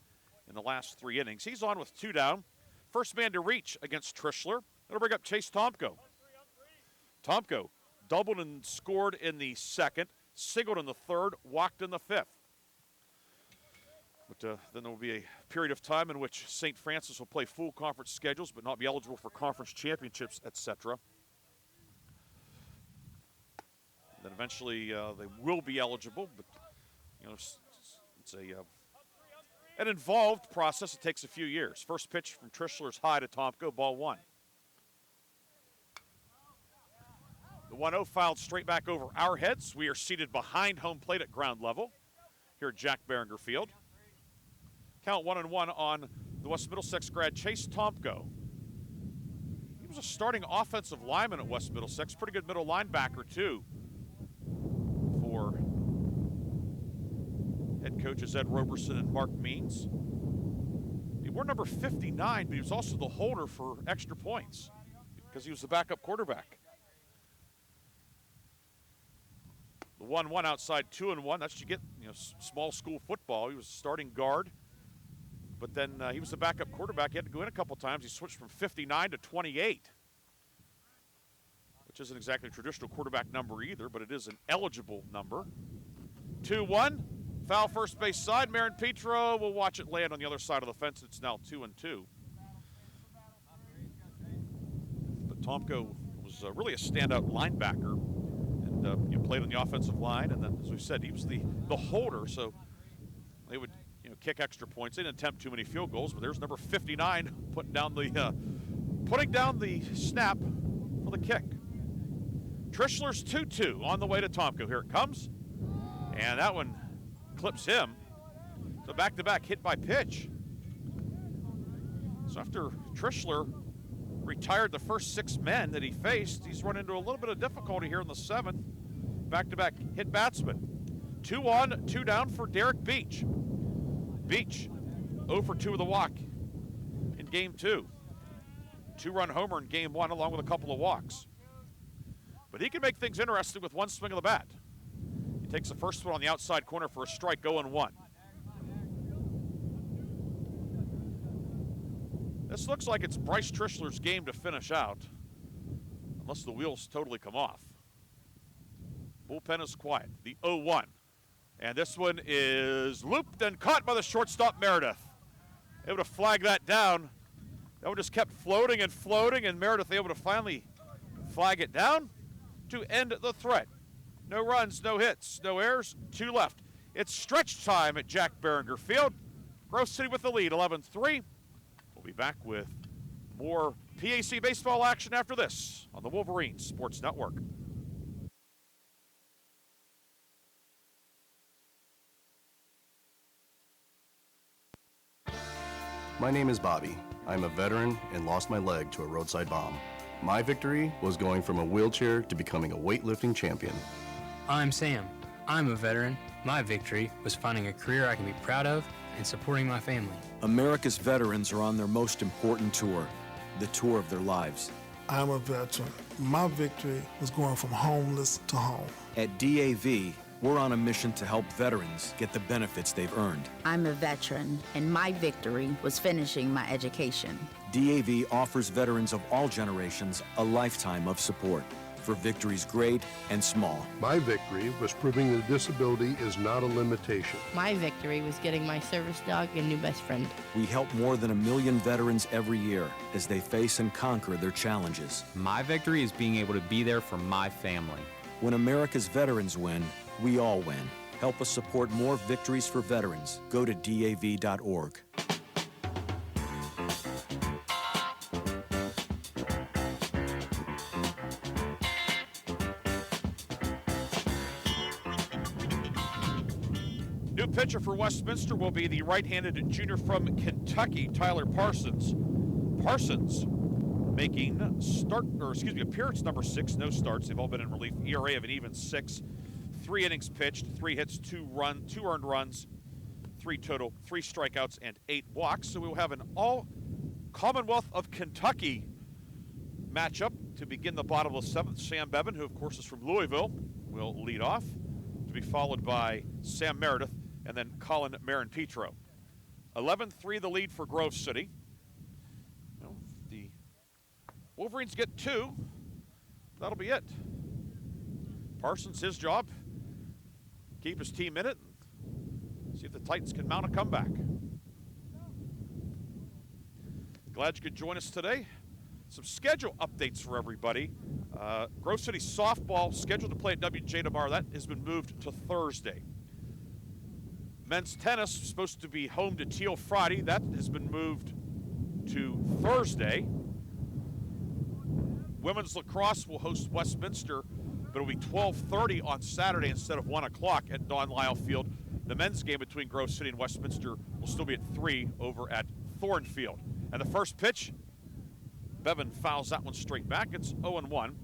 in the last 3 innings. He's on with 2 down. First man to reach against Trischler. That'll bring up Chase Tomko. Tomko doubled and scored in the second, singled in the third, walked in the fifth. But then there will be a period of time in which St. Francis will play full conference schedules but not be eligible for conference championships, etc. Then eventually they will be eligible, but you know, it's a an involved process. It takes a few years. First pitch from Trishler's high to Tomko, ball one. The 1-0 fouled straight back over our heads. We are seated behind home plate at ground level here at Jack Behringer Field. Count 1-1 on the West Middlesex grad Chase Tomko. He was a starting offensive lineman at West Middlesex, pretty good middle linebacker too for head coaches Ed Roberson and Mark Means. He wore number 59, but he was also the holder for extra points because he was the backup quarterback. The 1-1 outside 2-1. That's what you get, small school football. He was a starting guard, but then he was the backup quarterback. He had to go in a couple times. He switched from 59 to 28, which isn't exactly a traditional quarterback number either, but it is an eligible number. 2-1, foul first base side. Marin Petro will watch it land on the other side of the fence. It's now 2-2. But Tomko was really a standout linebacker. And played on the offensive line, and then, as we said, he was the holder, so they would kick extra points. They didn't attempt too many field goals, but there's number 59 putting down the snap for the kick. Trishler's 2-2 on the way to Tomko. Here it comes, and that one clips him. So back-to-back hit by pitch. So after Trishler retired the first 6 men that he faced, he's run into a little bit of difficulty here in the 7th. Back-to-back hit batsman. 2 on, 2 down for Derek Beach. Beach 0 for 2 with a walk in game 2. 2-run homer in game 1 along with a couple of walks. But he can make things interesting with one swing of the bat. He takes the first one on the outside corner for a strike, 0-1. This looks like it's Bryce Trishler's game to finish out, unless the wheels totally come off. Bullpen is quiet. The 0-1. And this one is looped and caught by the shortstop, Meredith. Able to flag that down. That one just kept floating, and Meredith able to finally flag it down to end the threat. No runs, no hits, no errors, 2 left. It's stretch time at Jack Behringer Field. Grove City with the lead, 11-3. We'll be back with more PAC baseball action after this on the Wolverines Sports Network. My name is Bobby. I'm a veteran and lost my leg to a roadside bomb. My victory was going from a wheelchair to becoming a weightlifting champion. I'm Sam. I'm a veteran. My victory was finding a career I can be proud of and supporting my family. America's veterans are on their most important tour, the tour of their lives. I'm a veteran. My victory was going from homeless to home. At DAV, we're on a mission to help veterans get the benefits they've earned. I'm a veteran, and my victory was finishing my education. DAV offers veterans of all generations a lifetime of support for victories great and small. My victory was proving that disability is not a limitation. My victory was getting my service dog a new best friend. We help more than 1 million veterans every year as they face and conquer their challenges. My victory is being able to be there for my family. When America's veterans win, we all win. Help us support more victories for veterans. Go to DAV.org. New pitcher for Westminster will be the right-handed junior from Kentucky, Tyler Parsons. Parsons making appearance number 6, no starts. They've all been in relief. ERA of an even 6. 3 innings pitched, 3 hits, 2 earned runs, 3 total, 3 strikeouts, and 8 walks. So we will have an all-Commonwealth of Kentucky matchup to begin the bottom of the 7th. Sam Bevan, who of course is from Louisville, will lead off, to be followed by Sam Meredith and then Colin Marin Petro. 11-3 the lead for Grove City. The Wolverines get 2. That'll be it. Parsons, his job, keep his team in it, see if the Titans can mount a comeback. Glad you could join us today. Some schedule updates for everybody. Grove City softball scheduled to play at WJ tomorrow. That has been moved to Thursday. Men's tennis is supposed to be home to Teal Friday. That has been moved to Thursday. Women's lacrosse will host Westminster, but it'll be 12:30 on Saturday instead of 1 o'clock at Don Lyle Field. The men's game between Grove City and Westminster will still be at 3 over at Thornfield. And the first pitch, Bevan fouls that one straight back. It's 0-1.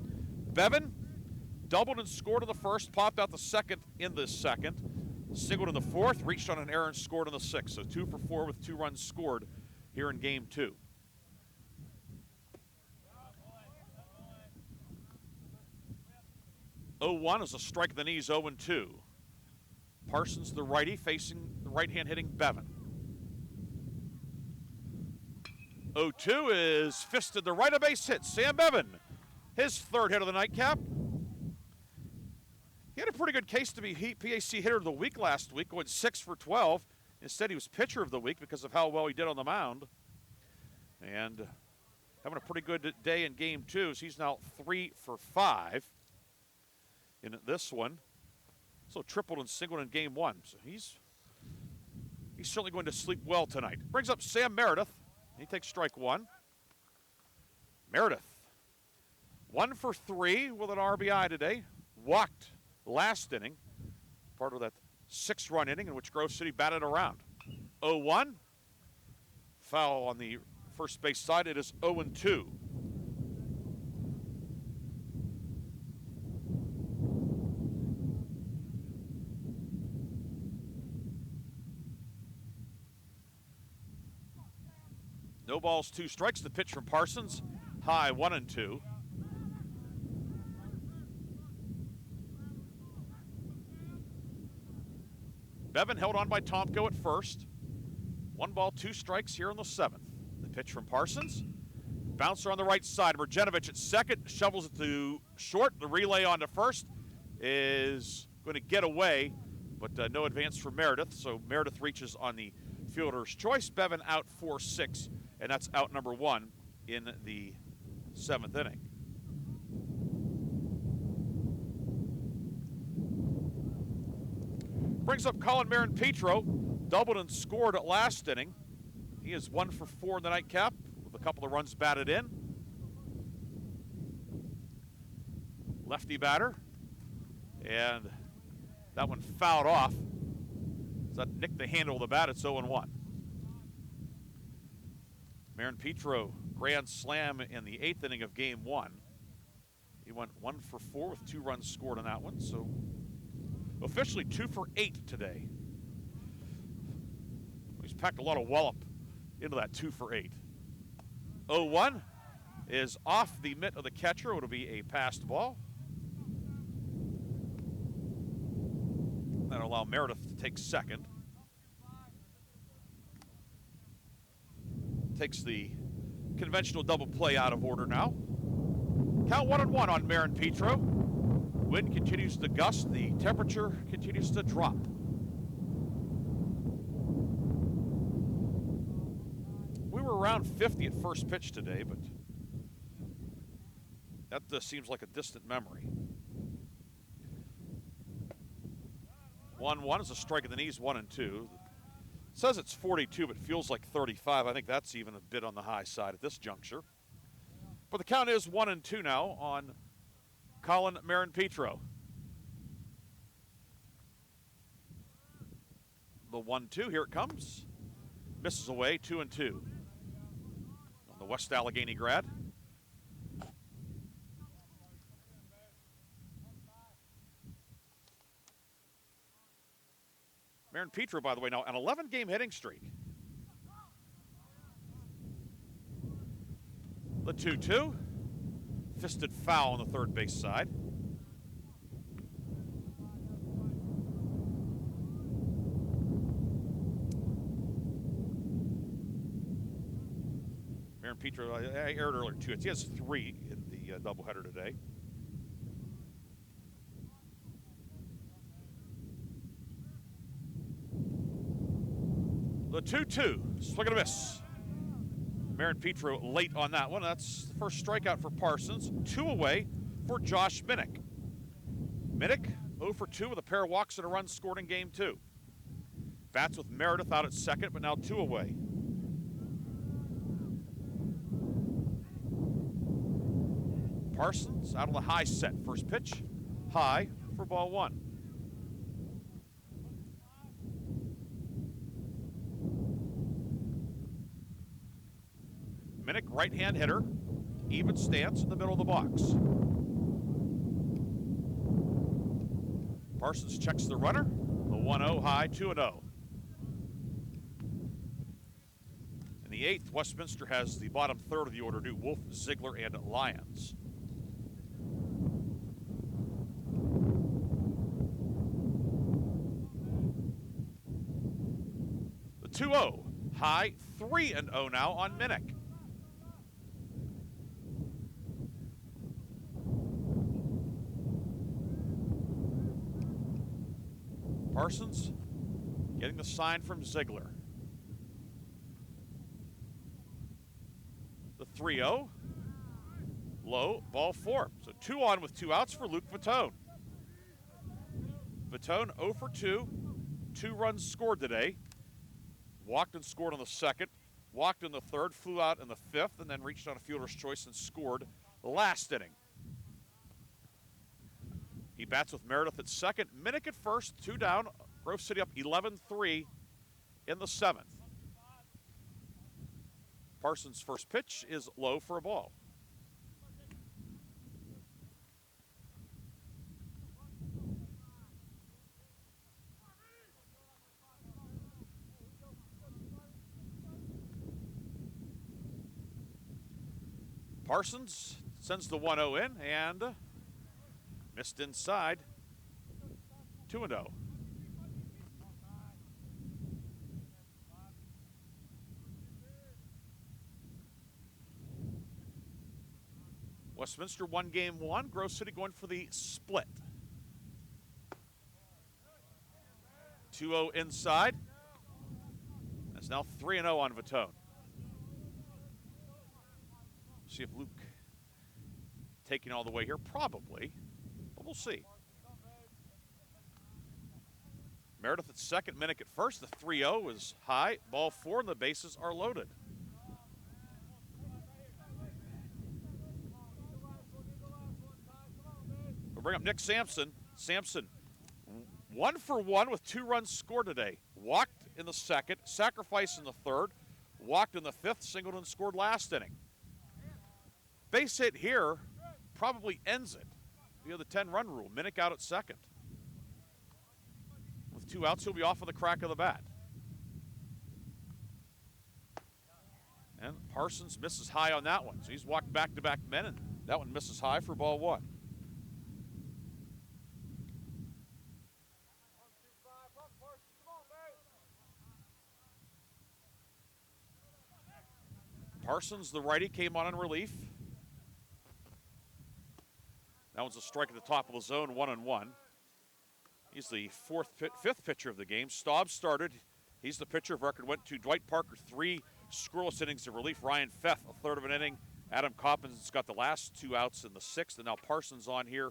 Bevan doubled and scored in the first, popped out the second in the second, singled in the fourth, reached on an error and scored in the sixth. So 2 for 4 with 2 runs scored here in game 2. (0-1) is a strike at the knees, 0-2. Parsons, the righty, facing the right-hand hitting Bevan. 0-2 is fisted the right of base hit. Sam Bevan, his third hit of the nightcap. He had a pretty good case to be PAC hitter of the week last week, going 6 for 12. Instead, he was pitcher of the week because of how well he did on the mound. And having a pretty good day in game 2, as he's now 3 for 5 in this one. So tripled and singled in game 1. So he's certainly going to sleep well tonight. Brings up Sam Meredith. He takes strike 1. Meredith, 1 for 3 with an RBI today. Walked last inning, part of that 6-run inning in which Grove City batted around. 0-1. Foul on the first base side. It is 0-2. No balls, 2 strikes. The pitch from Parsons, high, 1-2. Bevan held on by Tomko at first. 1 ball, 2 strikes here in the 7th. The pitch from Parsons. Bouncer on the right side. Mergenovich at second, shovels it to short. The relay on to first is going to get away, but no advance for Meredith. So Meredith reaches on the fielder's choice. Bevan out 4-6, and that's out number 1 in the 7th inning. Brings up Colin Marin-Petro, doubled and scored at last inning. He is 1 for 4 in the nightcap with a couple of runs batted in. Lefty batter, and that one fouled off. Does that nick the handle of the bat? It's 0-1. Marin-Petro, grand slam in the 8th inning of game 1. He went 1 for 4 with 2 runs scored on that one, so officially 2 for 8 today. He's packed a lot of wallop into that 2 for 8. 0-1 is off the mitt of the catcher. It'll be a passed ball. That'll allow Meredith to take second. Takes the conventional double play out of order now. Count 1-1 on Marin-Petro. Wind continues to gust. The temperature continues to drop. We were around 50 at first pitch today, but that seems like a distant memory. 1-1 is a strike at the knees, 1-2. It says it's 42, but feels like 35. I think that's even a bit on the high side at this juncture. But the count is 1-2 now on Colin Marin-Petro. The 1-2, here it comes. Misses away, 2-2. On the West Allegheny grad. Marin-Petro, by the way, now an 11-game hitting streak. The 2-2. Fisted foul on the third base side. Marin-Petro, I aired earlier, 2 hits. He has 3 in the doubleheader today. The 2-2, swing and a miss. Marin-Petro late on that one. That's the first strikeout for Parsons. 2 away for Josh Minnick. Minnick 0 for 2 with a pair of walks and a run scored in game 2. Bats with Meredith out at second, but now 2 away. Parsons out on the high set. First pitch, high for ball 1. Minnick, right-hand hitter, even stance in the middle of the box. Parsons checks the runner, the 1-0 high, 2-0. In the 8th, Westminster has the bottom third of the order due, Wolf, Ziegler, and Lyons. The 2-0, high, 3-0 now on Minnick. Parsons getting the sign from Ziegler. The 3-0, low, ball 4. So 2 on with 2 outs for Luke Vitone. Vitone 0 for 2, 2 runs scored today. Walked and scored on the 2nd, walked in the 3rd, flew out in the 5th, and then reached on a fielder's choice and scored the last inning. He bats with Meredith at second, Minnick at first, 2 down. Grove City up 11-3 in the 7th. Parsons' first pitch is low for a ball. Parsons sends the 1-0 in and missed inside. 2-0. Westminster won game 1. Grove City going for the split. 2-0 inside. That's now 3-0 on Vitone. See if Luke taking all the way here. Probably, but we'll see. Meredith at second, Minnick at first. The 3-0 is high. Ball 4, and the bases are loaded. We'll bring up Nick Sampson. Sampson, 1 for 1 with 2 runs scored today. Walked in the 2nd, sacrificed in the 3rd, walked in the 5th, singled and scored last inning. Base hit here probably ends it via the 10-run rule. Minnick out at second. With 2 outs, he'll be off of the crack of the bat. And Parsons misses high on that one. So he's walked back-to-back men, and that one misses high for ball 1. Parsons, the righty, came on in relief. That one's a strike at the top of the zone, 1-1. He's the fifth pitcher of the game. Staub started. He's the pitcher of record. Went to Dwight Parker, 3 scoreless innings of relief. Ryan Feth, a third of an inning. Adam Coppins got the last 2 outs in the 6th, and now Parsons on here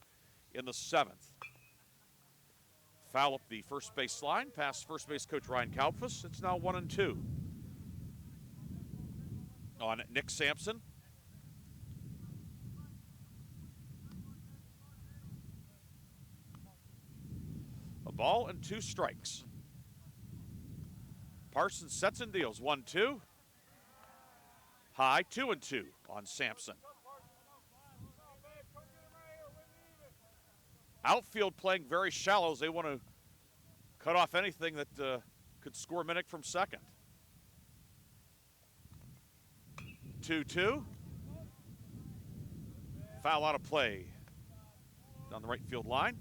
in the 7th. Foul up the first base line, past first base coach Ryan Kalpfus. It's now 1-2 on Nick Sampson. A ball and 2 strikes. Parsons sets and deals. 1-2. High, 2-2 on Sampson. Outfield playing very shallow as they want to cut off anything that could score Minnick from second. 2-2. Foul out of play down the right field line.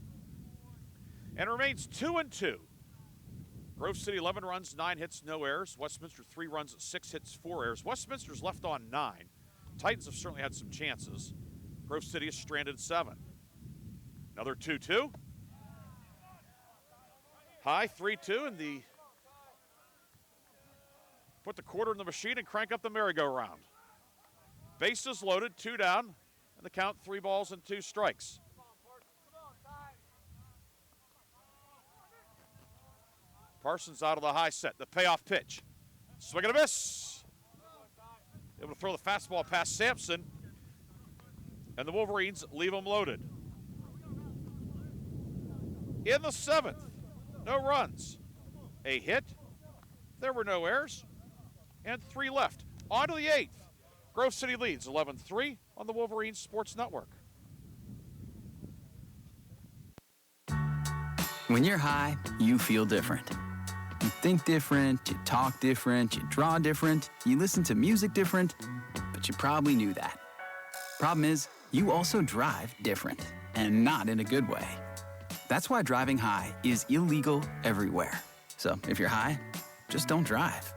And it remains 2-2. Grove City 11 runs, 9 hits, no errors. Westminster 3 runs, 6 hits, 4 errors. Westminster's left on 9. Titans have certainly had some chances. Grove City is stranded 7. Another 2-2. High, 3-2, and put the quarter in the machine and crank up the merry-go-round. Bases loaded, 2 down, and the count 3 balls and 2 strikes. Parsons out of the high set. The payoff pitch. Swing and a miss. Able to throw the fastball past Sampson. And the Wolverines leave them loaded. In the 7th, no runs. A hit. There were no errors. And 3 left. On to the 8th. Grove City leads 11-3 on the Wolverines Sports Network. When you're high, you feel different. You think different, you talk different, you draw different, you listen to music different, but you probably knew that. Problem is, you also drive different, and not in a good way. That's why driving high is illegal everywhere. So if you're high, just don't drive.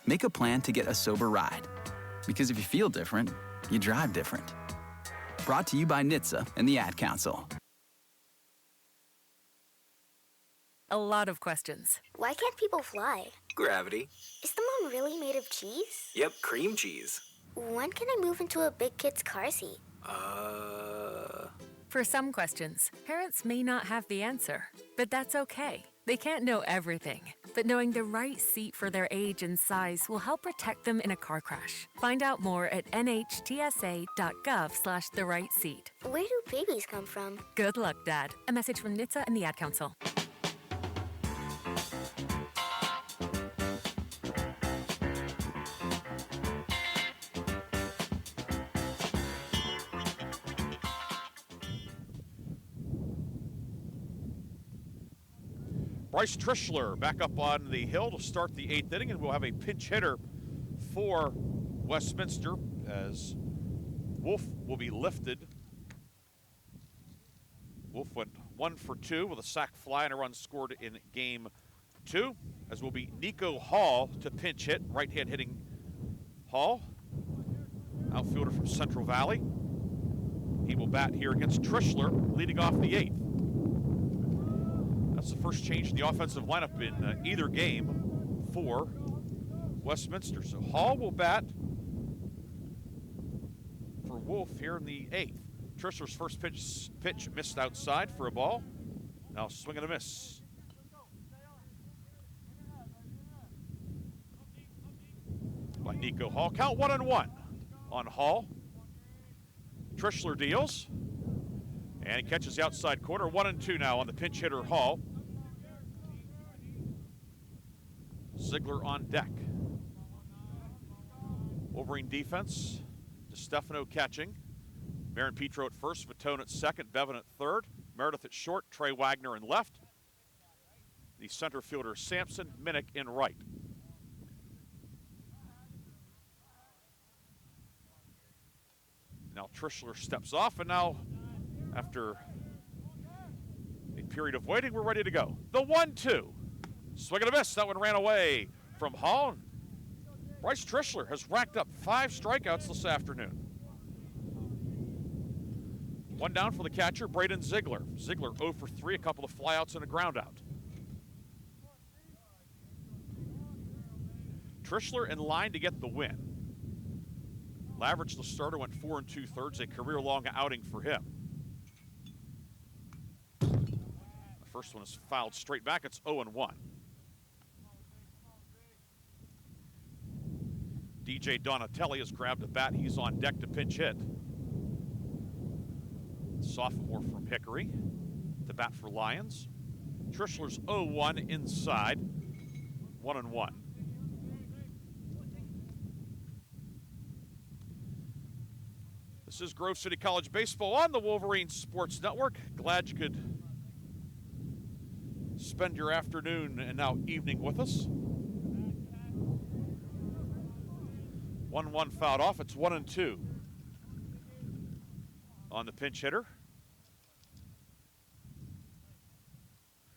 Make a plan to get a sober ride. Because if you feel different, you drive different. Brought to you by NHTSA and the Ad Council. A lot of questions. Why can't people fly? Gravity. Is the moon really made of cheese? Yep, cream cheese. When can I move into a big kid's car seat? For some questions, parents may not have the answer, but that's okay. They can't know everything, but knowing the right seat for their age and size will help protect them in a car crash. Find out more at nhtsa.gov/the-right-seat. Where do babies come from? Good luck, Dad. A message from NHTSA and the Ad Council. Bryce Trishler back up on the hill to start the 8th inning, and we'll have a pinch hitter for Westminster as Wolf will be lifted. Wolf went 1 for 2 with a sac fly and a run scored in game 2, as will be Nico Hall to pinch hit. Right-hand hitting Hall, outfielder from Central Valley. He will bat here against Trishler, leading off the 8th. That's the first change in the offensive lineup in either game for Westminster. So Hall will bat for Wolf here in the 8th. Trishler's first pitch missed outside for a ball. Now swing and a miss. By Nico Hall. Count 1-1 on Hall. Trishler deals. And he catches the outside corner. 1-2 now on the pinch hitter Hall. Ziegler on deck. Wolverine defense. DeStefano catching. Marin Petro at first, Matone at second, Bevan at third, Meredith at short, Trey Wagner in left. The center fielder Sampson, Minnick in right. Now Trishler steps off, and now after a period of waiting, we're ready to go. The 1-2. Swing and a miss. That one ran away from Hall. Bryce Trishler has racked up 5 strikeouts this afternoon. One down for the catcher, Braden Ziegler. Ziegler 0 for 3, a couple of flyouts and a ground out. Trishler in line to get the win. Laverage, the starter, went 4 2/3, a career-long outing for him. The first one is fouled straight back. It's 0-1. DJ Donatelli has grabbed a bat. He's on deck to pinch hit. Sophomore from Hickory to bat for Lions. Trishler's 0-1 inside. 1-1. This is Grove City College Baseball on the Wolverine Sports Network. Glad you could spend your afternoon and now evening with us. 1-1 fouled off. It's 1-2 on the pinch hitter.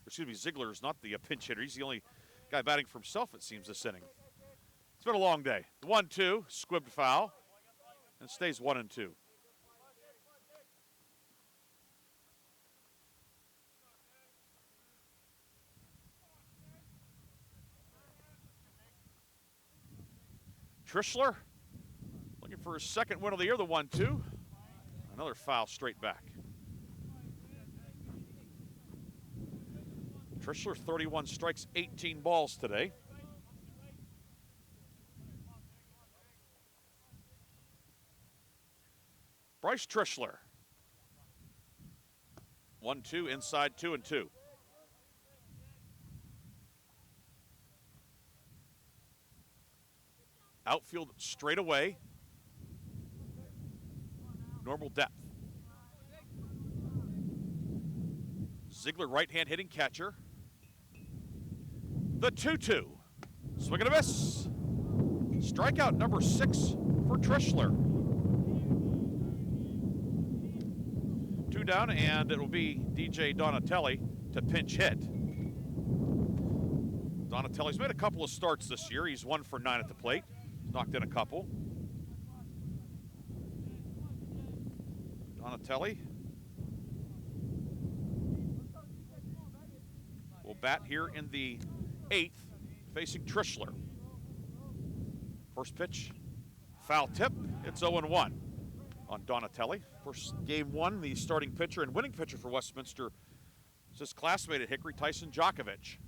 Excuse me, Ziegler is not the pinch hitter. He's the only guy batting for himself, it seems, this inning. It's been a long day. The 1-2, squibbed foul, and stays 1-2. Trishler looking for his second win of the year, the 1-2. Another foul straight back. Trishler, 31 strikes, 18 balls today. Bryce Trishler. 1-2, inside 2-2. Outfield straight away. Normal depth. Ziegler, right-hand hitting catcher. The 2-2. Swing and a miss. Strikeout number 6 for Trishler. 2 down, and it will be DJ Donatelli to pinch hit. Donatelli's made a couple of starts this year. He's 1 for 9 at the plate. Knocked in a couple. Donatelli will bat here in the 8th, facing Trishler. First pitch, foul tip. It's 0-1 on Donatelli. First game 1, the starting pitcher and winning pitcher for Westminster is his classmate at Hickory, Tyson Djokovic.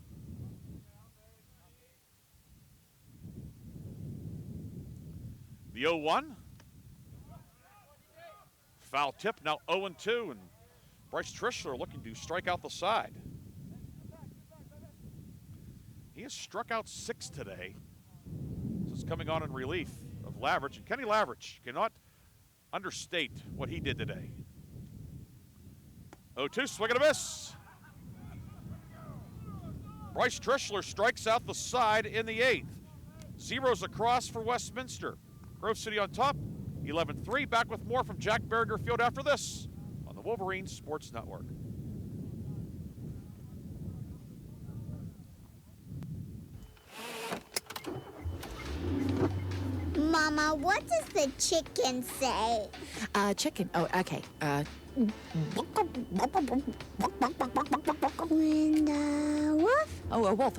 The 0-1. Foul tip, now 0-2, and Bryce Trishler looking to strike out the side. He has struck out 6 today. This is coming on in relief of Lavridge, and Kenny Lavridge cannot understate what he did today. 0-2, swing and a miss. Bryce Trishler strikes out the side in the 8th. Zeros across for Westminster. Grove City on top, 11-3. Back with more from Jack Behringer Field after this on the Wolverines Sports Network. Mama, what does the chicken say? Chicken. Oh, okay. And wolf? Oh, a wolf.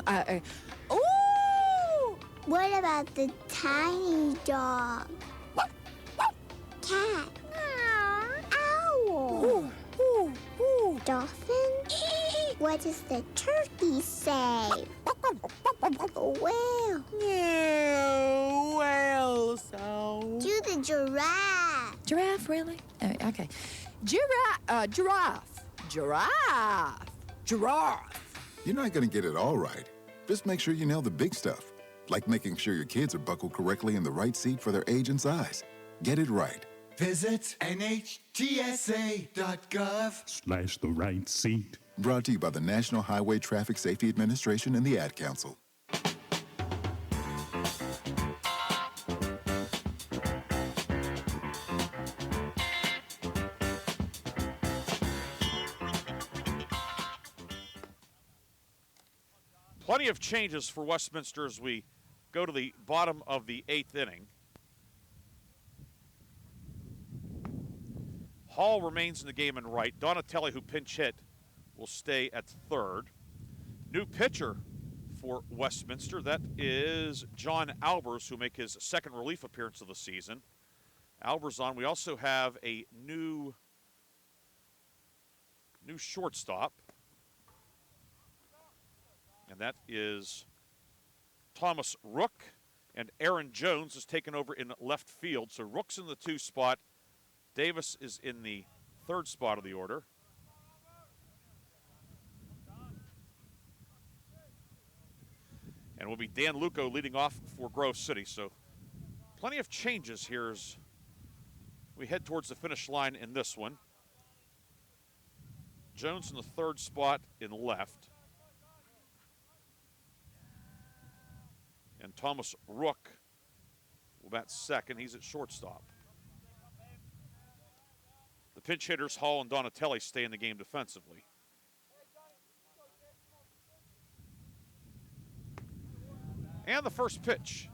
Ooh! What about the tiny dog? Cat? Owl? Dolphin? What does the turkey say? Whale? No, whale sound. Do the giraffe. Giraffe, really? Okay. Giraffe. Giraffe. You're not going to get it all right. Just make sure you nail the big stuff, like making sure your kids are buckled correctly in the right seat for their age and size. Get it right. Visit NHTSA.gov/the right seat. Brought to you by the National Highway Traffic Safety Administration and the Ad Council. Plenty of changes for Westminster as we go to the bottom of the 8th inning. Hall remains in the game in right. Donatelli, who pinch hit, will stay at third. New pitcher for Westminster, that is John Albers, who make his second relief appearance of the season. Albers on. We also have a new shortstop, and that is Thomas Rook, and Aaron Jones has taken over in left field. So Rook's in the 2 spot. Davis is in the 3rd spot of the order. And will be Dan Luco leading off for Grove City. So plenty of changes here as we head towards the finish line in this one. Jones in the 3rd spot in left. And Thomas Rook will bat second. He's at shortstop. The pinch hitters, Hall and Donatelli, stay in the game defensively. And the first pitch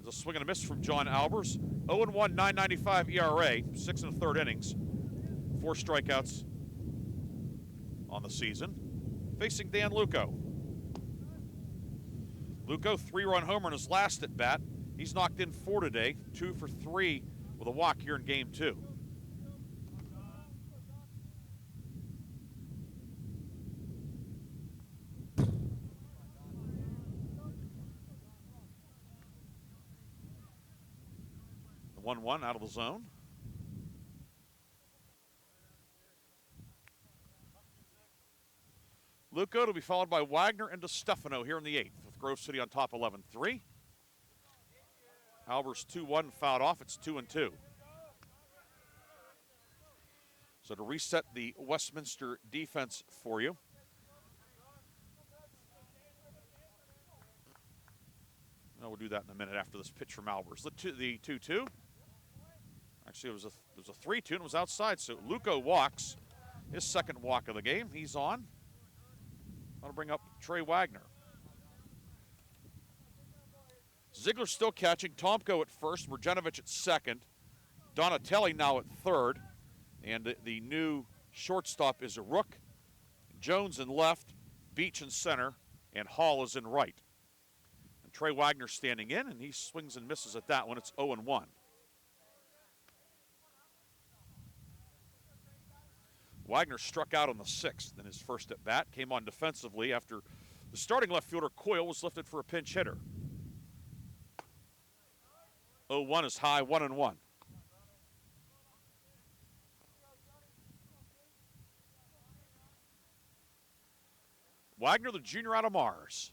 is a swing and a miss from John Albers. 0-1, 9.95 ERA, 6 1/3 innings, 4 strikeouts on the season. Facing Dan Luco. Luco, 3-run homer in his last at bat. He's knocked in 4 today, 2 for 3 with a walk here in game 2. 1-1 out of the zone. Luco to be followed by Wagner and DeStefano here in the 8th, with Grove City on top 11-3. Albers 2-1 fouled off. It's 2-2. So to reset the Westminster defense for you. No, we'll do that in a minute after this pitch from Albers. The 2-2. Actually, it was a 3-2 and it was outside. So Luco walks, his second walk of the game. He's on. I'll bring up Trey Wagner. Ziegler still catching. Tomko at first. Mrjenovic at second. Donatelli now at third. And the new shortstop is a Rook. Jones in left. Beach in center. And Hall is in right. And Trey Wagner standing in, and he swings and misses at that one. It's 0-1. Wagner struck out on the 6th in his first at bat. Came on defensively after the starting left fielder Coyle was lifted for a pinch hitter. 0-1 is high, 1-1. Wagner, the junior out of Mars.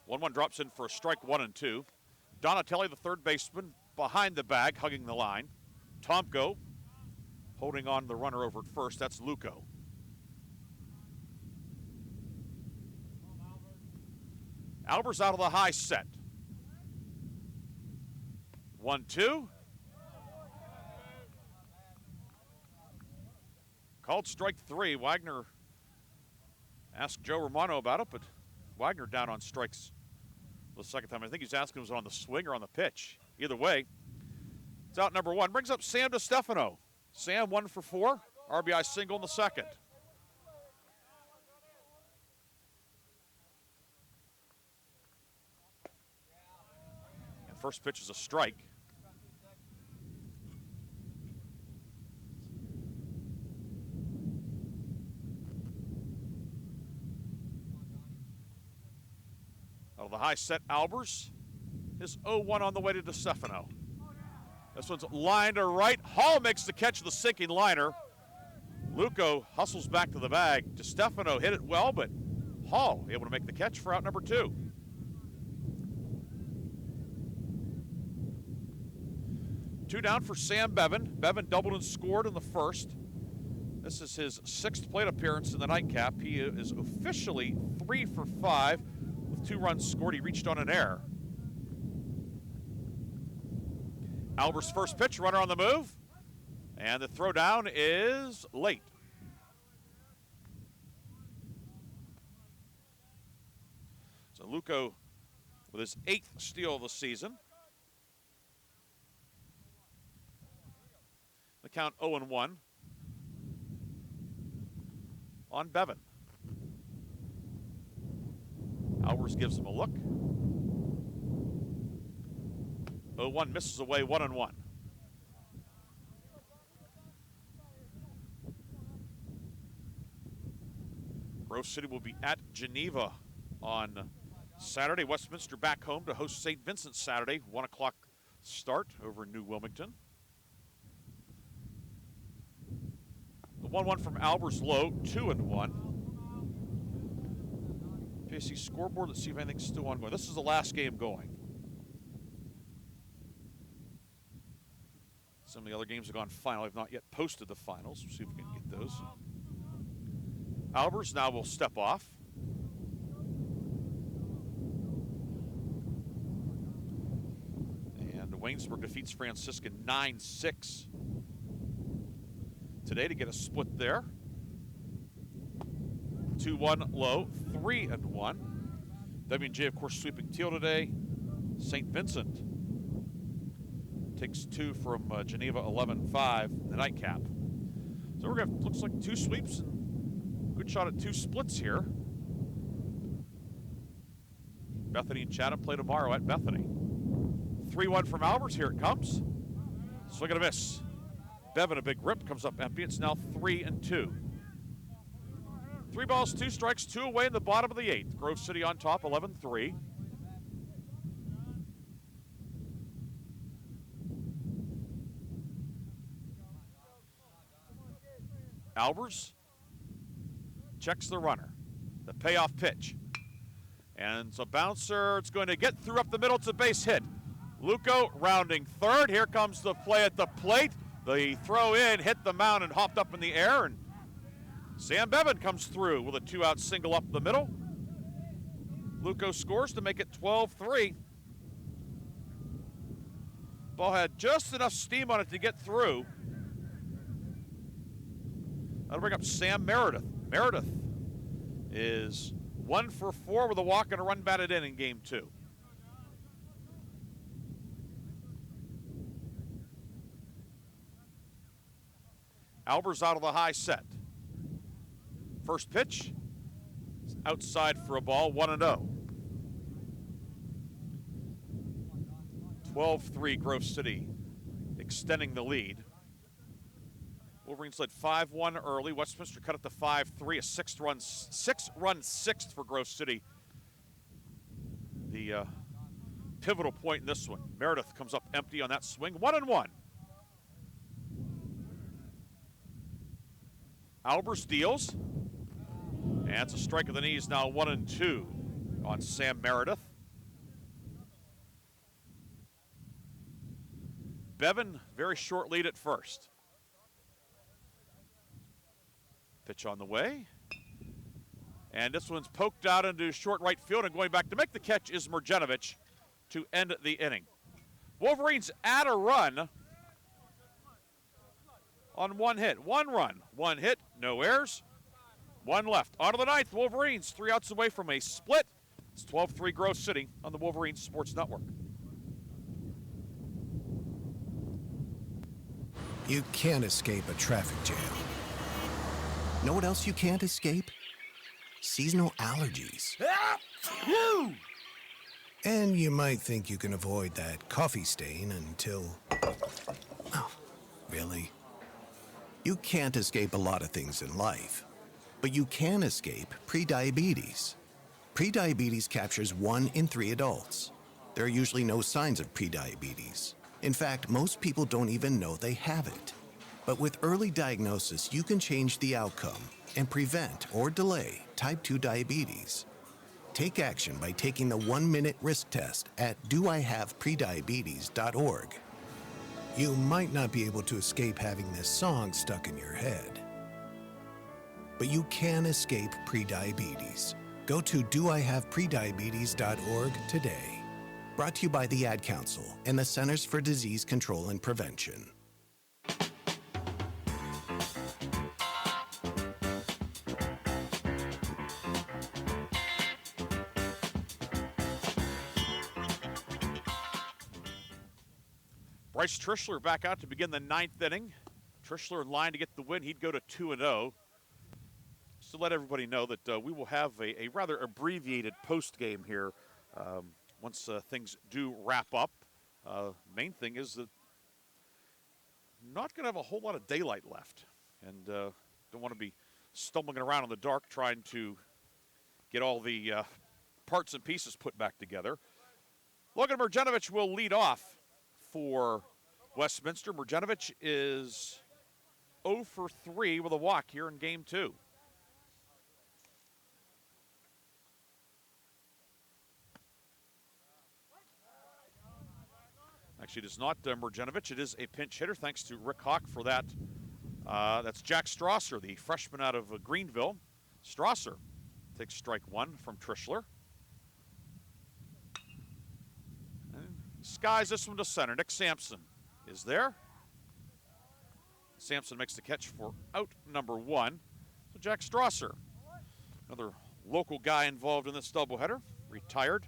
One drops in for a strike, 1-2. Donatelli, the third baseman, behind the bag, hugging the line. Tomko holding on the runner over at first. That's Luco. Albers out of the high set. 1-2. Called strike 3. Wagner asked Joe Romano about it, but Wagner down on strikes the second time. I think he's asking was it on the swing or on the pitch. Either way, it's out number 1. Brings up Sam DeStefano. Sam 1 for 4. RBI single in the second. And first pitch is a strike. Out of the high set, Albers. His 0-1 on the way to DeStefano. This one's lined to right. Hall makes the catch of the sinking liner. Luco hustles back to the bag. DeStefano hit it well, but Hall able to make the catch for out number 2. Two down for Sam Bevan. Bevan doubled and scored in the first. This is his 6th plate appearance in the nightcap. He is officially 3 for 5 with 2 runs scored. He reached on an error. Albers' first pitch, runner on the move. And the throw down is late. So Luco with his 8th steal of the season. The count 0-1 on Bevan. Albers gives him a look. 0-1 misses away, 1-1. Grove City will be at Geneva on Saturday. Westminster back home to host St. Vincent Saturday, 1 o'clock start over in New Wilmington. The 1-1 from Albers low, 2-1. PSC scoreboard, let's see if anything's still ongoing. This is the last game going. Some of the other games have gone final. I've not yet posted the finals. We'll see if we can get those. Albers now will step off. And Waynesburg defeats Franciscan 9-6 today to get a split there. 2-1 low, 3-1. W&J, of course, sweeping Teal today. St. Vincent takes 2 from Geneva, 11-5, the nightcap. So we're going to, looks like 2 sweeps and good shot at 2 splits here. Bethany and Chatham play tomorrow at Bethany. 3-1 from Albers, here it comes. Swing and a miss. Bevan, a big rip, comes up empty. It's now 3-2. 3 balls, 2 strikes, 2 away in the bottom of the 8th. Grove City on top, 11-3. Albers checks the runner. The payoff pitch. And it's a bouncer. It's going to get through up the middle. It's a base hit. Luco rounding third. Here comes the play at the plate. The throw in hit the mound and hopped up in the air. And Sam Bevan comes through with a 2-out single up the middle. Luco scores to make it 12-3. Ball had just enough steam on it to get through. That'll bring up Sam Meredith. Meredith is 1 for 4 with a walk and a run batted in game 2. Albers out of the high set. First pitch, outside for a ball, 1-0. 12-3 Grove City, extending the lead. Wolverines led 5-1 early. Westminster cut it to 5-3, a six-run sixth for Grove City. The pivotal point in this one. Meredith comes up empty on that swing, 1-1. Albers deals, and it's a strike of the knees now, 1-2 on Sam Meredith. Bevan, very short lead at first. Pitch on the way. And this one's poked out into short right field, and going back to make the catch is Mrjenovic to end the inning. Wolverines add a run on 1 hit. 1 run, 1 hit, no errors, 1 left. On to the 9th, Wolverines 3 outs away from a split. It's 12-3 Grove City on the Wolverines Sports Network. You can't escape a traffic jam. Know what else you can't escape? Seasonal allergies. And you might think you can avoid that coffee stain until... Oh, really? You can't escape a lot of things in life, but you can escape prediabetes. Prediabetes captures 1 in 3 adults. There are usually no signs of prediabetes. In fact, most people don't even know they have it. But with early diagnosis, you can change the outcome and prevent or delay type 2 diabetes. Take action by taking the 1-minute risk test at doihaveprediabetes.org. You might not be able to escape having this song stuck in your head, but you can escape prediabetes. Go to doihaveprediabetes.org today. Brought to you by the Ad Council and the Centers for Disease Control and Prevention. Bryce Trishler back out to begin the 9th inning. Trishler in line to get the win. He'd go to 2-0. Just to let everybody know that we will have a rather abbreviated post game here once things do wrap up. Main thing is that I'm not going to have a whole lot of daylight left, and don't want to be stumbling around in the dark trying to get all the parts and pieces put back together. Logan Mrjenovic will lead off for Westminster. Mrjenovic is 0 for 3 with a walk here in game 2. Actually, it is not Mrjenovic. It is a pinch hitter, thanks to Rick Hawk for that. That's Jack Strasser, the freshman out of Greenville. Strasser takes strike 1 from Trishler. Skies this one to center. Nick Sampson is there. Sampson makes the catch for out number 1. So Jack Strasser, another local guy involved in this doubleheader, retired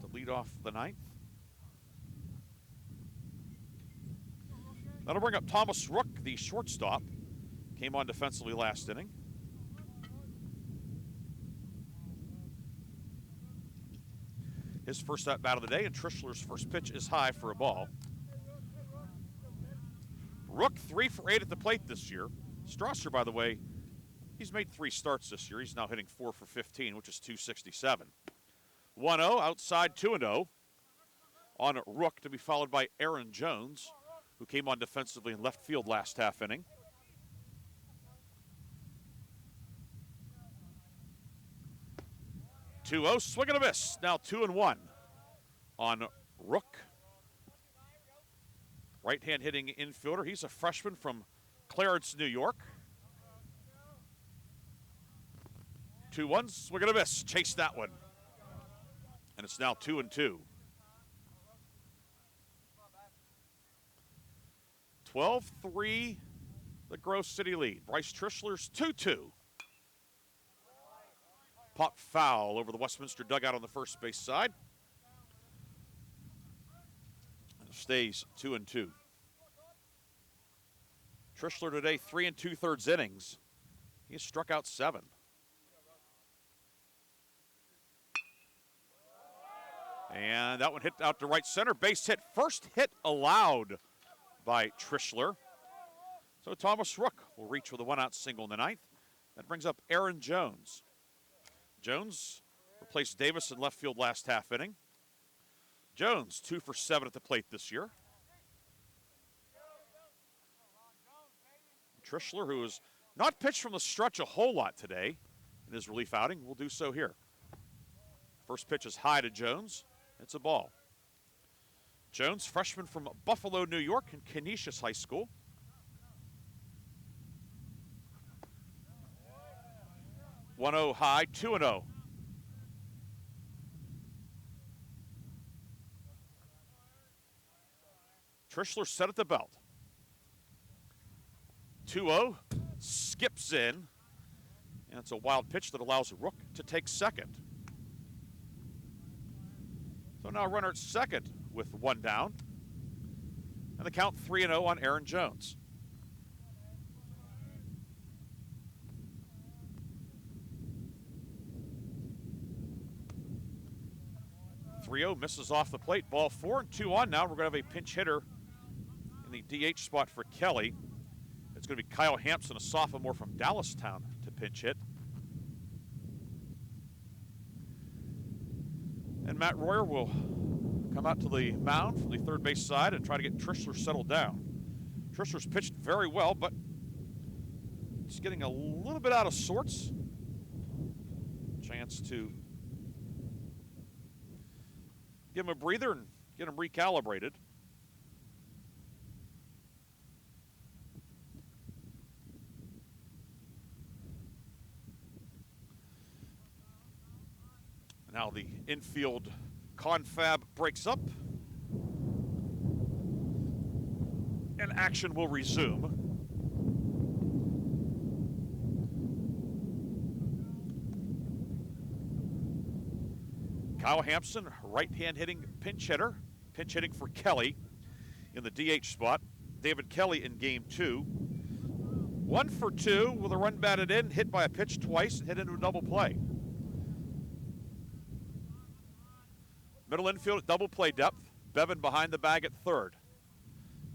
to lead off the 9th. That'll bring up Thomas Rook, the shortstop. Came on defensively last inning. His first at bat of the day, and Trishler's first pitch is high for a ball. Rook 3 for 8 at the plate this year. Strasser, by the way, He's made 3 starts this year. He's now hitting 4 for 15, which is 267. 1-0 outside 2-0 on Rook, to be followed by Aaron Jones, who came on defensively in left field last half inning. Two-0, swing and a miss. Now 2-1 on Rook. Right-hand hitting infielder. He's a freshman from Clarence, New York. 2-1, swing and a miss. Chase that one. And it's now 2-2. 12-3, the Grove City lead. Bryce Trishler's 2-2. Pop foul over the Westminster dugout on the first base side. And it stays 2-2. Trishler today, 3 2/3 innings. He has struck out 7. And that one hit out to right center. Base hit. First hit allowed by Trishler. So Thomas Rook will reach with a 1-out single in the 9th. That brings up Aaron Jones. Jones replaced Davis in left field last half inning. Jones, 2 for 7 at the plate this year. Trishler, who has not pitched from the stretch a whole lot today in his relief outing, will do so here. First pitch is high to Jones. It's a ball. Jones, freshman from Buffalo, New York, and Canisius High School. One 0 high, 2-0. Trishler set at the belt. 2-0, skips in, and it's a wild pitch that allows Rook to take second. So now runner at second with 1 down, and the count 3-0 on Aaron Jones. Misses off the plate. Ball 4 and 2 on now. We're going to have a pinch hitter in the DH spot for Kelly. It's going to be Kyle Hampson, a sophomore from Dallastown, to pinch hit. And Matt Royer will come out to the mound from the third base side and try to get Trishler settled down. Trishler's pitched very well, but he's getting a little bit out of sorts. Chance to give him a breather and get him recalibrated. Now the infield confab breaks up, and action will resume. Kyle Hampson, right-hand hitting pinch hitter, pinch hitting for Kelly in the DH spot. David Kelly in game 2. 1 for 2 with a run batted in, hit by a pitch twice, and hit into a double play. Middle infield at double play depth. Bevan behind the bag at third.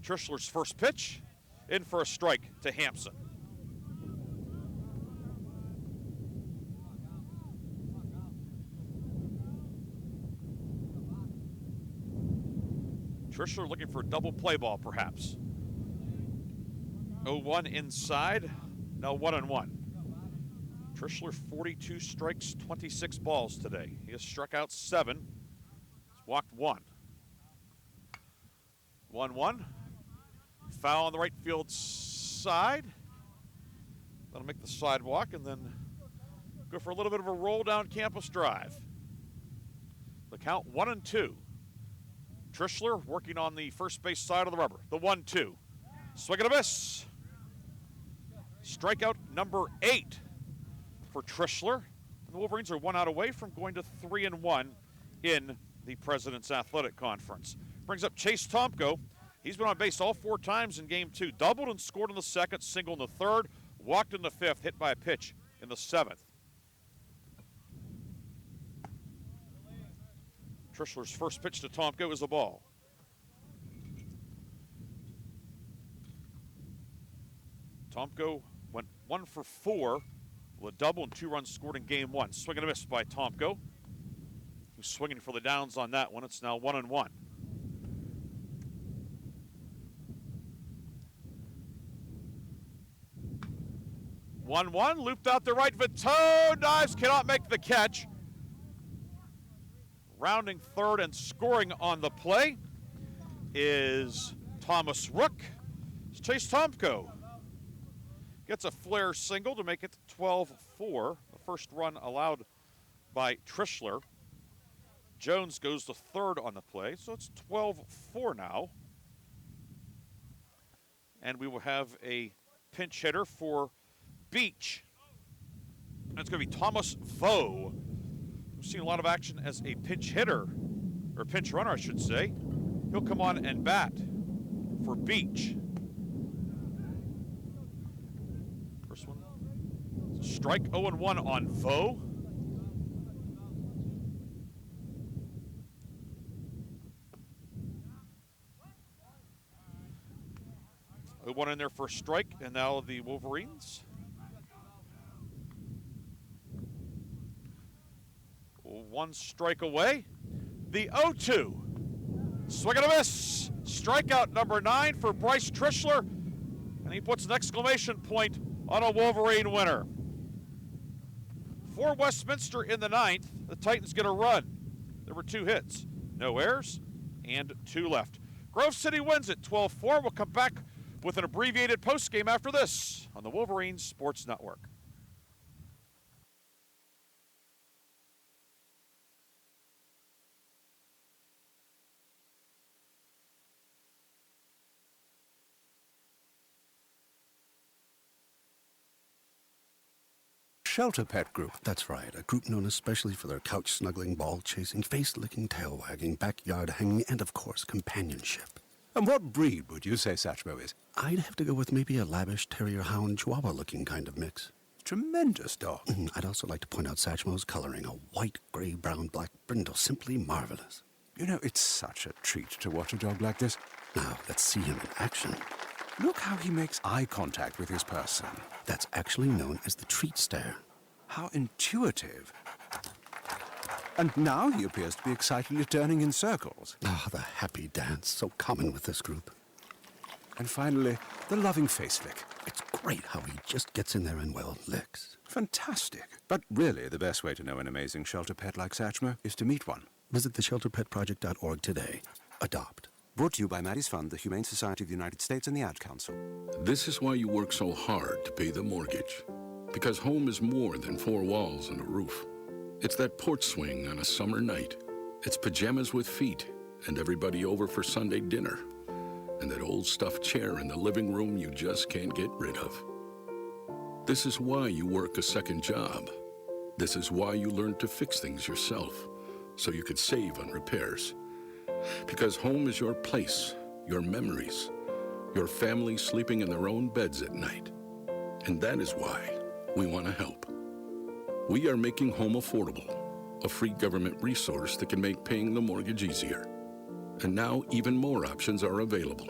Trishler's first pitch, in for a strike to Hampson. Trishler looking for a double play ball, perhaps. 0-1 inside, now 1-1. Trishler 42 strikes, 26 balls today. He has struck out 7. He's walked 1. 1-1. Foul on the right field side. That'll make the sidewalk and then go for a little bit of a roll down Campus Drive. The count 1-2. Trishler working on the first base side of the rubber. The 1-2. Swing and a miss. Strikeout number 8 for Trishler. And the Wolverines are 1 out away from going to 3-1 in the President's Athletic Conference. Brings up Chase Tomko. He's been on base all 4 times in game 2. Doubled and scored in the 2nd, single in the 3rd, walked in the 5th, hit by a pitch in the 7th. Trishler's first pitch to Tomko is a ball. Tomko went 1 for 4 with a double and 2 runs scored in game 1. Swing and a miss by Tomko, who's swinging for the downs on that one. It's now 1-1. One, looped out the right. Vito dives, cannot make the catch. Rounding third and scoring on the play is Thomas Rook. It's Chase Tomko gets a flare single to make it 12-4. The first run allowed by Trishler. Jones goes to third on the play, so it's 12-4 now. And we will have a pinch hitter for Beach. That's going to be Thomas Vo. We've seen a lot of action as a pinch hitter, or pinch runner, I should say. He'll come on and bat for Beach. First one. Strike 0-1 on Vo. One in there for a strike, and now the Wolverines. One strike away. The 0-2. Swing and a miss. Strikeout number 9 for Bryce Trishler. And he puts an exclamation point on a Wolverine winner. For Westminster in the 9th, the Titans get a run. There were 2 hits, no errors, and 2 left. Grove City wins it 12-4. We'll come back with an abbreviated postgame after this on the Wolverines Sports Network. Shelter Pet Group. That's right, a group known especially for their couch-snuggling, ball-chasing, face-licking, tail-wagging, backyard-hanging, and, of course, companionship. And what breed would you say Satchmo is? I'd have to go with maybe a lavish terrier-hound chihuahua-looking kind of mix. Tremendous dog. I'd also like to point out Satchmo's coloring, a white, gray, brown, black brindle, simply marvelous. You know, it's such a treat to watch a dog like this. Now, let's see him in action. Look how he makes eye contact with his person. That's actually known as the treat stare. How intuitive. And now he appears to be excitedly turning in circles. Ah, the happy dance, so common with this group. And finally, the loving face lick. It's great how he just gets in there and, well, licks. Fantastic. But really, the best way to know an amazing shelter pet like Satchmo is to meet one. Visit theshelterpetproject.org today. Adopt. Brought to you by Maddie's Fund, the Humane Society of the United States, and the Ad Council. This is why you work so hard to pay the mortgage. Because home is more than 4 walls and a roof. It's that porch swing on a summer night. It's pajamas with feet and everybody over for Sunday dinner. And that old stuffed chair in the living room you just can't get rid of. This is why you work a second job. This is why you learn to fix things yourself, so you could save on repairs. Because home is your place, your memories, your family sleeping in their own beds at night. And that is why we want to help. We are making home affordable, a free government resource that can make paying the mortgage easier. And now even more options are available.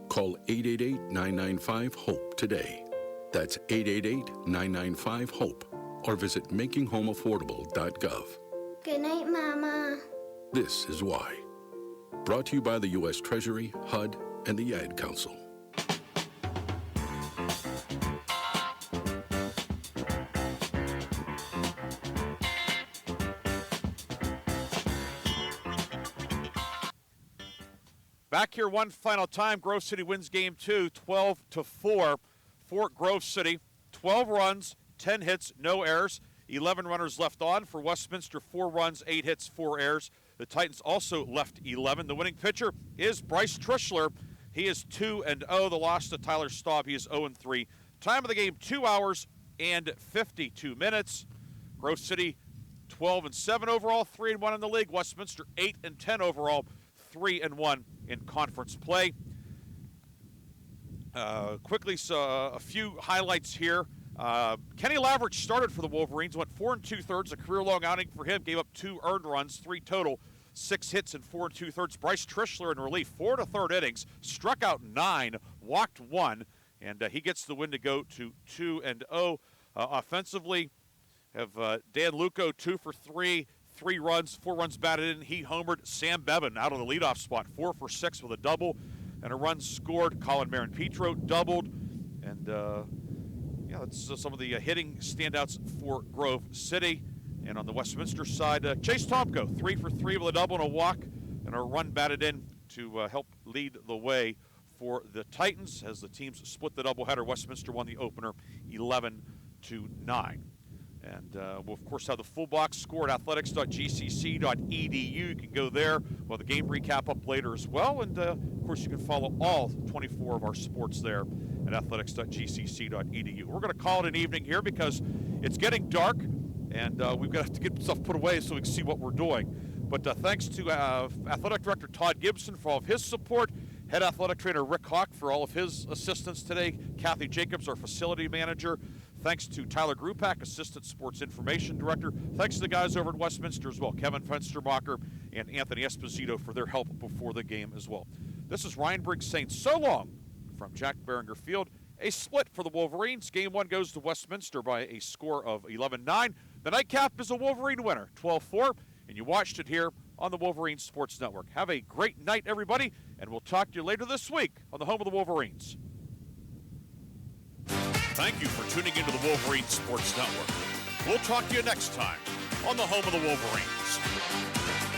Call 888-995-HOPE today. That's 888-995-HOPE. Or visit makinghomeaffordable.gov. Good night, Mama. This is why. Brought to you by the U.S. Treasury, HUD, and the Ad Council. Back here one final time. Grove City wins game 2, 12-4. For Grove City, 12 runs, 10 hits, no errors. 11 runners left on. For Westminster, 4 runs, 8 hits, 4 errors. The Titans also left 11. The winning pitcher is Bryce Trishler. He is 2-0. The loss to Tyler Staub, he is 0-3. Time of the game, 2 hours and 52 minutes. Grove City, 12-7 overall, 3-1 in the league. Westminster, 8-10 overall, 3-1 in conference play. Quickly, a few highlights here. Kenny Lavrich started for the Wolverines, went 4 2/3, a career-long outing for him, gave up 2 earned runs, 3 total, 6 hits and 4 2/3. Bryce Trishler in relief, 4 1/3 innings, struck out 9, walked 1, and he gets the win to go to 2-0. Offensively, have Dan Luco 2 for 3, 3 runs, 4 runs batted in. He homered. Sam Bevan out of the leadoff spot, 4 for 6 with a double and a run scored. Colin Marin-Petro doubled. And, that's some of the hitting standouts for Grove City. And on the Westminster side, Chase Tomko, 3 for 3 with a double and a walk and a run batted in to help lead the way for the Titans as the teams split the doubleheader. Westminster won the opener 11-9. And we'll, of course, have the full box score at athletics.gcc.edu. You can go there. We'll have the game recap up later as well. And, of course, you can follow all 24 of our sports there at athletics.gcc.edu. We're going to call it an evening here because it's getting dark, and we've got to get stuff put away so we can see what we're doing. But thanks to Athletic Director Todd Gibson for all of his support, Head Athletic Trainer Rick Hawk for all of his assistance today, Kathy Jacobs, our Facility Manager. Thanks to Tyler Grupak, Assistant Sports Information Director. Thanks to the guys over at Westminster as well, Kevin Fenstermacher and Anthony Esposito for their help before the game as well. This is Ryan Briggs saying so long from Jack Behringer Field. A split for the Wolverines. Game 1 goes to Westminster by a score of 11-9. The nightcap is a Wolverine winner, 12-4, and you watched it here on the Wolverine Sports Network. Have a great night, everybody, and we'll talk to you later this week on the home of the Wolverines. Thank you for tuning into the Wolverine Sports Network. We'll talk to you next time on the home of the Wolverines.